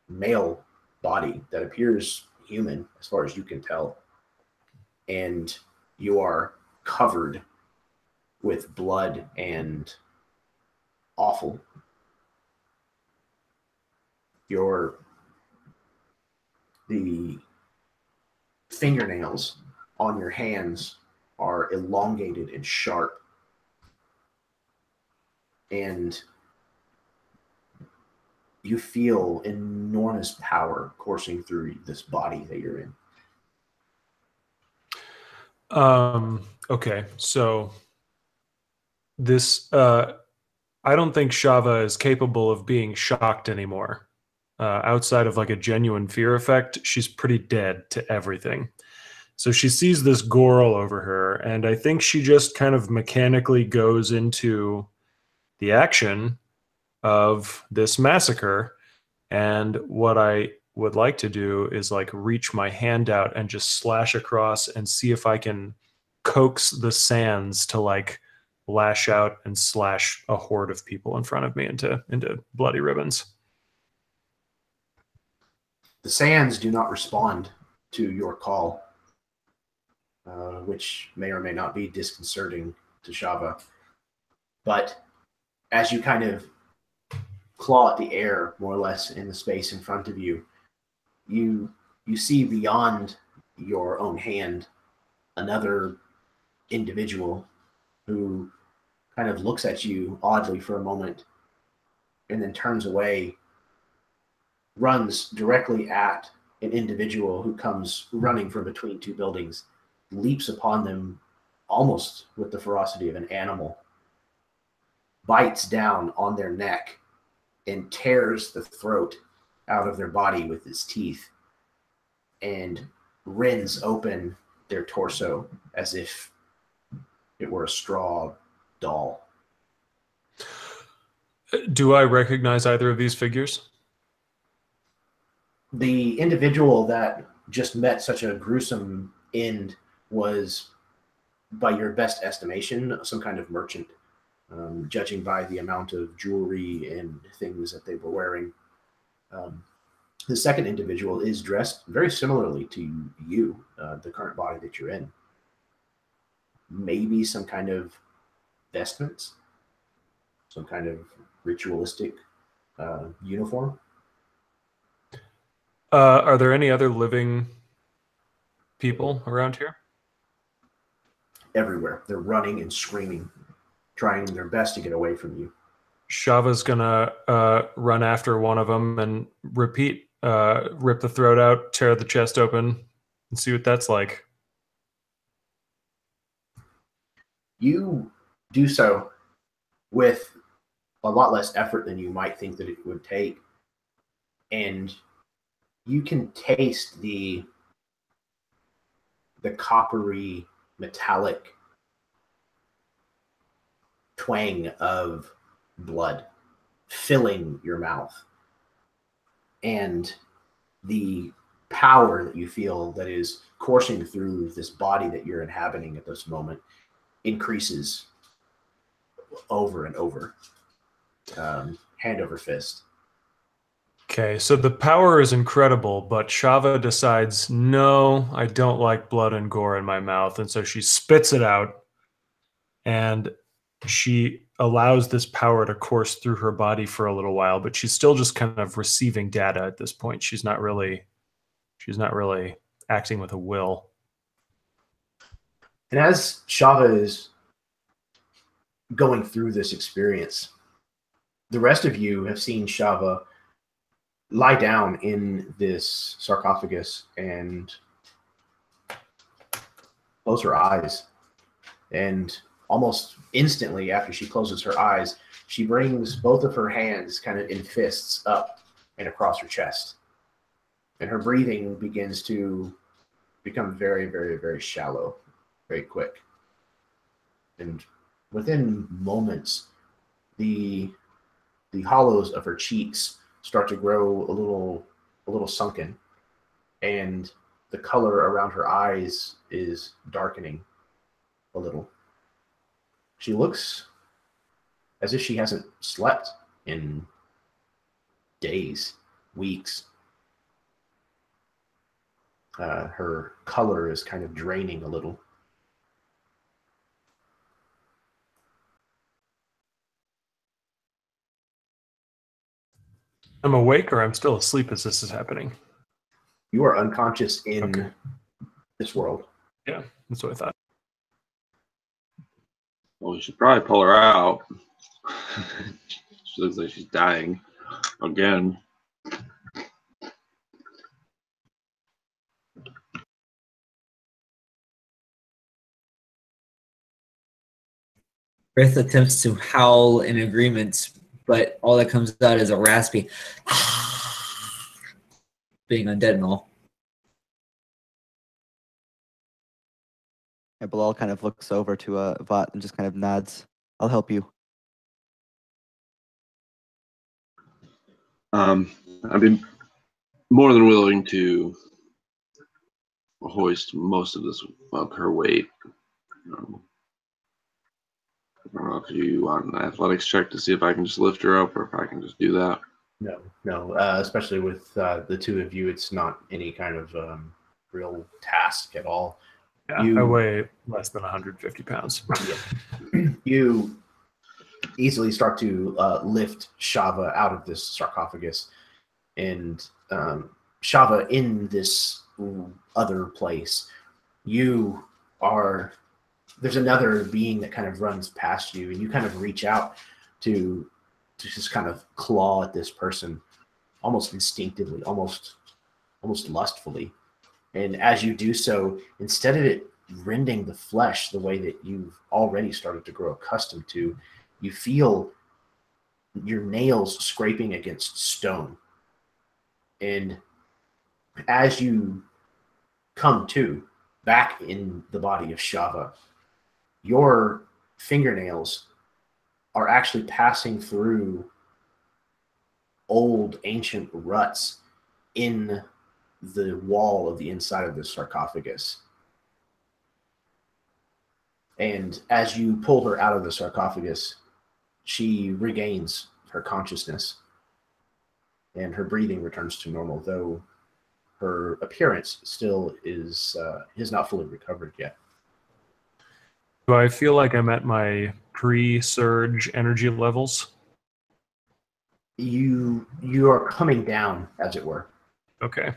male body that appears human as far as you can tell, and you are covered with blood and awful. The fingernails on your hands are elongated and sharp. And you feel enormous power coursing through this body that you're in. Okay, so this I don't think Shava is capable of being shocked anymore. Outside of like a genuine fear effect, she's pretty dead to everything. So she sees this gore all over her, and I think she just kind of mechanically goes into the action of this massacre. And what I would like to do is like reach my hand out and just slash across and see if I can coax the sands to like lash out and slash a horde of people in front of me into bloody ribbons. The sands do not respond to your call, which may or may not be disconcerting to Shava. But as you kind of claw at the air, more or less, in the space in front of you, you see beyond your own hand another individual who kind of looks at you oddly for a moment and then turns away, runs directly at an individual who comes running from between two buildings, leaps upon them almost with the ferocity of an animal, bites down on their neck, and tears the throat out of their body with his teeth and rends open their torso as if it were a straw doll. Do I recognize either of these figures? The individual that just met such a gruesome end was, by your best estimation, some kind of merchant, judging by the amount of jewelry and things that they were wearing. The second individual is dressed very similarly to you, the current body that you're in. Maybe some kind of vestments, some kind of ritualistic uniform. Are there any other living people around here? Everywhere. They're running and screaming, trying their best to get away from you. Shava's gonna run after one of them and rip the throat out, tear the chest open, and see what that's like. You do so with a lot less effort than you might think that it would take. And you can taste the coppery, metallic twang of blood filling your mouth. And the power that you feel that is coursing through this body that you're inhabiting at this moment increases over and over, hand over fist. Okay, so the power is incredible, but Shava decides, no, I don't like blood and gore in my mouth. And so she spits it out, and she allows this power to course through her body for a little while, but she's still just kind of receiving data at this point. She's not really acting with a will. And as Shava is going through this experience, the rest of you have seen Shava lie down in this sarcophagus and close her eyes. And almost instantly after she closes her eyes, she brings both of her hands kind of in fists up and across her chest. And her breathing begins to become very, very, very shallow, very quick. And within moments, the hollows of her cheeks start to grow a little sunken, and the color around her eyes is darkening a little. She looks as if she hasn't slept in days, weeks. Her color is kind of draining a little. I'm awake or I'm still asleep as this is happening? You are unconscious in Okay. this world. Yeah, that's what I thought. Well, we should probably pull her out. She looks like she's dying again. Rith attempts to howl in agreement, but all that comes out is a raspy being undead and all. Yeah, Bilal kind of looks over to Vought and just kind of nods. I'll help you. I've been more than willing to hoist most of this up her weight. I don't know if you want an athletics check to see if I can just lift her up or if I can just do that. No. Especially with the two of you, it's not any kind of real task at all. Yeah, I weigh less than 150 pounds. You easily start to lift Shava out of this sarcophagus, and Shava in this other place. There's another being that kind of runs past you, and you kind of reach out to just kind of claw at this person, almost instinctively, almost lustfully. And as you do so, instead of it rending the flesh the way that you've already started to grow accustomed to, you feel your nails scraping against stone. And as you come to back in the body of Shava, your fingernails are actually passing through old ancient ruts in the wall of the inside of the sarcophagus. And as you pull her out of the sarcophagus, she regains her consciousness and her breathing returns to normal, though her appearance still is not fully recovered yet. Do I feel like I'm at my pre-surge energy levels? You are coming down, as it were. Okay,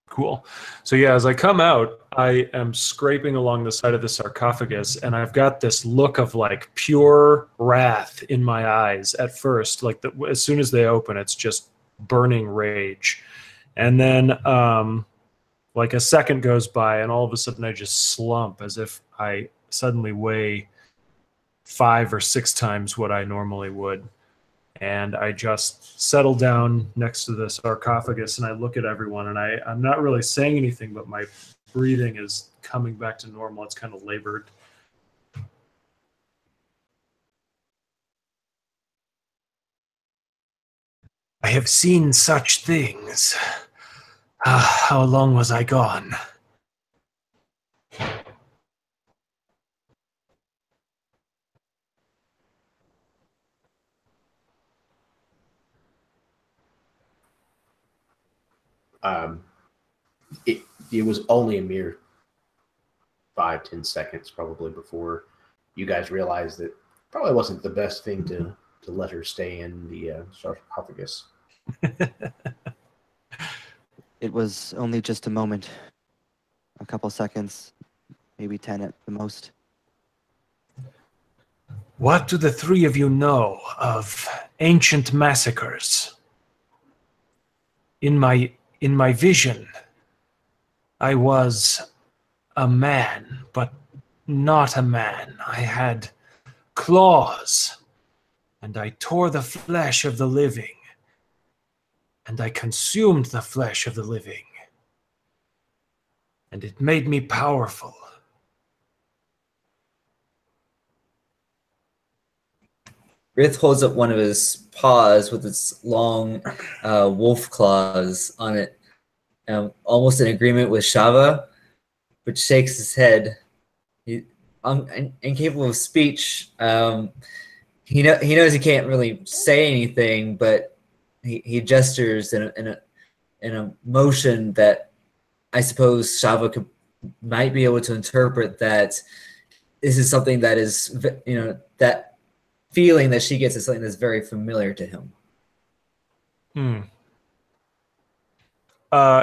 cool. So yeah, as I come out, I am scraping along the side of the sarcophagus, and I've got this look of like pure wrath in my eyes at first. Like as soon as they open, it's just burning rage. And then like a second goes by, and all of a sudden I just slump as if I suddenly weigh 5 or 6 times what I normally would. And I just settle down next to the sarcophagus and I look at everyone, and I'm not really saying anything, but my breathing is coming back to normal. It's kind of labored. I have seen such things. How long was I gone? It was only a mere 5-10 seconds probably before you guys realized that probably wasn't the best thing to let her stay in the sarcophagus. It was only just a moment. A couple seconds, maybe 10 at the most. What do the three of you know of ancient massacres? In my vision, I was a man, but not a man. I had claws, and I tore the flesh of the living, and I consumed the flesh of the living, and it made me powerful. Rith holds up one of his paws with its long wolf claws on it, almost in agreement with Shava, but shakes his head. Incapable of speech. He knows he can't really say anything, but he gestures in a motion that I suppose Shava might be able to interpret that this is something that is, that feeling that she gets is something that's very familiar to him.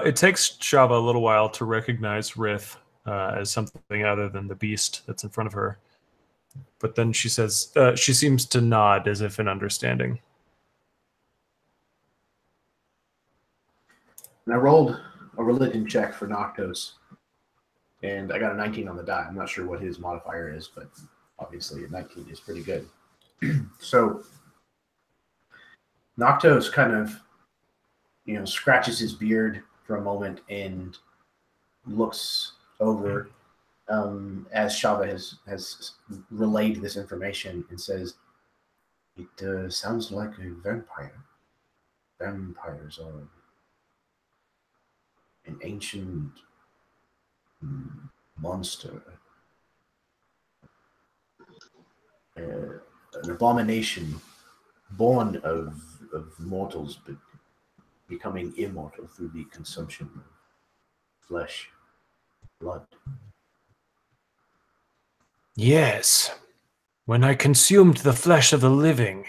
It takes Shava a little while to recognize Rith as something other than the beast that's in front of her. But then she says, she seems to nod as if in understanding. And I rolled a religion check for Noctos, and I got a 19 on the die. I'm not sure what his modifier is, but obviously a 19 is pretty good. So Noctos kind of, scratches his beard for a moment and looks over as Shava has relayed this information and says, "It sounds like a vampire. Vampires are an ancient monster, an abomination born of mortals, but becoming immortal through the consumption of flesh, blood." Yes. When I consumed the flesh of the living,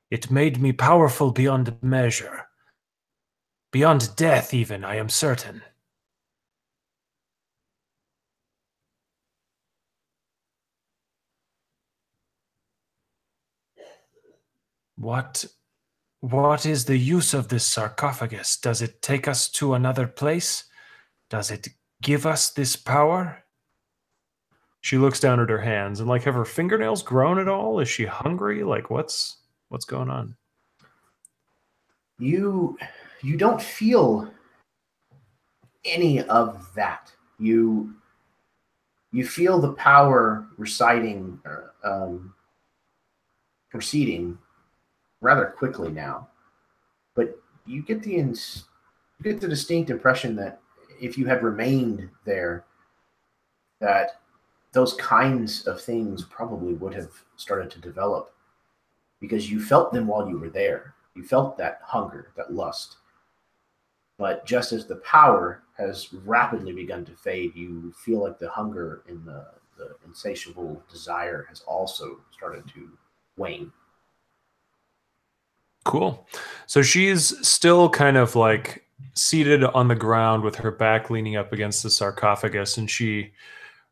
it made me powerful beyond measure. Beyond death, even, I am certain. What is the use of this sarcophagus? Does it take us to another place? Does it give us this power? She looks down at her hands and, like, have her fingernails grown at all? Is she hungry? Like, what's going on? You don't feel any of that. You feel the power reciting, proceeding rather quickly now, but you get the distinct impression that if you had remained there, that those kinds of things probably would have started to develop, because you felt them while you were there. You felt that hunger, that lust. But just as the power has rapidly begun to fade, you feel like the hunger and the insatiable desire has also started to wane. Cool. So she's still kind of like seated on the ground with her back leaning up against the sarcophagus, and she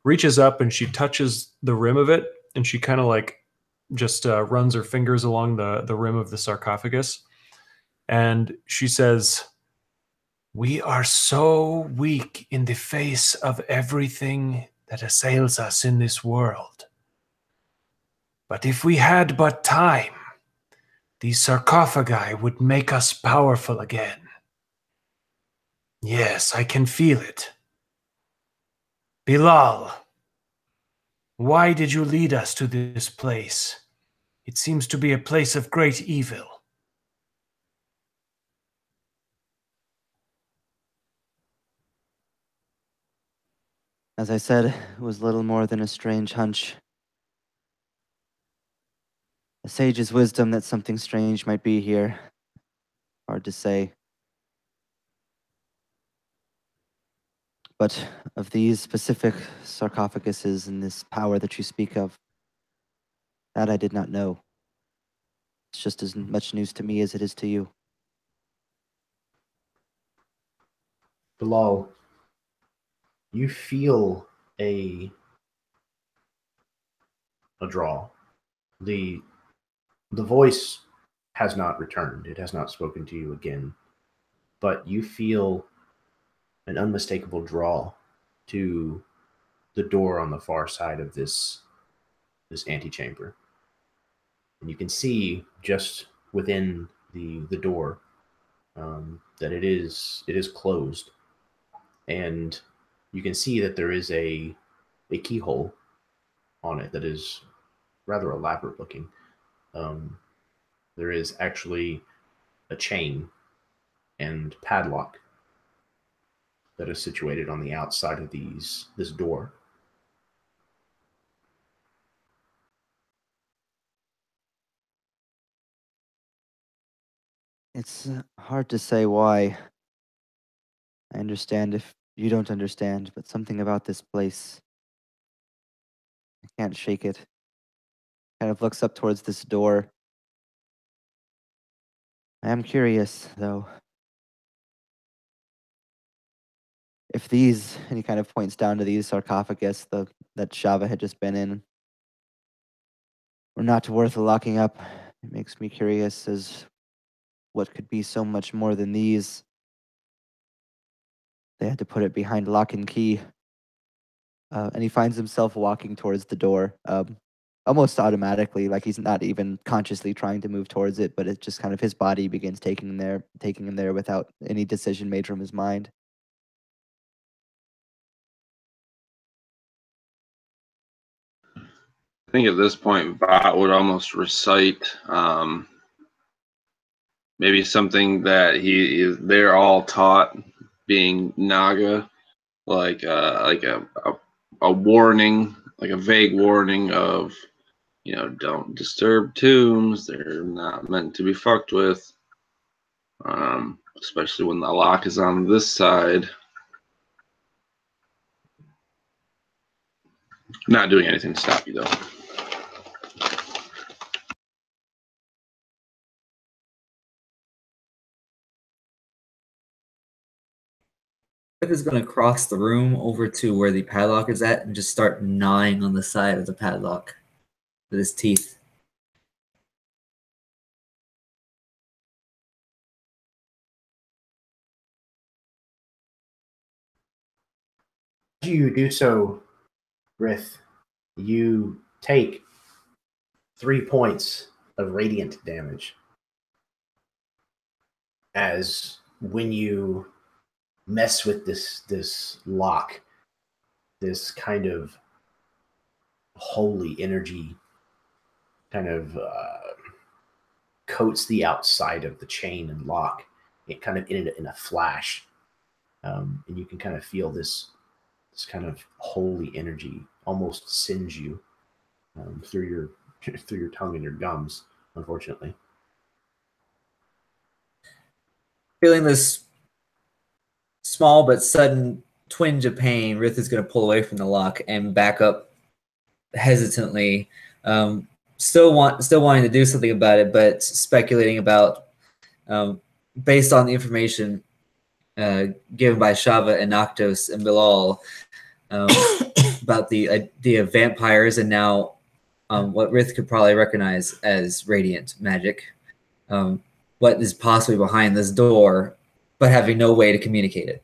reaches up and she touches the rim of it, and she kind of like just runs her fingers along the rim of the sarcophagus, and she says, "We are so weak in the face of everything that assails us in this world. But if we had but time, these sarcophagi would make us powerful again. Yes, I can feel it. Bilal, why did you lead us to this place? It seems to be a place of great evil." As I said, it was little more than a strange hunch. A sage's wisdom that something strange might be here. Hard to say. But of these specific sarcophaguses and this power that you speak of, that I did not know. It's just as much news to me as it is to you. Bilal, you feel a draw. The voice has not returned. It has not spoken to you again. But you feel an unmistakable draw to the door on the far side of this antechamber. And you can see just within the door that it is closed, and you can see that there is a keyhole on it that is rather elaborate looking. There is actually a chain and padlock that is situated on the outside of this door. It's hard to say why. I understand if you don't understand, but something about this place, I can't shake it. Kind of looks up towards this door. I am curious, though. if these, and he kind of points down to these sarcophagus that Shava had just been in, were not worth locking up, it makes me curious as what could be so much more than these. They had to put it behind lock and key. And he finds himself walking towards the door, almost automatically, like he's not even consciously trying to move towards it, but it's just kind of his body begins taking him there without any decision made from his mind. I think at this point, Bot would almost recite maybe something that they're all taught, being Naga, like a warning, like a vague warning of, don't disturb tombs. They're not meant to be fucked with. Especially when the lock is on this side. Not doing anything to stop you, though. Rith is going to cross the room over to where the padlock is at and just start gnawing on the side of the padlock with his teeth. As you do so, Rith, you take 3 points of radiant damage. As when you mess with this lock, this kind of holy energy kind of coats the outside of the chain and lock. It kind of in a flash, and you can kind of feel this kind of holy energy almost singe you through your tongue and your gums, unfortunately. Feeling this small but sudden twinge of pain, Rith is going to pull away from the lock and back up hesitantly, still wanting to do something about it, but speculating about, based on the information given by Shava and Noctos and Bilal, about the idea of vampires and now what Rith could probably recognize as radiant magic. What is possibly behind this door, but having no way to communicate it.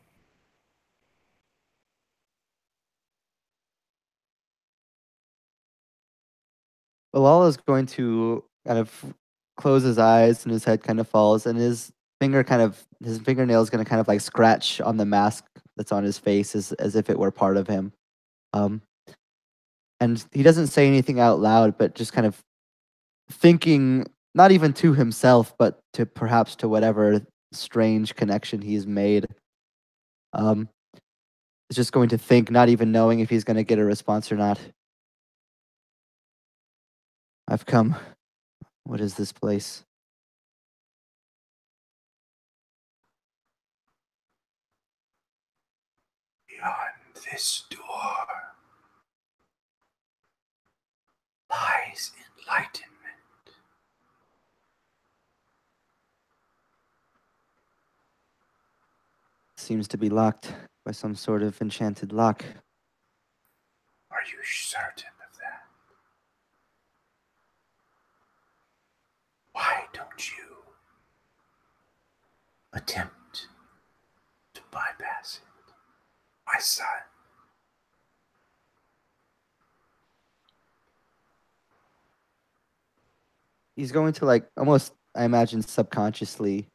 Bilal is going to kind of close his eyes and his head kind of falls, and his fingernail is going to kind of like scratch on the mask that's on his face as if it were part of him. And he doesn't say anything out loud, but just kind of thinking, not even to himself, but to perhaps to whatever strange connection he's made. Is just going to think, not even knowing if he's going to get a response or not. I've come. What is this place? Beyond this door lies enlightenment. Seems to be locked by some sort of enchanted lock. Are you certain of that? Why don't you attempt to bypass it, my son? He's going to like almost, I imagine subconsciously,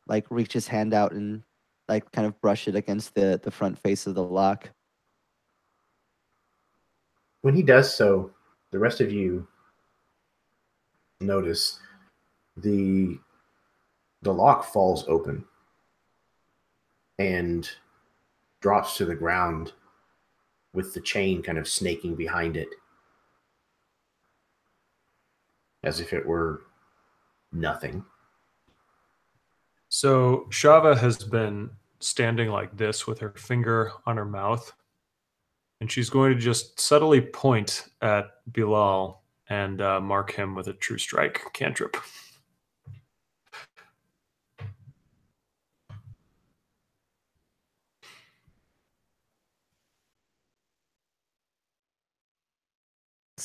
like reach his hand out and like kind of brush it against the front face of the lock. When he does so, the rest of you notice the lock falls open and drops to the ground with the chain kind of snaking behind it as if it were nothing. So Shava has been standing like this with her finger on her mouth, and she's going to just subtly point at Bilal and mark him with a true strike cantrip.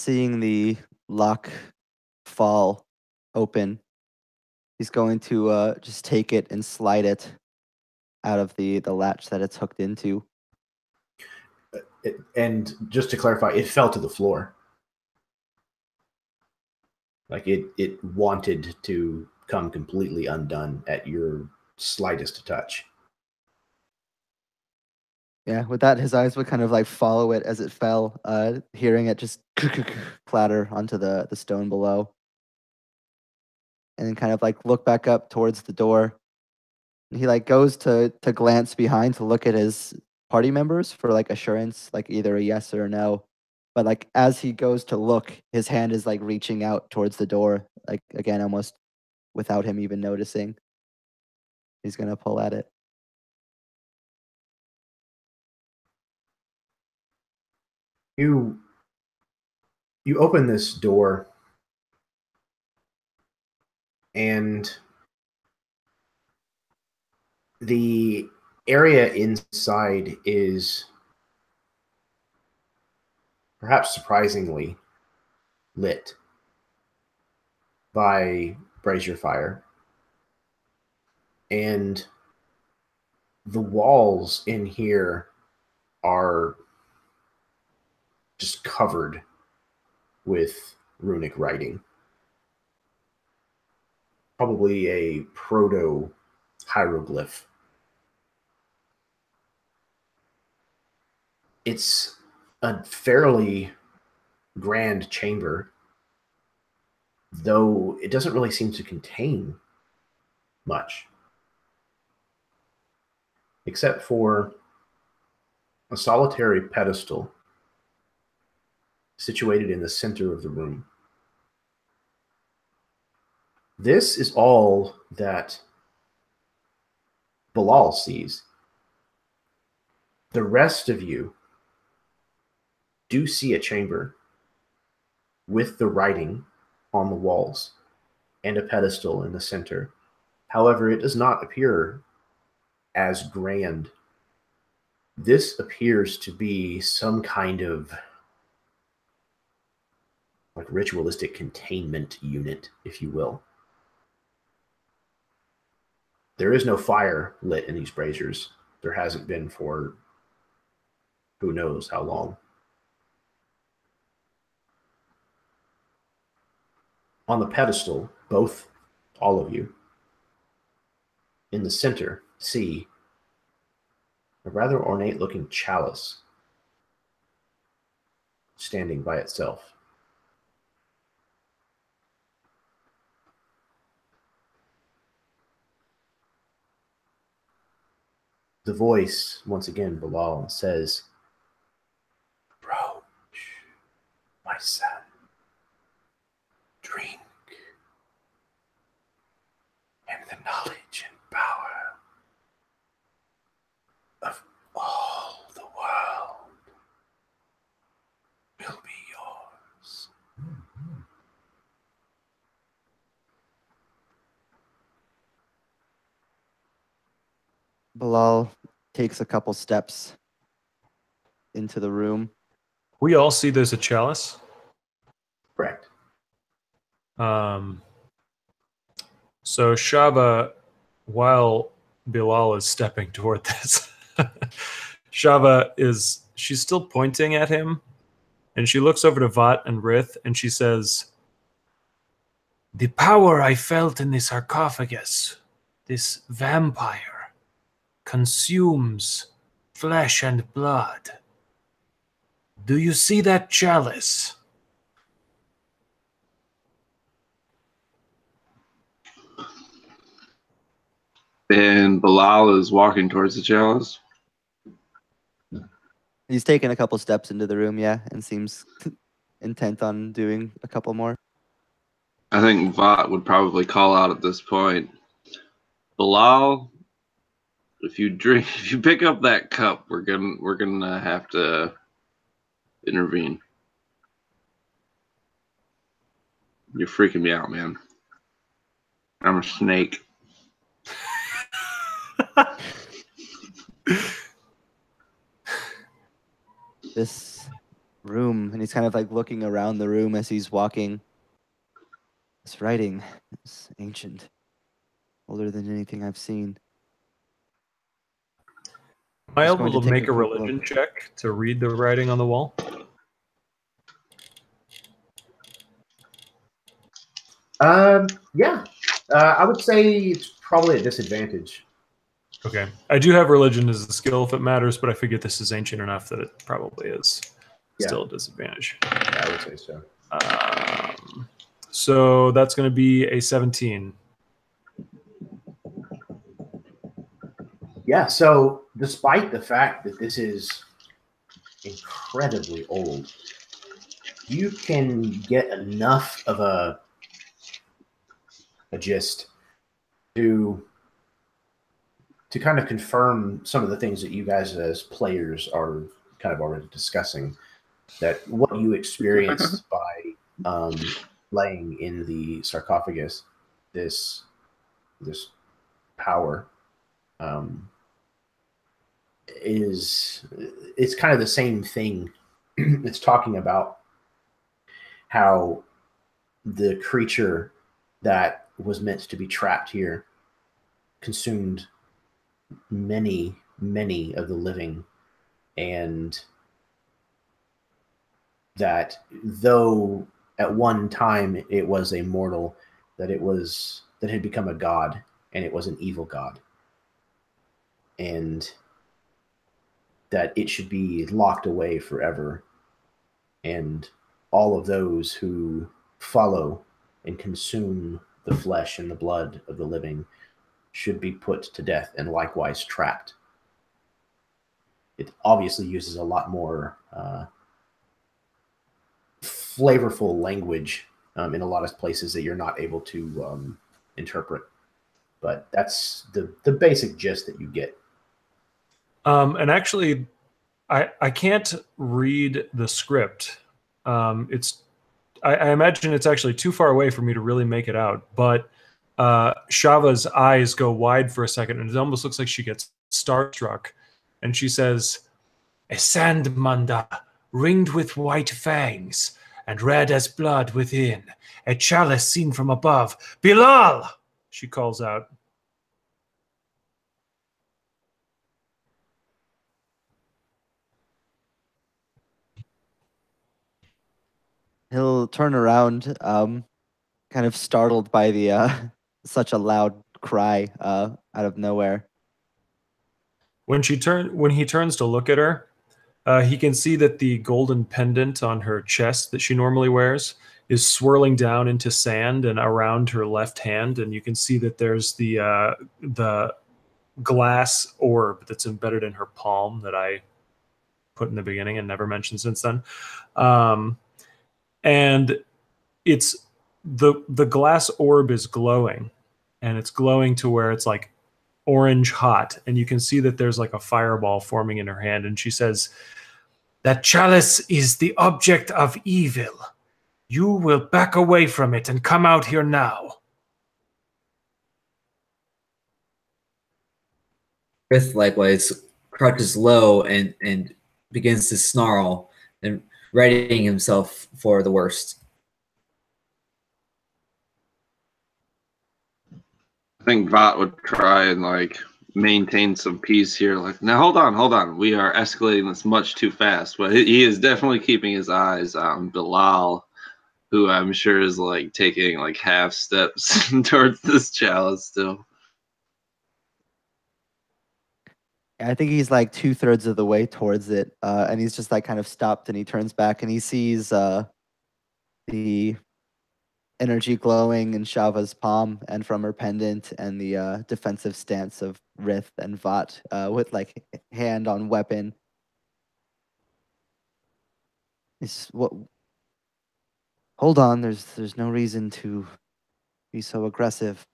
seeing the lock fall open, he's going to just take it and slide it out of the latch that it's hooked into. And just to clarify, it fell to the floor. Like it wanted to come completely undone at your slightest touch. Yeah, with that, his eyes would kind of like follow it as it fell, hearing it just clatter onto the stone below. And then kind of like look back up towards the door. And he like goes to glance behind to look at his party members for like assurance, like either a yes or a no. But like as he goes to look, his hand is like reaching out towards the door, like again, almost without him even noticing. He's gonna pull at it. You open this door, and the area inside is perhaps surprisingly lit by brazier fire. And the walls in here are just covered with runic writing. Probably a proto hieroglyph. It's a fairly grand chamber, though it doesn't really seem to contain much, except for a solitary pedestal situated in the center of the room. This is all that Bilal sees. The rest of you do see a chamber with the writing on the walls and a pedestal in the center. However, it does not appear as grand. This appears to be some kind of like ritualistic containment unit, if you will. There is no fire lit in these braziers. There hasn't been for who knows how long. On the pedestal, all of you, in the center, see a rather ornate-looking chalice standing by itself. The voice, once again, Bilal, says, Approach, my son. Drink. And the knowledge and power of all the world will be yours. Bilal takes a couple steps into the room. We all see there's a chalice. correct. So Shava, while Bilal is stepping toward this, Shava she's still pointing at him, and she looks over to Vat and Rith, and she says, "The power I felt in the sarcophagus, this vampire, consumes flesh and blood. Do you see that chalice?" And Bilal is walking towards the chalice. He's taken a couple steps into the room, yeah, and seems intent on doing a couple more. I think Vat would probably call out at this point, Bilal, if you pick up that cup, we're gonna have to intervene. You're freaking me out, man. I'm a snake. This room, and he's kind of like looking around the room as he's walking. This writing is ancient, older than anything I've seen. Am I Just going able to to take make a a quick religion look. check to read the writing on the wall? Yeah. I would say it's probably a disadvantage. Okay. I do have religion as a skill if it matters, but I figure this is ancient enough that it probably is still a disadvantage. Yeah, I would say so. So that's going to be a 17. Yeah, so despite the fact that this is incredibly old, you can get enough of a gist to kind of confirm some of the things that you guys as players are kind of already discussing, that what you experienced by laying in the sarcophagus, this power, it's kind of the same thing. It's talking about how the creature that was meant to be trapped here consumed many of the living, and that though at one time it was a mortal, that had become a god, and it was an evil god, and that it should be locked away forever, and all of those who follow and consume the flesh and the blood of the living should be put to death and likewise trapped. It obviously uses a lot more flavorful language in a lot of places that you're not able to interpret. But that's the basic gist that you get. And actually, I can't read the script. I imagine it's actually too far away for me to really make it out. But Shava's eyes go wide for a second, and it almost looks like she gets starstruck. And she says, "A sand manda, ringed with white fangs, and red as blood within. A chalice seen from above. Bilal!" she calls out. He'll turn around, kind of startled by the such a loud cry out of nowhere. When he turns to look at her, he can see that the golden pendant on her chest that she normally wears is swirling down into sand and around her left hand, and you can see that there's the glass orb that's embedded in her palm that I put in the beginning and never mentioned since then. And it's the glass orb is glowing, and it's glowing to where it's like orange hot, and you can see that there's like a fireball forming in her hand, and she says, "That chalice is the object of evil. You will back away from it and come out here now." Frith likewise crouches low and begins to snarl and readying himself for the worst. I think Vot would try and like maintain some peace here. Like, now hold on. We are escalating this much too fast. But he is definitely keeping his eyes on Bilal, who I'm sure is like taking like half steps towards this chalice still. I think he's like 2/3 of the way towards it, and he's just like kind of stopped, and he turns back and he sees the energy glowing in Shava's palm and from her pendant, and the defensive stance of Rith and Vot with like hand on weapon. What? Hold on, there's no reason to be so aggressive.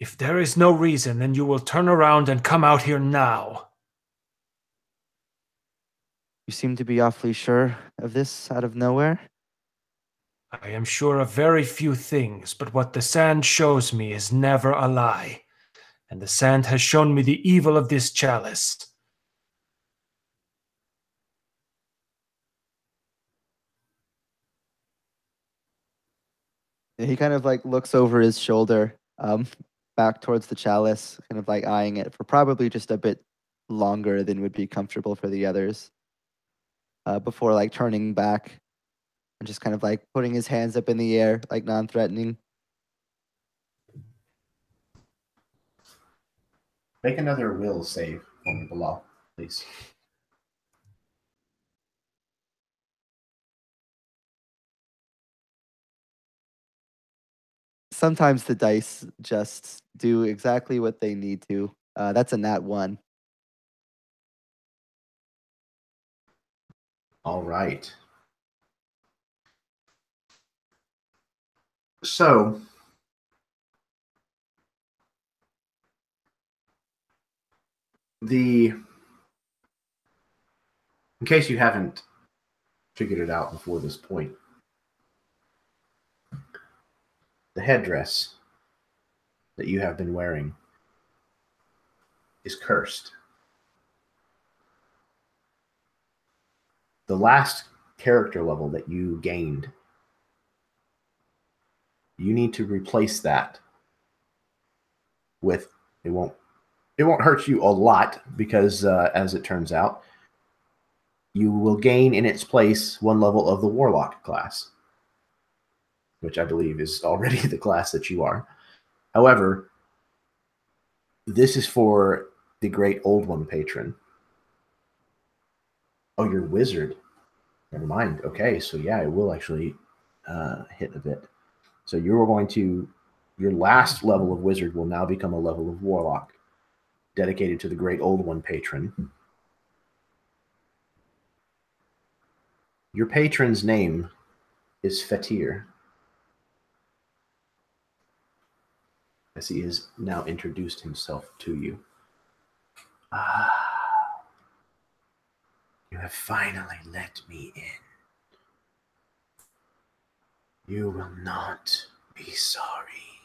If there is no reason, then you will turn around and come out here now. You seem to be awfully sure of this out of nowhere. I am sure of very few things, but what the sand shows me is never a lie. and the sand has shown me the evil of this chalice. He kind of like looks over his shoulder, back towards the chalice, kind of like eyeing it for probably just a bit longer than would be comfortable for the others, before like turning back and just kind of like putting his hands up in the air, like non-threatening. Make another will save for me, Bilal, please. Sometimes the dice just do exactly what they need to. That's a nat 1. All right. So, in case you haven't figured it out before this point, the headdress that you have been wearing is cursed. The last character level that you gained, you need to replace that with, it won't hurt you a lot because, as it turns out, you will gain in its place 1 level of the Warlock class, which I believe is already the class that you are. However, this is for the Great Old One patron. Oh, you're Wizard. Never mind. Okay, so yeah, it will actually hit a bit. So you're going to, your last level of Wizard will now become a level of Warlock, dedicated to the Great Old One patron. Your patron's name is Fatir, as he has now introduced himself to you. Ah, you have finally let me in. You will not be sorry.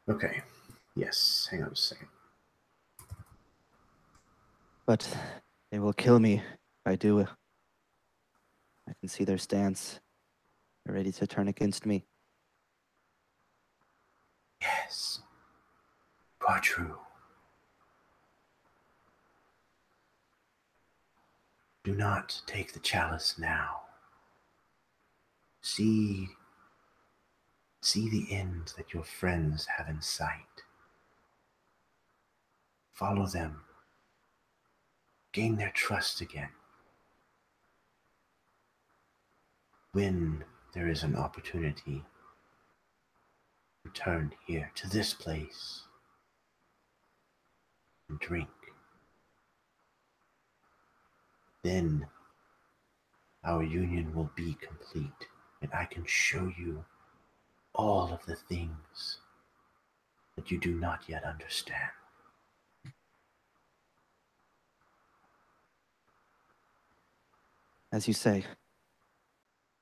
Okay. Yes, hang on a second. But they will kill me if I do. I can see their stance. They're ready to turn against me. Yes. Quite true. Do not take the chalice now. See the end that your friends have in sight. Follow them. Gain their trust again. When there is an opportunity, return here to this place and drink. Then our union will be complete, and I can show you all of the things that you do not yet understand. As you say,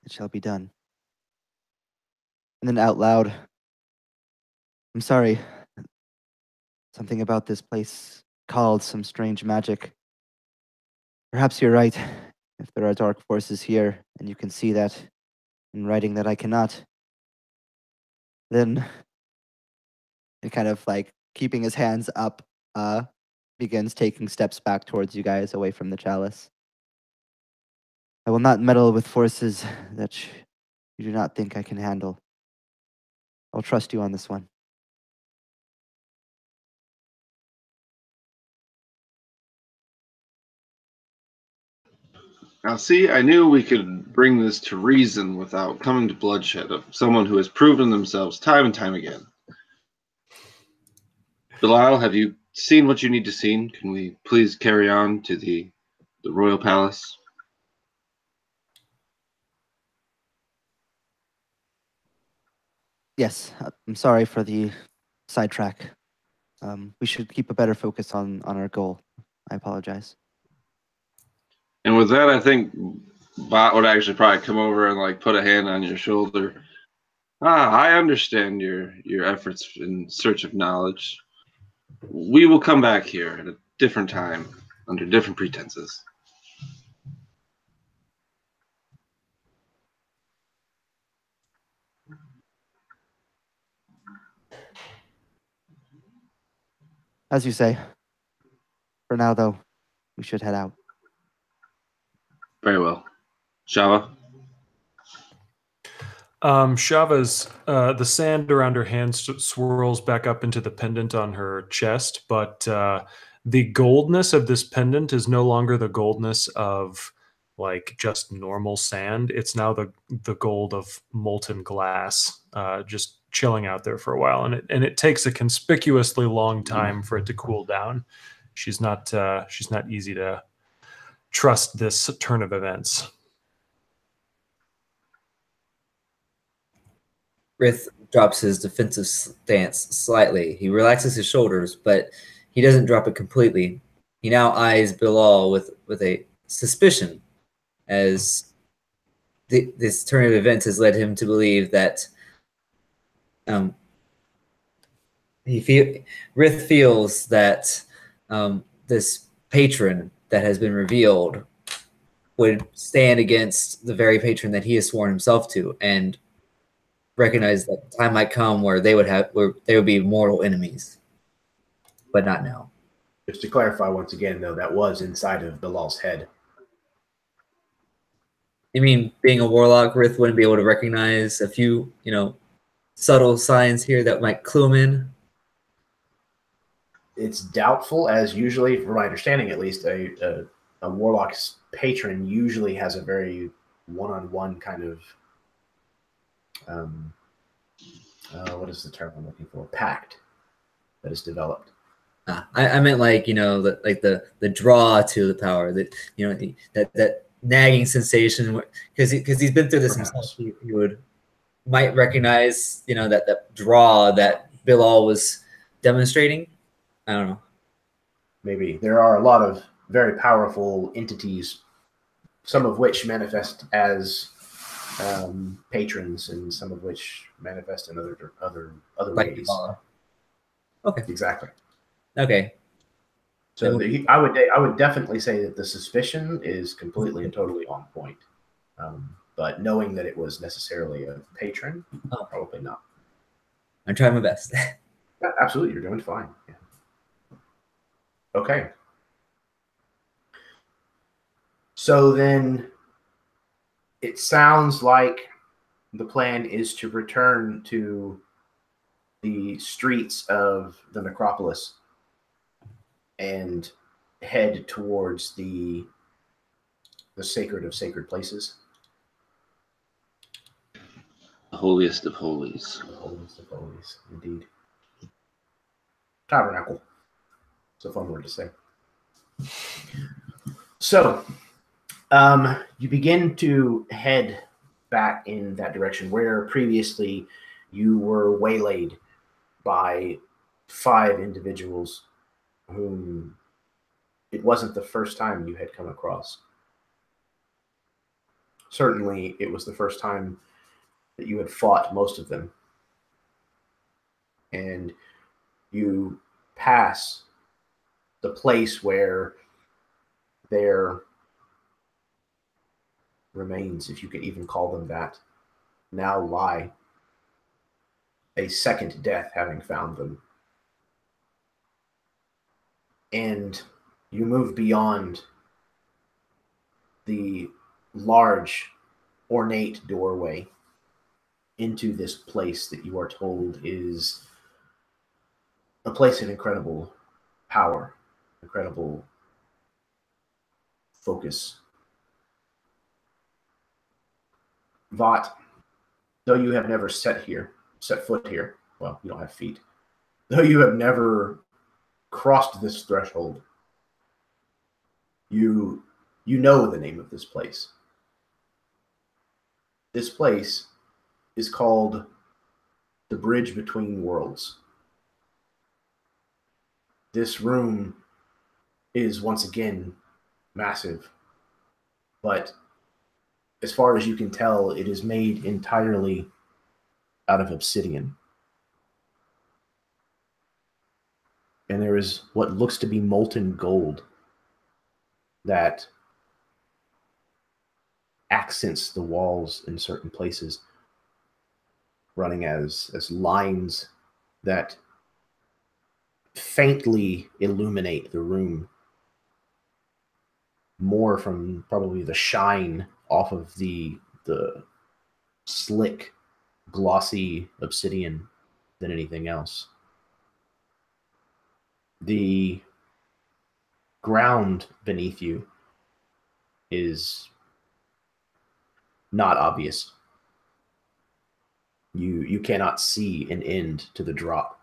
it shall be done. And then out loud, I'm sorry. Something about this place called some strange magic. Perhaps you're right. If there are dark forces here, and you can see that in writing that I cannot, then it kind of like keeping his hands up, begins taking steps back towards you guys away from the chalice. I will not meddle with forces that you do not think I can handle. I'll trust you on this one. Now, see, I knew we could bring this to reason without coming to bloodshed of someone who has proven themselves time and time again. Belial, have you seen what you need to see? Can we please carry on to the royal palace? Yes, I'm sorry for the sidetrack. We should keep a better focus on our goal. I apologize. And with that, I think Bot would actually probably come over and like put a hand on your shoulder. I understand your efforts in search of knowledge. We will come back here at a different time under different pretenses. As you say. For now, though, we should head out. Very well. Shava? Shava's, the sand around her hand swirls back up into the pendant on her chest, but the goldness of this pendant is no longer the goldness of like just normal sand. It's now the gold of molten glass, just chilling out there for a while, and it takes a conspicuously long time for it to cool down. She's not easy to trust this turn of events. Rith drops his defensive stance slightly. He relaxes his shoulders, but he doesn't drop it completely. He now eyes Bilal with a suspicion, as this turn of events has led him to believe that Rith feels that this patron that has been revealed would stand against the very patron that he has sworn himself to, and recognize that the time might come where they would be mortal enemies, but not now. Just to clarify once again, though, that was inside of Bilal's head. You mean being a warlock, Rith wouldn't be able to recognize a few, subtle signs here that might clue him in? It's doubtful, as usually, from my understanding at least, a warlock's patron usually has a very one-on-one kind of what is the term I'm looking for? Pact that is developed. I meant like the draw to the power, that that nagging sensation, because he's been through this himself. He might recognize that draw that Bilal was demonstrating. I don't know. Maybe there are a lot of very powerful entities, some of which manifest as patrons, and some of which manifest in other Like ways. Okay. Exactly. Okay. So I would definitely say that the suspicion is completely and totally on point. But knowing that it was necessarily a patron, probably not. I'm trying my best. Yeah, absolutely, you're doing fine. Yeah. Okay. So then it sounds like the plan is to return to the streets of the necropolis and head towards the sacred of sacred places. The holiest of holies. The holiest of holies, indeed. Tabernacle. It's a fun word to say. So, you begin to head back in that direction where previously you were waylaid by 5 individuals whom it wasn't the first time you had come across. Certainly, it was the first time that you had fought most of them. And you pass the place where their remains, if you could even call them that, now lie, a second death having found them. And you move beyond the large, ornate doorway into this place that you are told is a place of incredible power, incredible focus. Vought, though you have never set foot here, well, you don't have feet, though you have never crossed this threshold, you know the name of this place. This place is called the Bridge Between Worlds. This room is once again massive, but as far as you can tell, it is made entirely out of obsidian. And there is what looks to be molten gold that accents the walls in certain places, running as lines that faintly illuminate the room, more from probably the shine off of the slick, glossy obsidian than anything else. The ground beneath you is not obvious. You cannot see an end to the drop.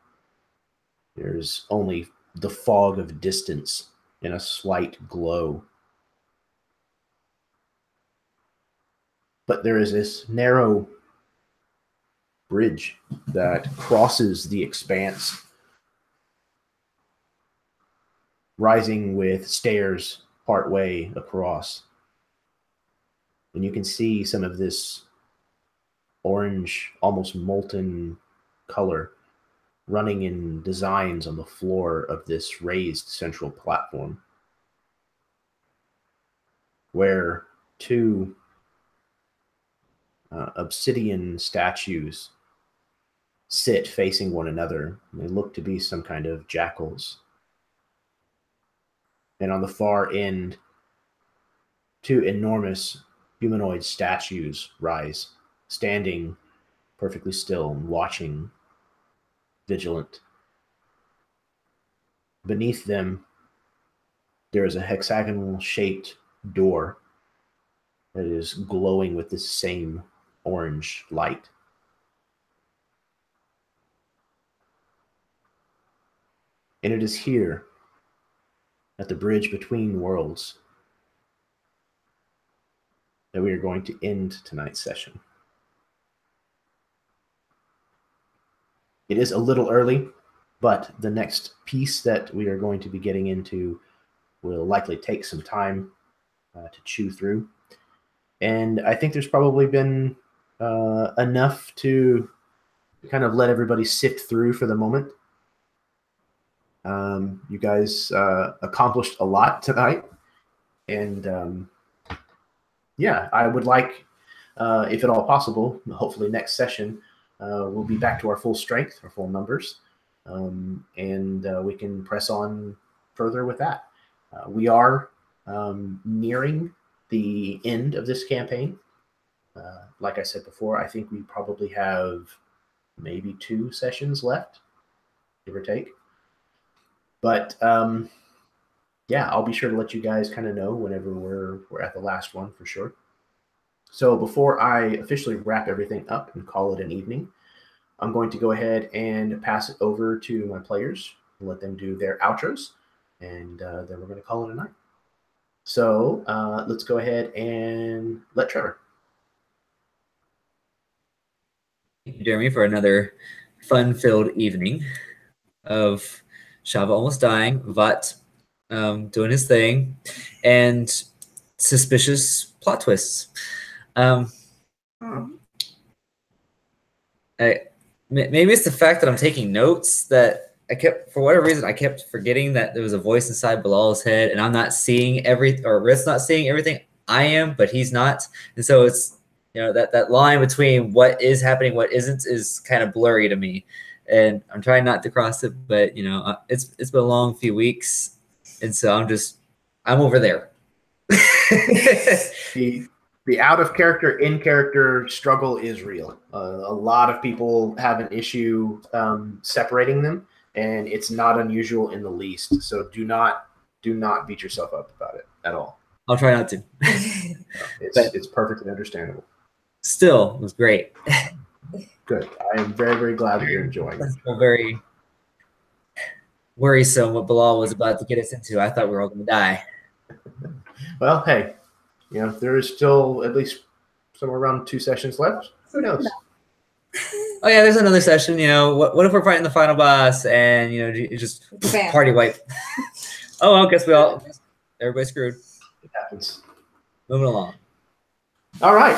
There's only the fog of distance and a slight glow. But there is this narrow bridge that crosses the expanse, rising with stairs partway across. And you can see some of this orange, almost molten color running in designs on the floor of this raised central platform, where two obsidian statues sit facing one another. They look to be some kind of jackals. And on the far end, two enormous humanoid statues rise, standing perfectly still and watching, vigilant. Beneath them, there is a hexagonal-shaped door that is glowing with this same orange light. And it is here, at the bridge between worlds, that we are going to end tonight's session. It is a little early, but the next piece that we are going to be getting into will likely take some time to chew through. And I think there's probably been enough to kind of let everybody sift through for the moment. You guys accomplished a lot tonight. And yeah, I would like, if at all possible, hopefully next session, we'll be back to our full strength, our full numbers, and we can press on further with that. We are nearing the end of this campaign. Like I said before, I think we probably have maybe 2 sessions left, give or take. But yeah, I'll be sure to let you guys kind of know whenever we're at the last one for sure. So before I officially wrap everything up and call it an evening, I'm going to go ahead and pass it over to my players and let them do their outros, and then we're going to call it a night. So let's go ahead and let Trevor. Thank you, Jeremy, for another fun-filled evening of Shava almost dying, Vat doing his thing, and suspicious plot twists. Maybe it's the fact that I'm taking notes that for whatever reason, I kept forgetting that there was a voice inside Bilal's head, and I'm not seeing Rith's not seeing everything I am, but he's not. And so it's, that line between what is happening, what isn't, is kind of blurry to me. And I'm trying not to cross it, but it's been a long few weeks. And so I'm over there. The out of character, in character struggle is real. A lot of people have an issue separating them, and it's not unusual in the least. So do not beat yourself up about it at all. I'll try not to. It's perfectly understandable. Still, it was great. Good. I am very, very glad that you're enjoying it. Very worrisome what Bilal was about to get us into. I thought we were all going to die. Well, hey, there is still at least somewhere around 2 sessions left. Who knows? Oh yeah, there's another session. What if we're fighting the final boss and you just party wipe? Oh, well, guess everybody's screwed. It happens. Moving along. All right.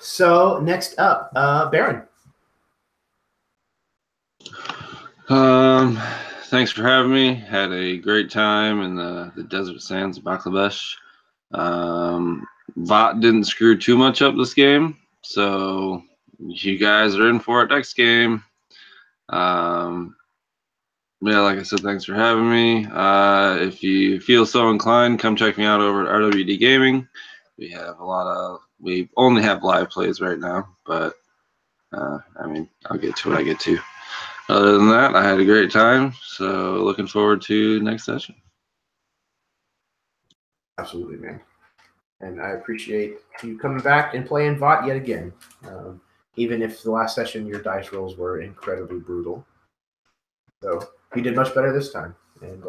So next up, Baron. Thanks for having me. Had a great time in the desert sands of Baklabesh. Vot didn't screw too much up this game, so you guys are in for it next game. Yeah, like I said, thanks for having me. If you feel so inclined, come check me out over at RWD Gaming. We only have live plays right now, but I mean, I'll get to what I get to. Other than that, I had a great time, so looking forward to next session. Absolutely, man. And I appreciate you coming back and playing Vought yet again. Even if the last session your dice rolls were incredibly brutal. So you did much better this time. And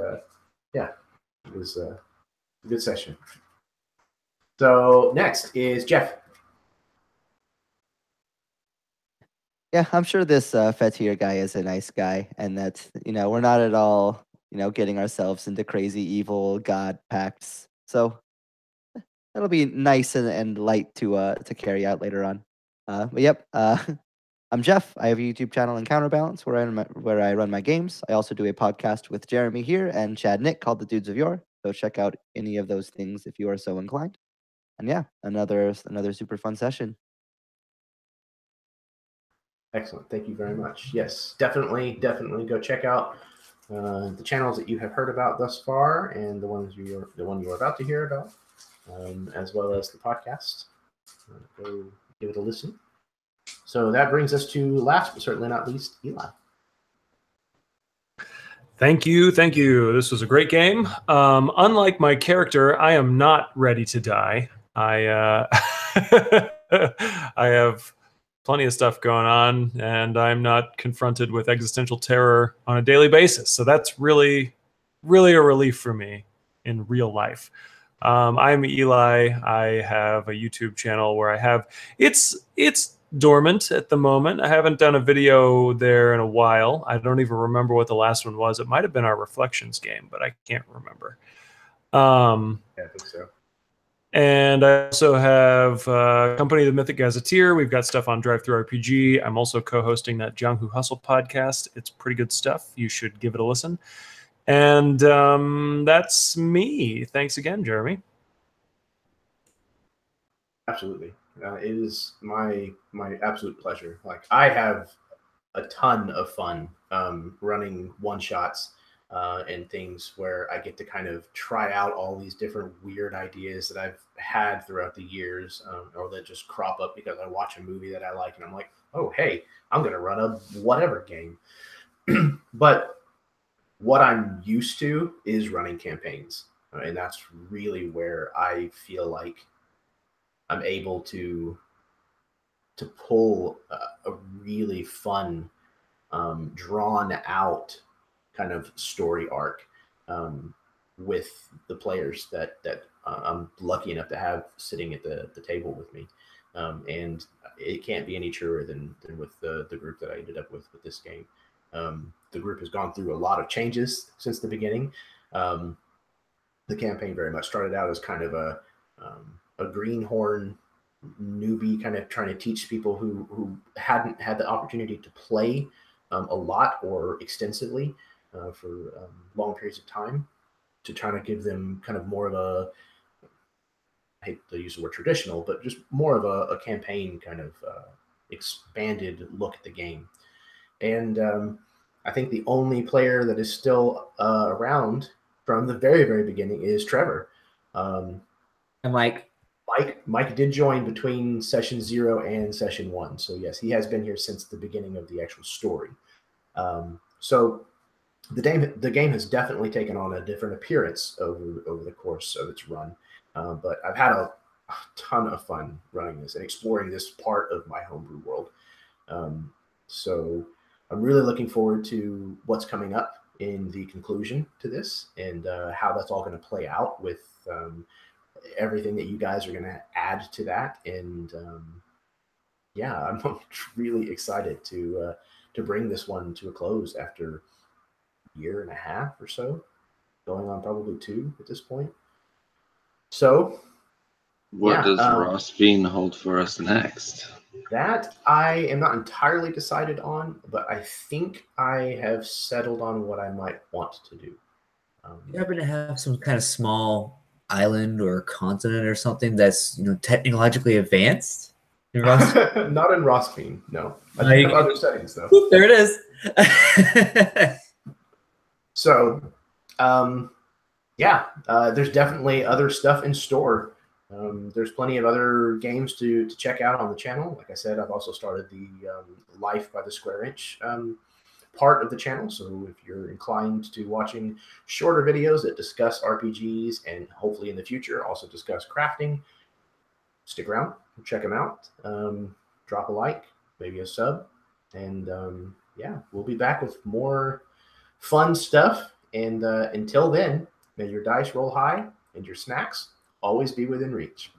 yeah, it was a good session. So next is Jeff. Yeah, I'm sure this Fetir guy is a nice guy, and that we're not at all getting ourselves into crazy evil god pacts. So that'll be nice and light to carry out later on. But yep, I'm Jeff. I have a YouTube channel in Counterbalance where I run my games. I also do a podcast with Jeremy here and Chad Nick called The Dudes of Yore. So check out any of those things if you are so inclined. And yeah, another super fun session. Excellent. Thank you very much. Yes, definitely go check out the channels that you have heard about thus far, and the one you're about to hear about, as well as the podcast. Go give it a listen. So that brings us to last, but certainly not least, Eli. Thank you. This was a great game. Unlike my character, I am not ready to die. I have plenty of stuff going on, and I'm not confronted with existential terror on a daily basis. So that's really, really a relief for me in real life. I'm Eli. I have a YouTube channel where I have it's dormant at the moment. I haven't done a video there in a while. I don't even remember what the last one was. It might have been our Reflections game, but I can't remember. Yeah, I think so. And I also have Company of the Mythic Gazetteer. We've got stuff on Drive Through RPG. I'm also co-hosting that Jianghu Hustle podcast. It's pretty good stuff. You should give it a listen. And that's me. Thanks again, Jeremy. Absolutely. It is my absolute pleasure. Like, I have a ton of fun running one-shots and things where I get to kind of try out all these different weird ideas that I've had throughout the years, or that just crop up because I watch a movie that I like and I'm like, oh, hey, I'm going to run a whatever game. But what I'm used to is running campaigns. And that's really where I feel like I'm able to pull a really fun, drawn out kind of story arc with the players that I'm lucky enough to have sitting at the table with me. And it can't be any truer than with the group that I ended up with this game. The group has gone through a lot of changes since the beginning. The campaign very much started out as kind of a greenhorn newbie, kind of trying to teach people who hadn't had the opportunity to play a lot or extensively for long periods of time, to try to give them kind of more of a, I hate to use the word traditional, but just more of a campaign kind of expanded look at the game. And I think the only player that is still around from the very, very beginning is Trevor. And Mike did join between session 0 and session 1. So yes, he has been here since the beginning of the actual story. So the game has definitely taken on a different appearance over the course of its run. But I've had a ton of fun running this and exploring this part of my homebrew world. So I'm really looking forward to what's coming up in the conclusion to this, and how that's all going to play out with everything that you guys are going to add to that. And yeah, I'm really excited to bring this one to a close after a year and a half or so, going on probably 2 at this point. So What does Rostfin hold for us next? That I am not entirely decided on, but I think I have settled on what I might want to do. You happen to have some kind of small island or continent or something that's technologically advanced in Rostfin? Not in Rostfin, no. I do have other settings though. Oop, there it is. So, yeah, there's definitely other stuff in store. There's plenty of other games to check out on the channel. Like I said, I've also started the Life by the Square Inch part of the channel. So if you're inclined to watching shorter videos that discuss RPGs and hopefully in the future also discuss crafting, stick around, check them out. Drop a like, maybe a sub, and yeah, we'll be back with more fun stuff. And until then, may your dice roll high and your snacks always be within reach.